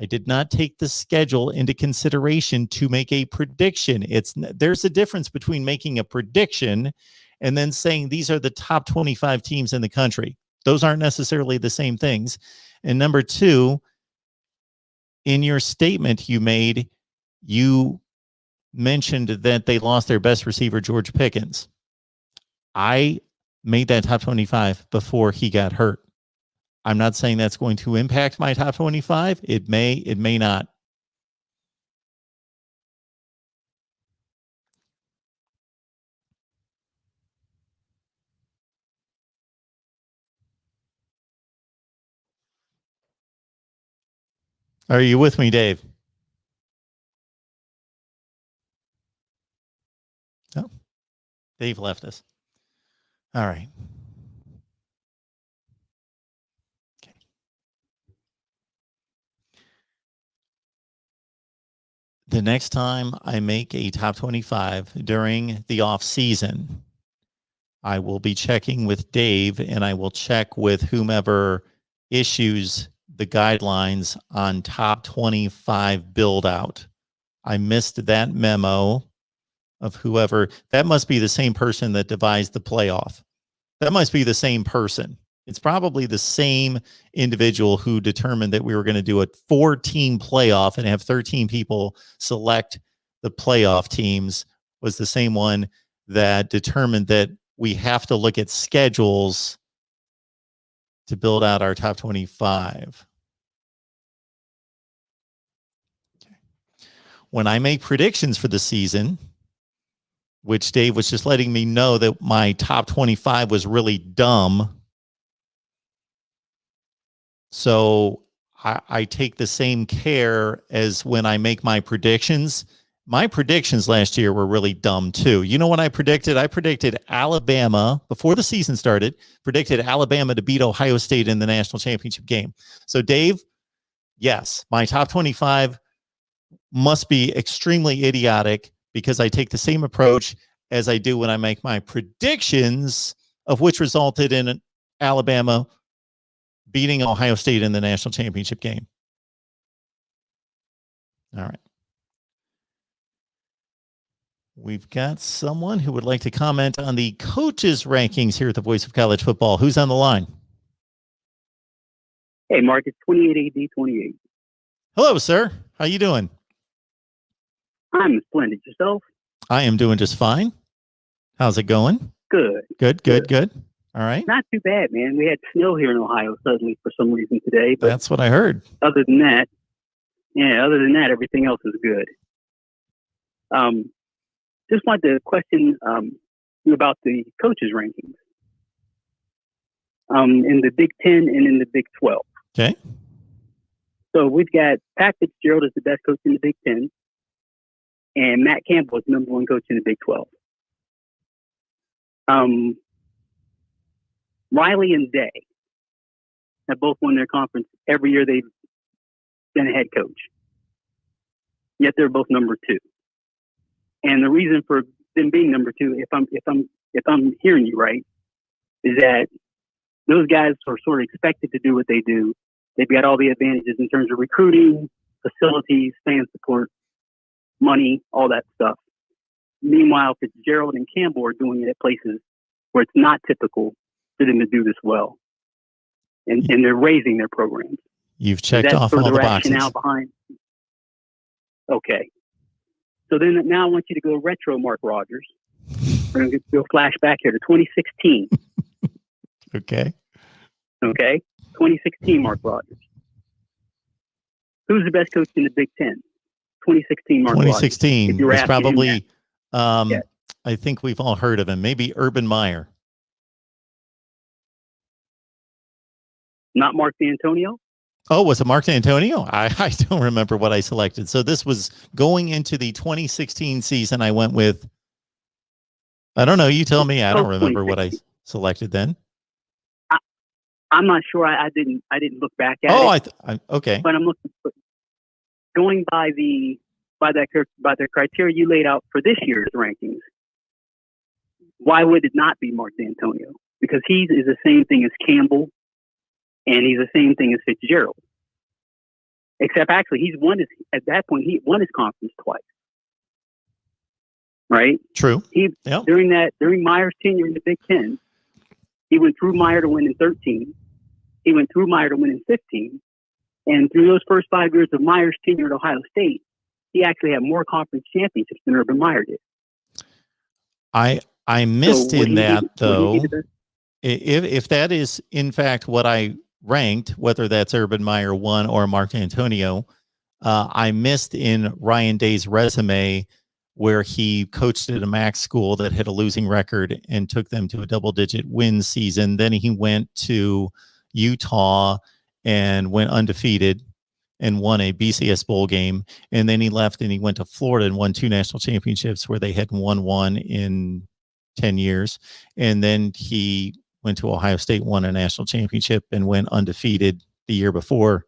I did not take the schedule into consideration to make a prediction. There's a difference between making a prediction and then saying these are the top 25 teams in the country. Those aren't necessarily the same things. And number two, in your statement you made, you mentioned that they lost their best receiver, George Pickens. I made that top 25 before he got hurt. I'm not saying that's going to impact my top 25. It may not. Are you with me, Dave? Oh, Dave left us. All right. Okay. The next time I make a top 25 during the off season, I will be checking with Dave, and I will check with whomever issues the guidelines on top 25 build out. I missed that memo of whoever. That must be the same person that devised the playoff. That must be the same person. It's probably the same individual who determined that we were going to do a 4-team playoff and have 13 people select the playoff teams, was the same one that determined that we have to look at schedules to build out our top 25. Okay. When I make predictions for the season, which Dave was just letting me know that my top 25 was really dumb. So I take the same care as when I make my predictions. My predictions last year were really dumb too. You know what I predicted? I predicted Alabama, before the season started, predicted Alabama to beat Ohio State in the national championship game. So Dave, yes, my top 25 must be extremely idiotic because I take the same approach as I do when I make my predictions, of which resulted in Alabama beating Ohio State in the national championship game. All right. We've got someone who would like to comment on the coaches' rankings here at the Voice of College Football. Who's on the line? Hey, Mark, it's 28AD28. Hello, sir. How you doing? I'm splendid. Yourself? I am doing just fine. How's it going? Good. Good. All All right. Not too bad, man. We had snow here in Ohio suddenly for some reason today. But That's what I heard. other than that, everything else is good. Just wanted to question you about the coaches' rankings in the Big Ten and in the Big 12. Okay. So we've got Pat Fitzgerald as the best coach in the Big Ten, and Matt Campbell is number one coach in the Big 12. Riley and Day have both won their conference every year they've been a head coach. Yet they're both number two. And the reason for them being number two, if I'm hearing you right, is that those guys are sort of expected to do what they do. They've got all the advantages in terms of recruiting, facilities, fan support, money, all that stuff. Meanwhile, Fitzgerald and Campbell are doing it at places where it's not typical for them to do this well. And they're raising their programs. You've checked off all the boxes. Behind. Okay. So then now I want you to go retro, Mark Rogers. We're going to go flashback here to 2016. Okay. Okay. 2016, Mark Rogers. Who's the best coach in the Big Ten? 2016, Mark 2016 Rogers. is probably, I think we've all heard of him. Maybe Urban Meyer. Not Mark D'Antonio? Oh, was it Mark D'Antonio? I don't remember what I selected. So this was going into the 2016 season. I went with, I don't know. You tell me. I don't remember what I selected then. I'm not sure. I didn't look back at it. Okay. But I'm looking for, going by the criteria you laid out for this year's rankings. Why would it not be Mark D'Antonio? Because he is the same thing as Campbell, and he's the same thing as Fitzgerald. Except actually, he won his conference twice. Right? True. During Meyer's tenure in the Big Ten, he went through Meyer to win in 13. He went through Meyer to win in 15. And through those first 5 years of Meyer's tenure at Ohio State, he actually had more conference championships than Urban Meyer did. I missed in that, though. If that is, in fact, what I ranked, whether that's Urban Meyer 1 or Mark D'Antonio, I missed in Ryan Day's resume where he coached at a MAC school that had a losing record and took them to a double-digit win season. Then he went to Utah and went undefeated and won a BCS bowl game. And then he left and he went to Florida and won 2 national championships where they hadn't won one in 10 years. And then he went to Ohio State, won a national championship, and went undefeated the year before,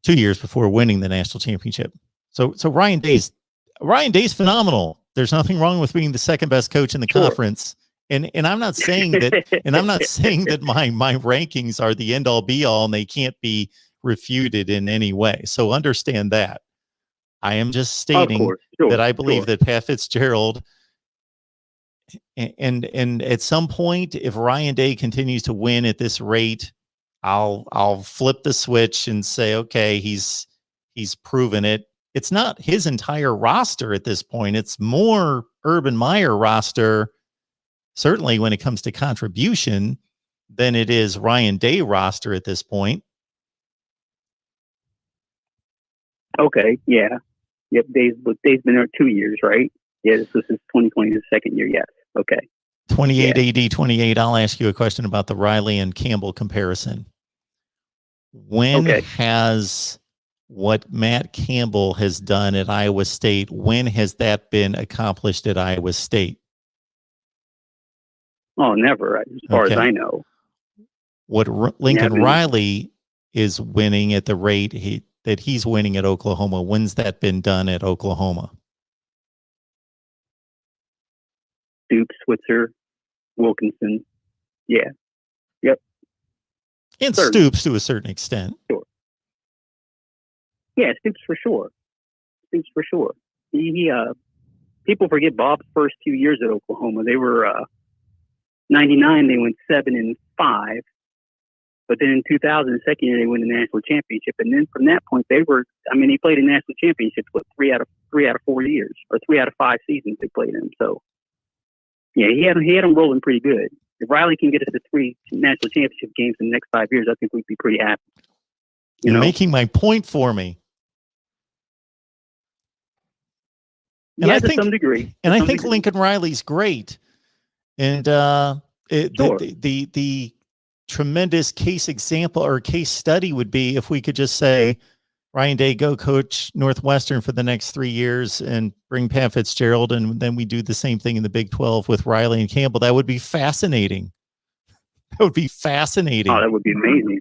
2 years before winning the national championship. So Ryan Day's phenomenal. There's nothing wrong with being the second best coach in the conference. And I'm not saying that, and I'm not saying that my rankings are the end all be all and they can't be refuted in any way. So understand that. I am just stating that I believe that Pat Fitzgerald and at some point, if Ryan Day continues to win at this rate, I'll flip the switch and say, okay, he's proven it. It's not his entire roster at this point. It's more Urban Meyer roster, certainly when it comes to contribution, than it is Ryan Day roster at this point. Okay, yeah. Yep, Dave's been there 2 years, right? Yeah, this is 2020, the second year, yes. Okay. 28 AD 28. I'll ask you a question about the Riley and Campbell comparison. When has what Matt Campbell has done at Iowa State, when has that been accomplished at Iowa State? Oh, never, as far as I know. What Lincoln Riley is winning at the rate that he's winning at Oklahoma, when's that been done at Oklahoma? Stoops, Switzer, Wilkinson. Yeah. Yep. And Stoops to a certain extent. Sure. Yeah, Stoops for sure. Stoops for sure. He people forget Bob's first few years at Oklahoma. They were 99, they went 7-5. But then in 2000, the second year, they won the national championship. And then from that point, he played in national championships with 3 out of 4 years, or 3 out of 5 seasons they played in. So, yeah, he had them rolling pretty good. If Riley can get us to 3 national championship games in the next 5 years, I think we'd be pretty happy. You're making my point for me. And Yeah, to some degree. And I think Lincoln Riley's great. And Sure. the tremendous case example or case study would be if we could just say, Ryan Day, go coach Northwestern for the next 3 years and bring Pat Fitzgerald, and then we do the same thing in the Big 12 with Riley and Campbell. That would be fascinating. That would be fascinating. Oh, that would be amazing.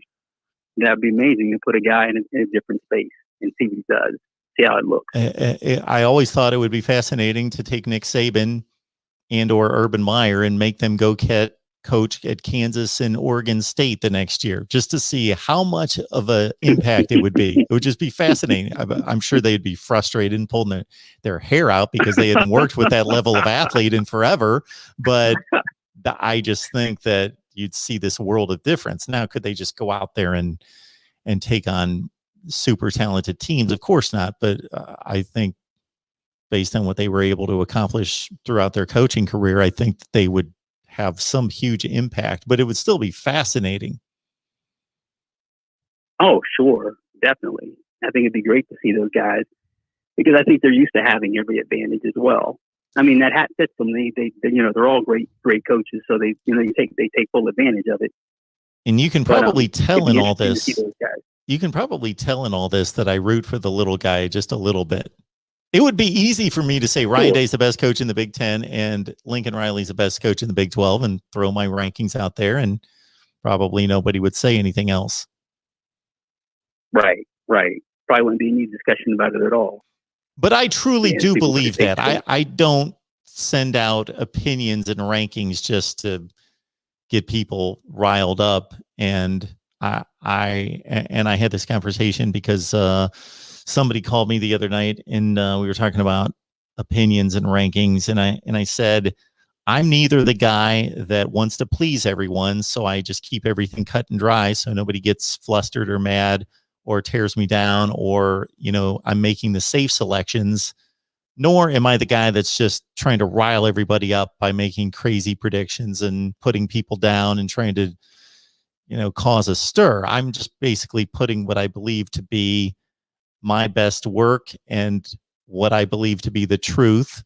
That would be amazing to put a guy in a different space and see what he does, see how it looks. I always thought it would be fascinating to take Nick Saban and or Urban Meyer and make them go coach at Kansas and Oregon State the next year, just to see how much of an impact it would be. It would just be fascinating. I'm sure they'd be frustrated and pulling their hair out because they hadn't worked with that level of athlete in forever. But I just think that you'd see this world of difference. Now, could they just go out there and take on super talented teams? Of course not. But I think based on what they were able to accomplish throughout their coaching career, I think that they would have some huge impact, but it would still be fascinating. Oh, sure. Definitely. I think it'd be great to see those guys because I think they're used to having every advantage as well. I mean, that hat fits them. They they're all great coaches. So they take full advantage of it. And you can probably tell in all this, you can probably tell in all this that I root for the little guy just a little bit. It would be easy for me to say Ryan Day's the best coach in the Big 10 and Lincoln Riley's the best coach in the Big 12 and throw my rankings out there, and probably nobody would say anything else. Right. Probably wouldn't be any discussion about it at all. But I truly do believe that. I don't send out opinions and rankings just to get people riled up. And I had this conversation because somebody called me the other night and we were talking about opinions and rankings. And I said, I'm neither the guy that wants to please everyone, so I just keep everything cut and dry so nobody gets flustered or mad or tears me down, or, I'm making the safe selections, nor am I the guy that's just trying to rile everybody up by making crazy predictions and putting people down and trying to, cause a stir. I'm just basically putting what I believe to be my best work and what I believe to be the truth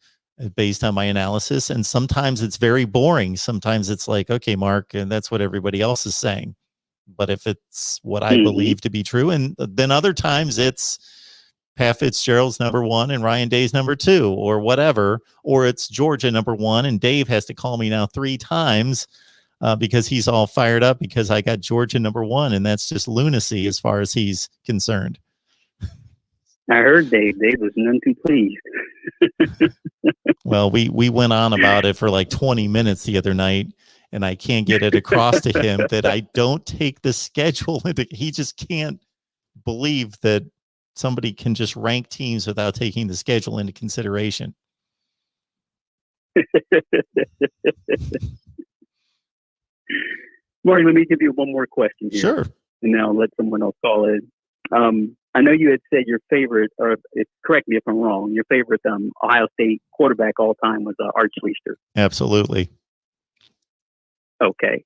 based on my analysis. And sometimes it's very boring. Sometimes it's like, okay, Mark, and that's what everybody else is saying. But if it's what I believe to be true, and then other times it's Pat Fitzgerald's number 1 and Ryan Day's number 2 or whatever, or it's Georgia number 1 and Dave has to call me now 3 times because he's all fired up because I got Georgia number 1, and that's just lunacy as far as he's concerned. I heard Dave. Dave was none too pleased. Well, we went on about it for like 20 minutes the other night, and I can't get it across to him that I don't take the schedule into. He just can't believe that somebody can just rank teams without taking the schedule into consideration. Marty, let me give you one more question here. Sure. And now let someone else call in. I know you had said your favorite, or correct me if I'm wrong, your favorite Ohio State quarterback all time was Art Schlichter. Absolutely. Okay.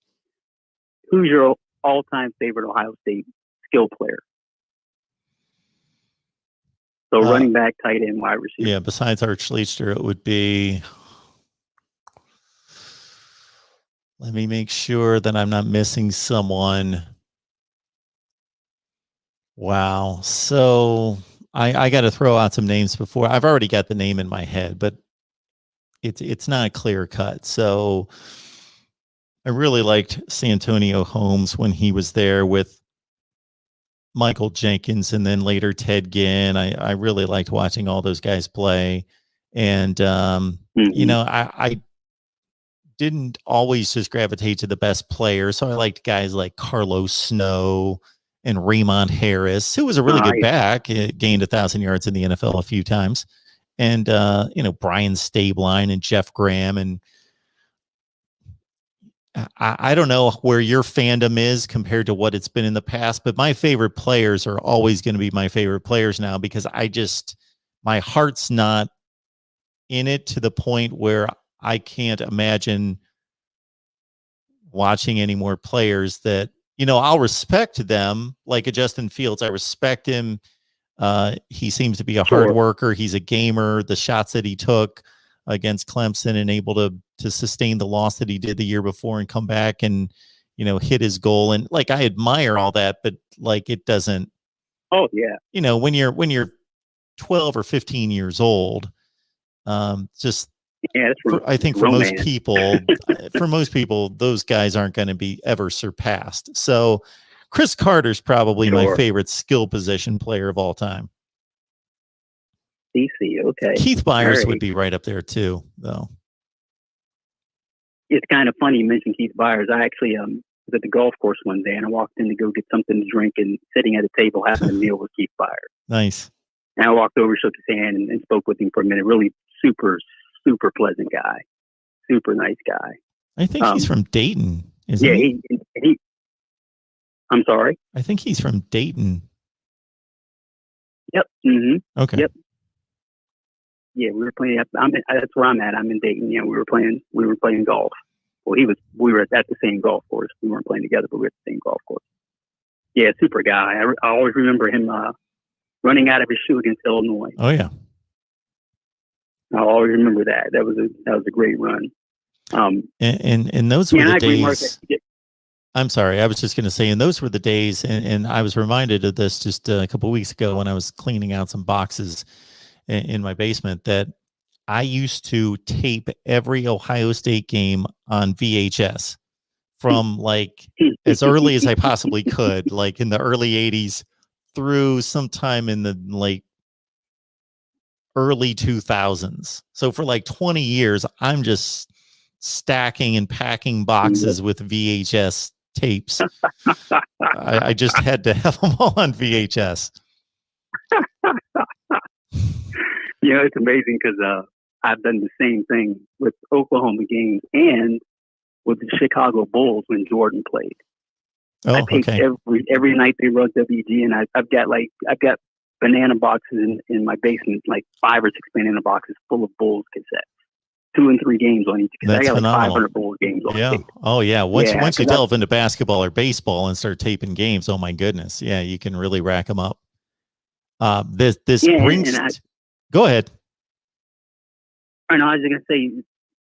Who's your all-time favorite Ohio State skill player? So running back, tight end, wide receiver. Yeah, besides Art Schlichter, it would be... Let me make sure that I'm not missing someone. Wow. So I got to throw out some names before. I've already got the name in my head, but it's not clear cut. So I really liked Santonio Holmes when he was there with Michael Jenkins and then later Ted Ginn. I really liked watching all those guys play. And, I didn't always just gravitate to the best players. So I liked guys like Carlos Snow and Raymond Harris, who was a really good back, gained 1,000 yards in the NFL a few times. And, Brian Stabline and Jeff Graham. And I don't know where your fandom is compared to what it's been in the past, but my favorite players are always going to be my favorite players now, because my heart's not in it to the point where I can't imagine watching any more players that, I'll respect them like a Justin Fields. I respect him. He seems to be a hard worker. He's a gamer. The shots that he took against Clemson and able to sustain the loss that he did the year before and come back and, hit his goal. And like, I admire all that, but like, it doesn't, Oh yeah. When you're 12 or 15 years old, just, I think for most people, those guys aren't going to be ever surpassed. So Chris Carter's probably my favorite skill position player of all time. DC, okay. Keith Byers would be right up there too, though. It's kind of funny you mentioned Keith Byers. I actually was at the golf course one day and I walked in to go get something to drink and sitting at a table having a meal with Keith Byers. Nice. And I walked over, shook his hand, and spoke with him for a minute. Really super, super pleasant guy. Super nice guy. I think he's from Dayton, isn't he? He I'm sorry? I think he's from Dayton. Yep. Mm-hmm. Okay. Yep. Yeah, we were playing. That's where I'm at. I'm in Dayton. Yeah, we were playing golf. Well, we were at the same golf course. We weren't playing together, but we were at the same golf course. Yeah, super guy. I always remember him running out of his shoe against Illinois. Oh yeah. I'll always remember that. That was a great run. And those were the days. I'm sorry. I was just going to say, and those were the days, and I was reminded of this just a couple of weeks ago when I was cleaning out some boxes in my basement, that I used to tape every Ohio State game on VHS from like as early as I possibly could, like in the early 80s through sometime in the like early 2000s. So for like 20 years, I'm just stacking and packing boxes with VHS tapes. I just had to have them all on VHS. It's amazing because I've done the same thing with Oklahoma games and with the Chicago Bulls when Jordan played. I taped every night they run WG, and I've got banana boxes in my basement, like 5 or 6 banana boxes full of Bulls cassettes, 2 and 3 games on each. That's I got phenomenal. like 500 Bulls games on tape. Oh yeah. Once you delve into basketball or baseball and start taping games, oh my goodness, yeah, you can really rack them up. This brings. Go ahead. I know. I was going to say,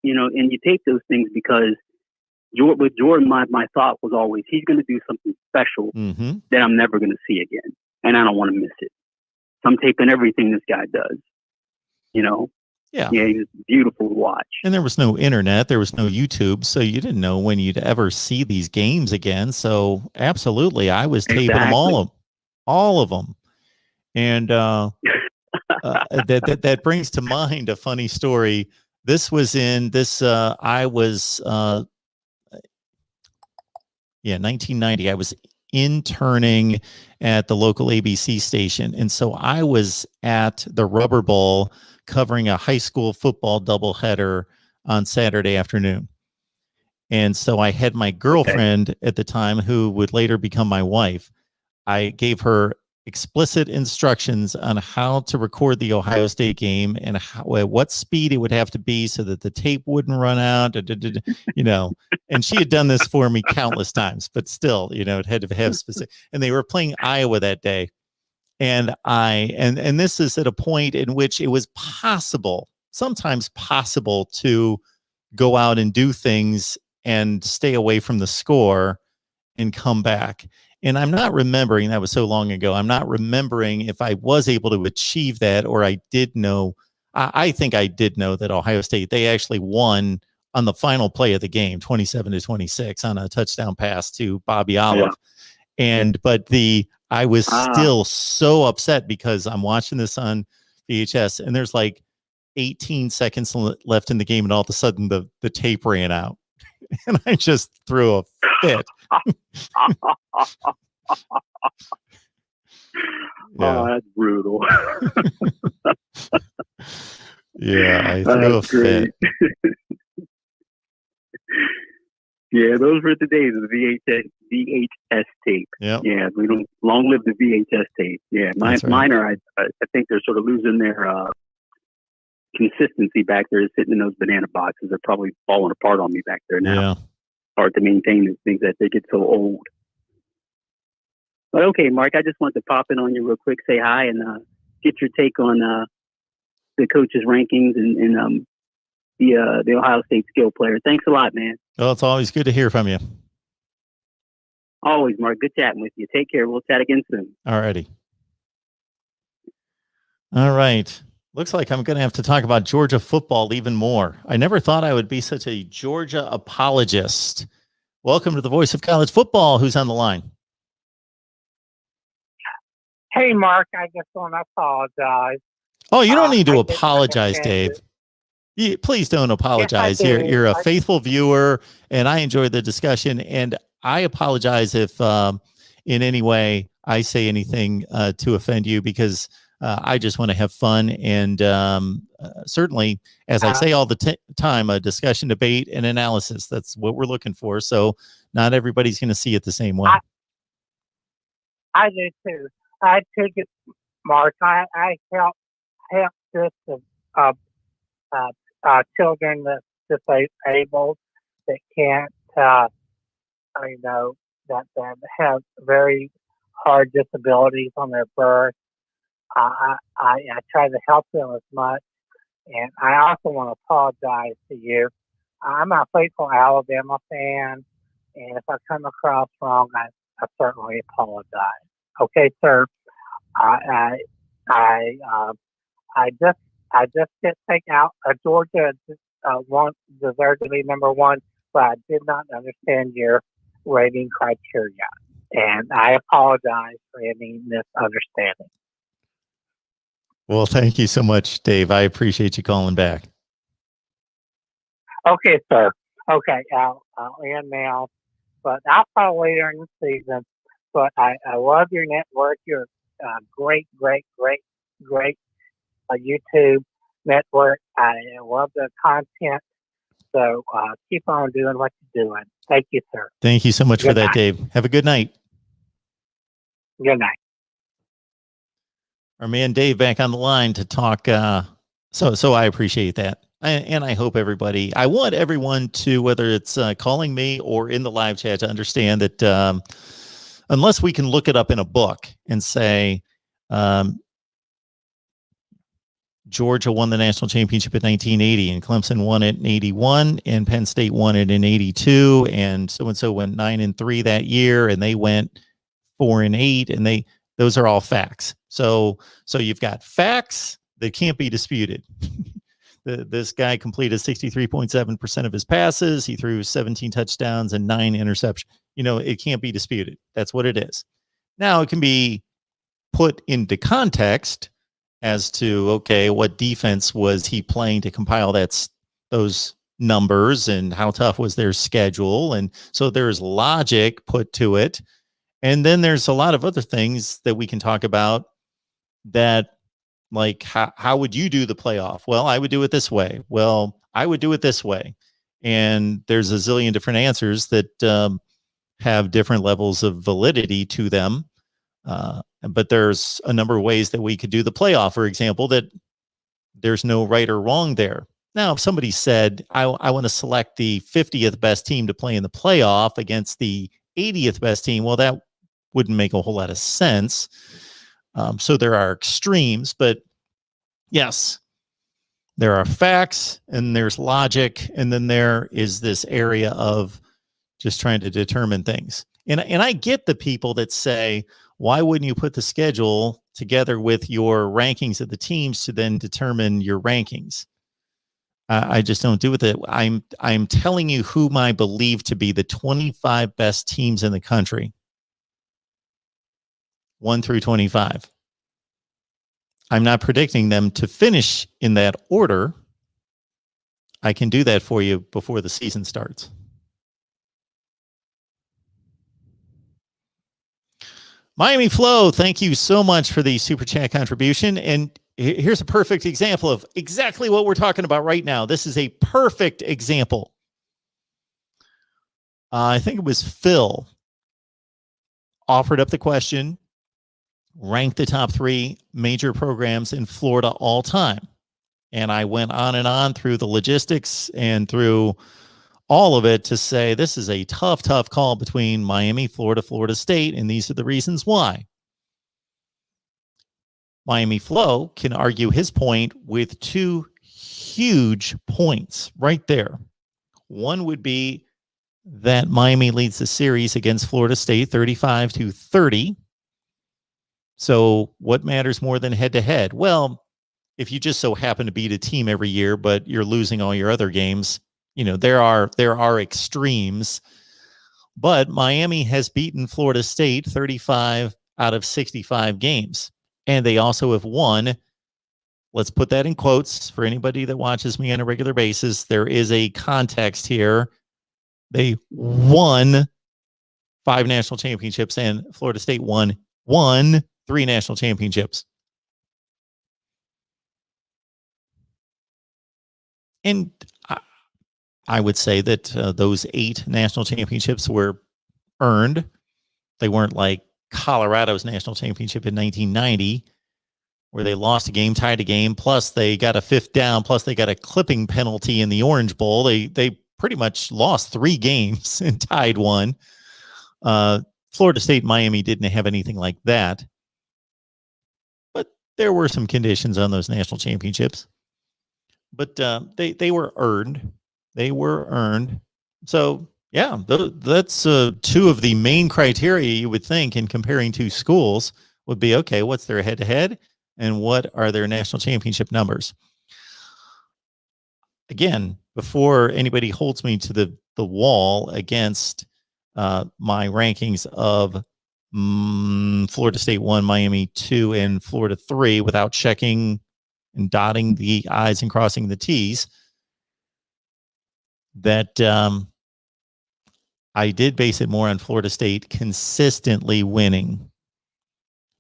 and you tape those things because with Jordan, my thought was always he's going to do something special that I'm never going to see again, and I don't want to miss it. So I'm taping everything this guy does. Yeah, he's beautiful to watch. And there was no internet, there was no YouTube, so you didn't know when you'd ever see these games again. So absolutely, I was taping them all of them, and that brings to mind a funny story. This was in this. I was 1990. I was interning at the local ABC station, and so I was at the Rubber Bowl covering a high school football doubleheader on Saturday afternoon. And so I had my girlfriend at the time, who would later become my wife. I gave her explicit instructions on how to record the Ohio State game and at what speed it would have to be so that the tape wouldn't run out, and she had done this for me countless times, but still, it had to have specific, and they were playing Iowa that day. And and this is at a point in which it was sometimes possible to go out and do things and stay away from the score and come back. And I'm not remembering, that was so long ago, I'm not remembering if I was able to achieve that, or I did know. I think I did know that Ohio State, they actually won on the final play of the game, 27-26 on a touchdown pass to Bobby Olive. But I was still so upset because I'm watching this on VHS and there's like 18 seconds left in the game, and all of a sudden the tape ran out. And I just threw a fit. Oh, that's brutal. I threw a fit. Yeah, those were the days of the VHS tape. Yep. Yeah, we don't long live the VHS tape. Yeah, mine are. I think they're sort of losing their consistency back there, sitting in those banana boxes. They're probably falling apart on me back there now. hard to maintain these things as they get so old. But okay, Mark, I just want to pop in on you real quick, say hi, and get your take on the coaches' rankings and the Ohio State skill player. Thanks a lot, man. Well, it's always good to hear from you. Always, Mark. Good chatting with you. Take care. We'll chat again soon. All righty. All right. Looks like I'm going to have to talk about Georgia football even more. I never thought I would be such a Georgia apologist. Welcome to the Voice of College Football. Who's on the line? Hey, Mark, I just want to apologize. Oh, you don't need to I apologize, didn't Dave. Please don't apologize. Yes, I do. You're a faithful viewer, and I enjoyed the discussion. And I apologize if in any way I say anything to offend you, because I just want to have fun. And certainly, as I say all the time, a discussion, debate, and analysis. That's what we're looking for. So not everybody's going to see it the same way. I do too. I took it, Mark. I help this children that's disabled, that can't, that have very hard disabilities on their birth. I try to help them as much. And I also want to apologize to you. I'm a faithful Alabama fan, and if I come across wrong, I certainly apologize. Okay, sir. I just did take out Georgia one deserved to be number one, but I did not understand your rating criteria, and I apologize for any misunderstanding. Well, thank you so much, Dave. I appreciate you calling back. Okay, sir. Okay, I'll end now, but I'll call later in the season. But I love your network. You're great YouTube network. I love the content. So keep on doing what you're doing. Thank you, sir. Thank you so much for that, Dave. Have a good night. Good night. Our man Dave back on the line to talk. So I appreciate that. And I hope everybody, I want everyone to, whether it's calling me or in the live chat, to understand that unless we can look it up in a book and say, Georgia won the national championship in 1980, and Clemson won it in 81, and Penn State won it in 82, and so went 9-3 that year, and they went 4-8, and those are all facts. So you've got facts that can't be disputed. This guy completed 63.7% of his passes. He threw 17 touchdowns and 9 interceptions. It can't be disputed. That's what it is. Now it can be put into context as to, okay, what defense was he playing to compile those numbers, and how tough was their schedule? And so there's logic put to it. And then there's a lot of other things that we can talk about, that, like, how would you do the playoff? Well, I would do it this way. Well, I would do it this way. And there's a zillion different answers that have different levels of validity to them. But there's a number of ways that we could do the playoff, for example, that there's no right or wrong there. Now, if somebody said, I want to select the 50th best team to play in the playoff against the 80th best team, well, that wouldn't make a whole lot of sense. So there are extremes, but yes, there are facts and there's logic. And then there is this area of just trying to determine things. And I get the people that say, why wouldn't you put the schedule together with your rankings of the teams to then determine your rankings? I just don't do it. I'm telling you whom I believe to be the 25 best teams in the country, 1 through 25. I'm not predicting them to finish in that order. I can do that for you before the season starts. Miami Flow, thank you so much for the super chat contribution. And here's a perfect example of exactly what we're talking about right now. This is a perfect example. I think it was Phil offered up the question, rank the top 3 major programs in Florida all time. And I went on and on through the logistics and through all of it to say this is a tough, tough call between Miami, Florida, Florida State, and these are the reasons why. Miami Flo can argue his point with two huge points right there. One would be that Miami leads the series against Florida State 35-30. So what matters more than head-to-head? Well, if you just so happen to beat a team every year, but you're losing all your other games, there are extremes. But Miami has beaten Florida State 35 out of 65 games. And they also have won, let's put that in quotes for anybody that watches me on a regular basis. There is a context here. They won 5 national championships, and Florida State won 3 national championships. And I would say that those 8 national championships were earned. They weren't like Colorado's national championship in 1990, where they lost a game, tied a game, plus they got a 5th down, plus they got a clipping penalty in the Orange Bowl. They pretty much lost 3 games and tied 1. Florida State and Miami didn't have anything like that. But there were some conditions on those national championships. But they were earned. They were earned. So, yeah, that's 2 of the main criteria you would think in comparing 2 schools would be, okay, what's their head-to-head and what are their national championship numbers? Again, before anybody holds me to the wall against my rankings of Florida State 1, Miami 2, and Florida 3 without checking and dotting the I's and crossing the T's, that I did base it more on Florida State consistently winning.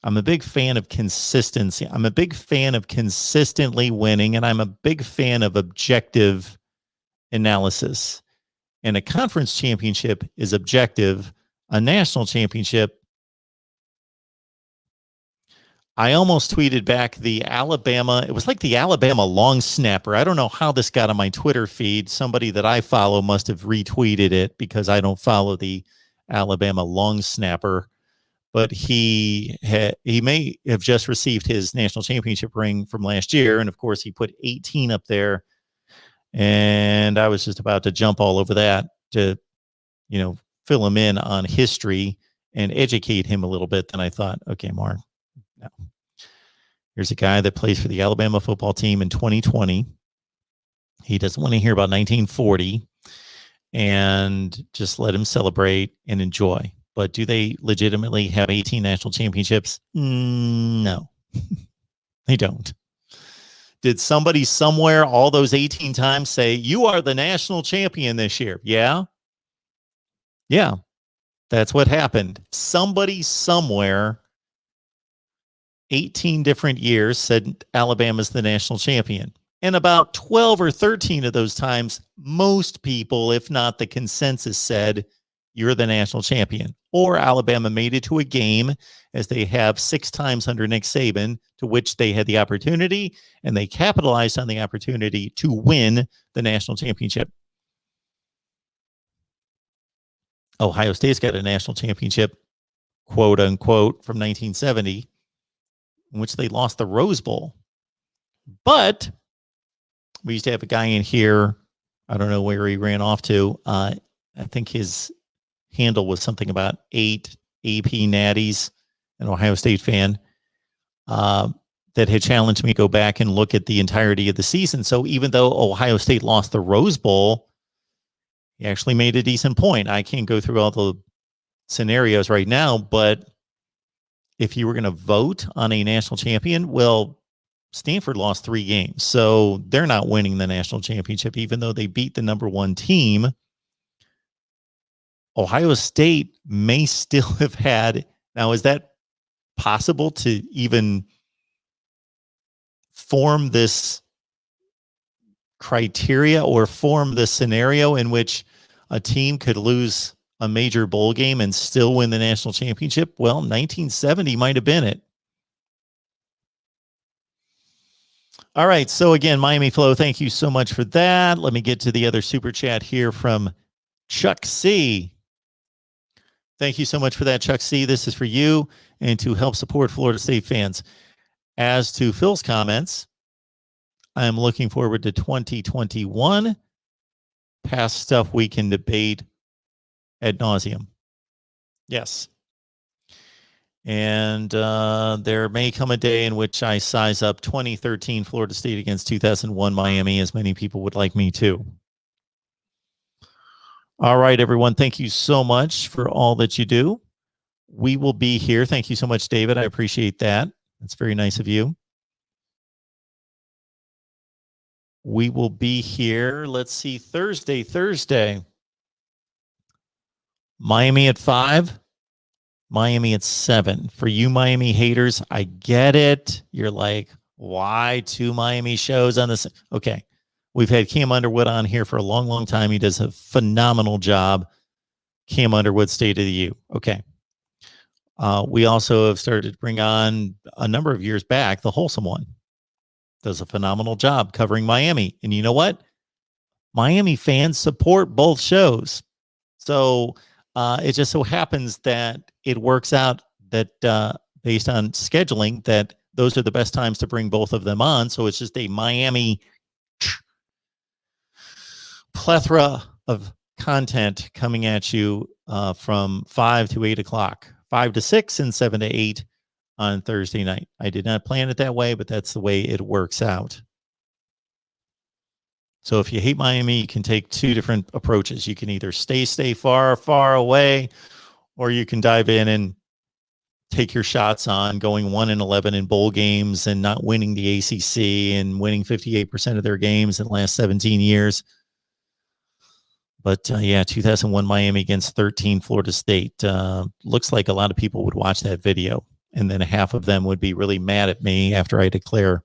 I'm a big fan of consistency. I'm a big fan of consistently winning, and I'm a big fan of objective analysis. And a conference championship is objective. A national championship, I almost tweeted back the Alabama. It was like the Alabama long snapper. I don't know how this got on my Twitter feed. Somebody that I follow must have retweeted it because I don't follow the Alabama long snapper. But he may have just received his national championship ring from last year. And of course, he put 18 up there. And I was just about to jump all over that to, fill him in on history and educate him a little bit. Then I thought, okay, Mark, no. Here's a guy that plays for the Alabama football team in 2020. He doesn't want to hear about 1940, and just let him celebrate and enjoy. But do they legitimately have 18 national championships? No, they don't. Did somebody somewhere all those 18 times say, you are the national champion this year? Yeah. Yeah. That's what happened. Somebody somewhere 18 different years said Alabama's the national champion. And about 12 or 13 of those times, most people, if not the consensus, said you're the national champion. Or Alabama made it to a game, as they have 6 times under Nick Saban, to which they had the opportunity, and they capitalized on the opportunity to win the national championship. Ohio State's got a national championship, quote unquote, from 1970, in which they lost the Rose Bowl. But we used to have a guy in here, I don't know where he ran off to. I think his handle was something about 8 AP natties, an Ohio State fan, that had challenged me to go back and look at the entirety of the season. So even though Ohio State lost the Rose Bowl, he actually made a decent point. I can't go through all the scenarios right now, but if you were going to vote on a national champion, well, Stanford lost 3 games. So they're not winning the national championship, even though they beat the number 1 team. Ohio State may still have had. Now, is that possible to even form this criteria or form the scenario in which a team could lose a major bowl game and still win the national championship? Well, 1970 might have been it. All right. So again, Miami Flow, thank you so much for that. Let me get to the other super chat here from Chuck C. Thank you so much for that, Chuck C. This is for you and to help support Florida State fans. As to Phil's comments, I am looking forward to 2021. Past stuff we can debate ad nauseum. Yes. And there may come a day in which I size up 2013 Florida State against 2001 Miami, as many people would like me to. All right, everyone. Thank you so much for all that you do. We will be here. Thank you so much, David. I appreciate that. That's very nice of you. We will be here. Let's see, Thursday. Miami at 5. Miami at 7. For you Miami haters, I get it. You're like, why 2 Miami shows on this? Okay. We've had Cam Underwood on here for a long, long time. He does a phenomenal job. Cam Underwood, State of the U. Okay. We also have started to bring on a number of years back, the Wholesome One. Does a phenomenal job covering Miami. And you know what? Miami fans support both shows. So it just so happens that it works out that based on scheduling, that those are the best times to bring both of them on. So it's just a Miami plethora of content coming at you from 5 to 8 o'clock, 5 to 6 and 7 to 8 on Thursday night. I did not plan it that way, but that's the way it works out. So if you hate Miami, you can take 2 different approaches. You can either stay far, far away, or you can dive in and take your shots on going 1-11 in bowl games and not winning the ACC and winning 58% of their games in the last 17 years. But 2001 Miami against 13 Florida State. Looks like a lot of people would watch that video, and then half of them would be really mad at me after I declare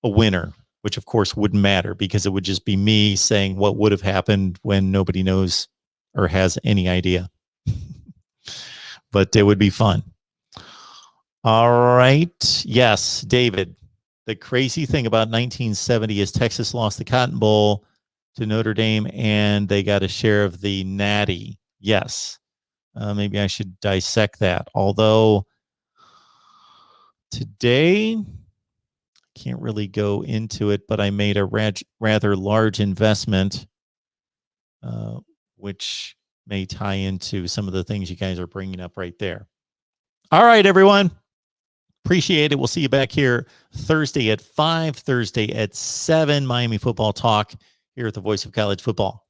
a winner, which of course wouldn't matter because it would just be me saying what would have happened when nobody knows or has any idea. But it would be fun. All right. Yes, David. The crazy thing about 1970 is Texas lost the Cotton Bowl to Notre Dame, and they got a share of the Natty. Yes. Maybe I should dissect that. Although today, can't really go into it, but I made a rather large investment, which may tie into some of the things you guys are bringing up right there. All right, everyone. Appreciate it. We'll see you back here Thursday at 5, Thursday at 7, Miami Football Talk here at the Voice of College Football.